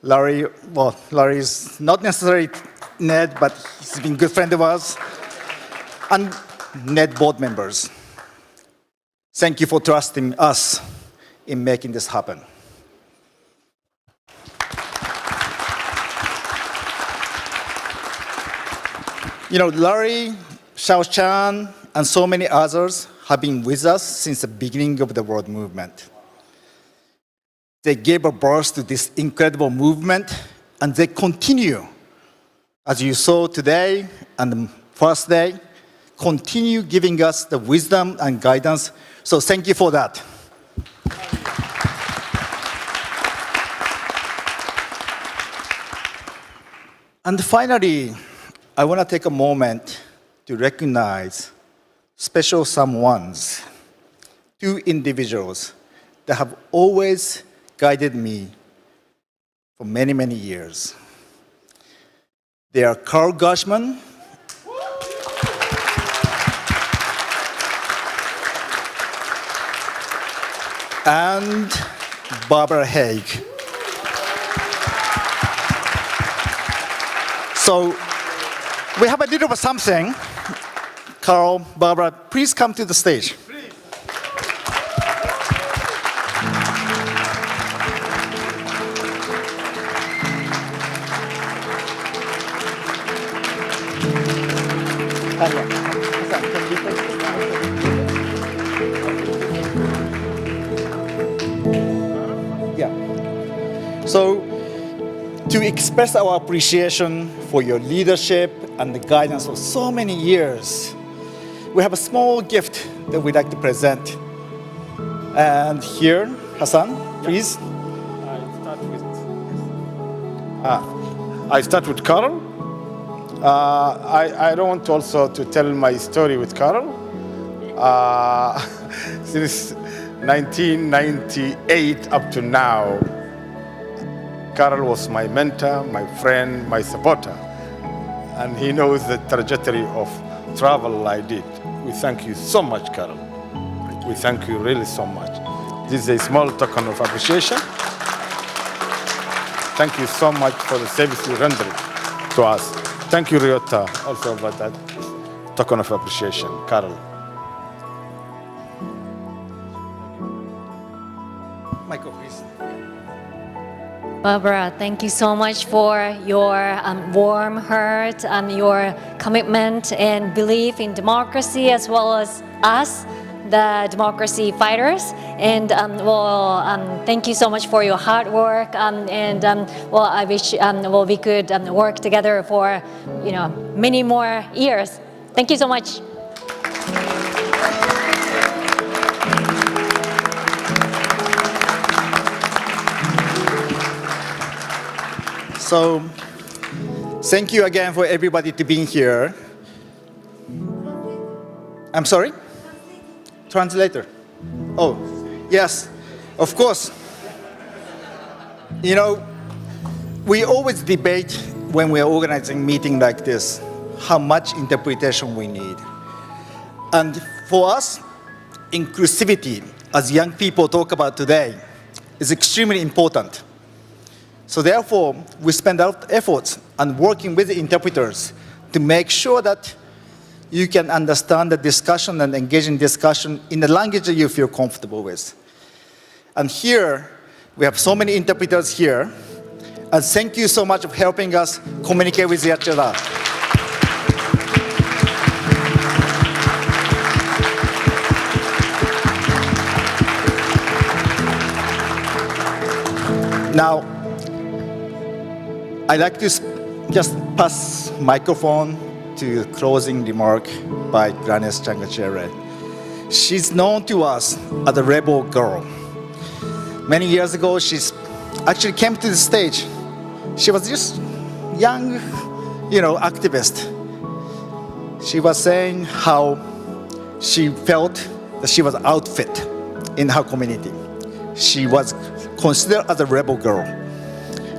Larry. Well, Larry is not necessarily NET, but he's been a good friend of ours. And NET board members. Thank you for trusting us in making this happen. You know, Larry, Xiao Chan, and so many others have been with us since the beginning of the world movement. They gave birth to this incredible movement, and they continue, as you saw today and the first day, continue giving us the wisdom and guidance. So thank you for that. And finally, I want to take a moment to recognize special someones, two individuals that have always guided me for many, many years. They are Carl Gashman, and Barbara Haig. So we have a little of something. Carl, Barbara, please come to the stage. So, to express our appreciation for your leadership and the guidance of so many years, we have a small gift that we'd like to present. And here, Hassan, please. I start with Carl. I don't want also to tell my story with Carl. Since 1998 up to now, Carl was my mentor, my friend, my supporter. And he knows the trajectory of travel I did. We thank you so much, Carl. We thank you really so much. This is a small token of appreciation. Thank you so much for the service you rendered to us. Thank you, Ryota, also for that token of appreciation, Carl. Michael, please. Barbara, thank you so much for your warm heart, your commitment and belief in democracy, as well as us, the democracy fighters. And thank you so much for your hard work. I wish we could work together for many more years. Thank you so much. So, thank you again for everybody to being here. I'm sorry? Translator. Oh, yes, of course. We always debate when we're organizing a meeting like this, how much interpretation we need. And for us, inclusivity, as young people talk about today, is extremely important. So therefore, we spend a lot of efforts on working with the interpreters to make sure that you can understand the discussion and engage in discussion in the language that you feel comfortable with. And here, we have so many interpreters here. And thank you so much for helping us communicate with each other. Now, I'd like to just pass microphone to closing remark by Grannis Changachere. She's known to us as a rebel girl. Many years ago, she actually came to the stage. She was just young, activist. She was saying how she felt that she was outfit in her community. She was considered as a rebel girl.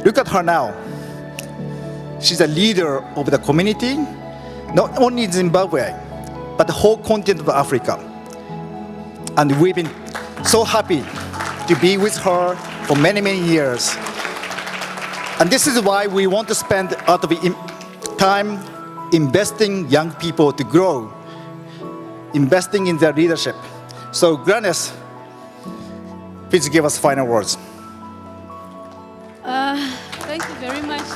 Look at her now. She's a leader of the community, not only in Zimbabwe, but the whole continent of Africa. And we've been so happy to be with her for many, many years. And this is why we want to spend a lot of time investing young people to grow, investing in their leadership. So Grannis, please give us final words. Thank you very much.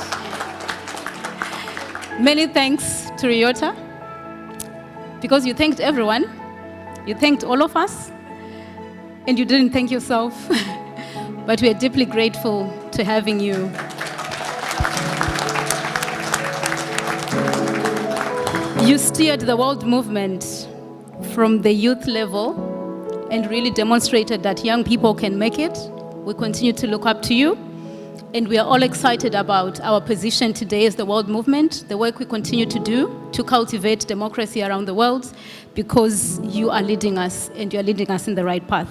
Many thanks to Ryota, because you thanked everyone, you thanked all of us, and you didn't thank yourself. But we are deeply grateful to having you. You steered the world movement from the youth level and really demonstrated that young people can make it. We continue to look up to you. And we are all excited about our position today as the world movement, the work we continue to do to cultivate democracy around the world, because you are leading us, and you are leading us in the right path.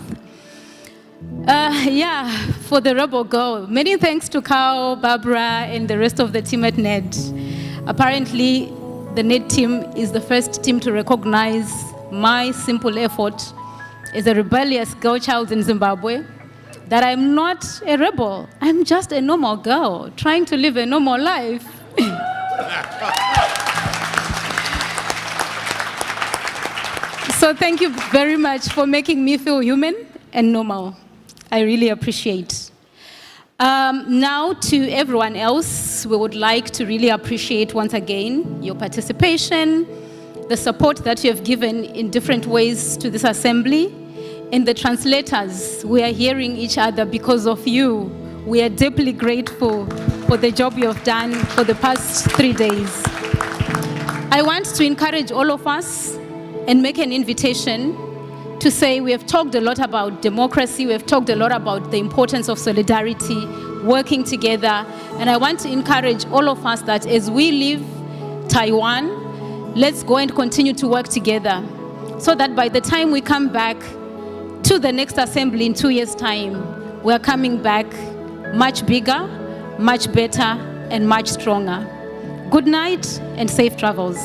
Yeah, for the rebel girl. Many thanks to Carl, Barbara, and the rest of the team at NED. Apparently, the NED team is the first team to recognize my simple effort as a rebellious girl child in Zimbabwe, that I'm not a rebel. I'm just a normal girl trying to live a normal life. So thank you very much for making me feel human and normal. I really appreciate. Now to everyone else, we would like to really appreciate once again your participation, the support that you have given in different ways to this assembly, and the translators. We are hearing each other because of you. We are deeply grateful for the job you have done for the past 3 days. I want to encourage all of us and make an invitation to say we have talked a lot about democracy, we have talked a lot about the importance of solidarity, working together, and I want to encourage all of us that as we leave Taiwan, let's go and continue to work together so that by the time we come back to the next assembly in 2 years' time, we are coming back much bigger, much better, and much stronger. Good night and safe travels.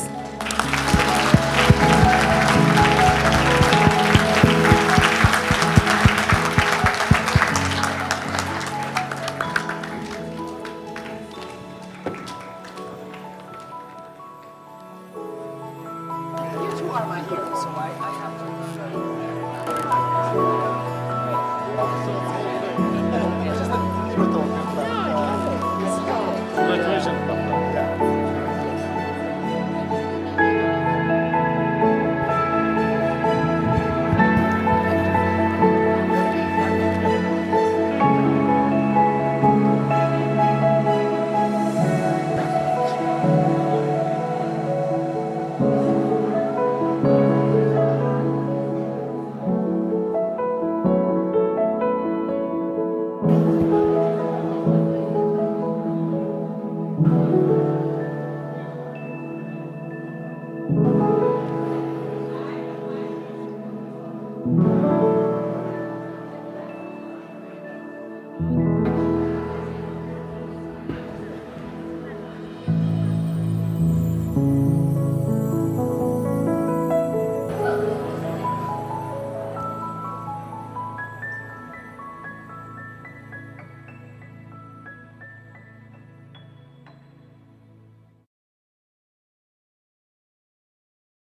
You two are my heroes, so I have to...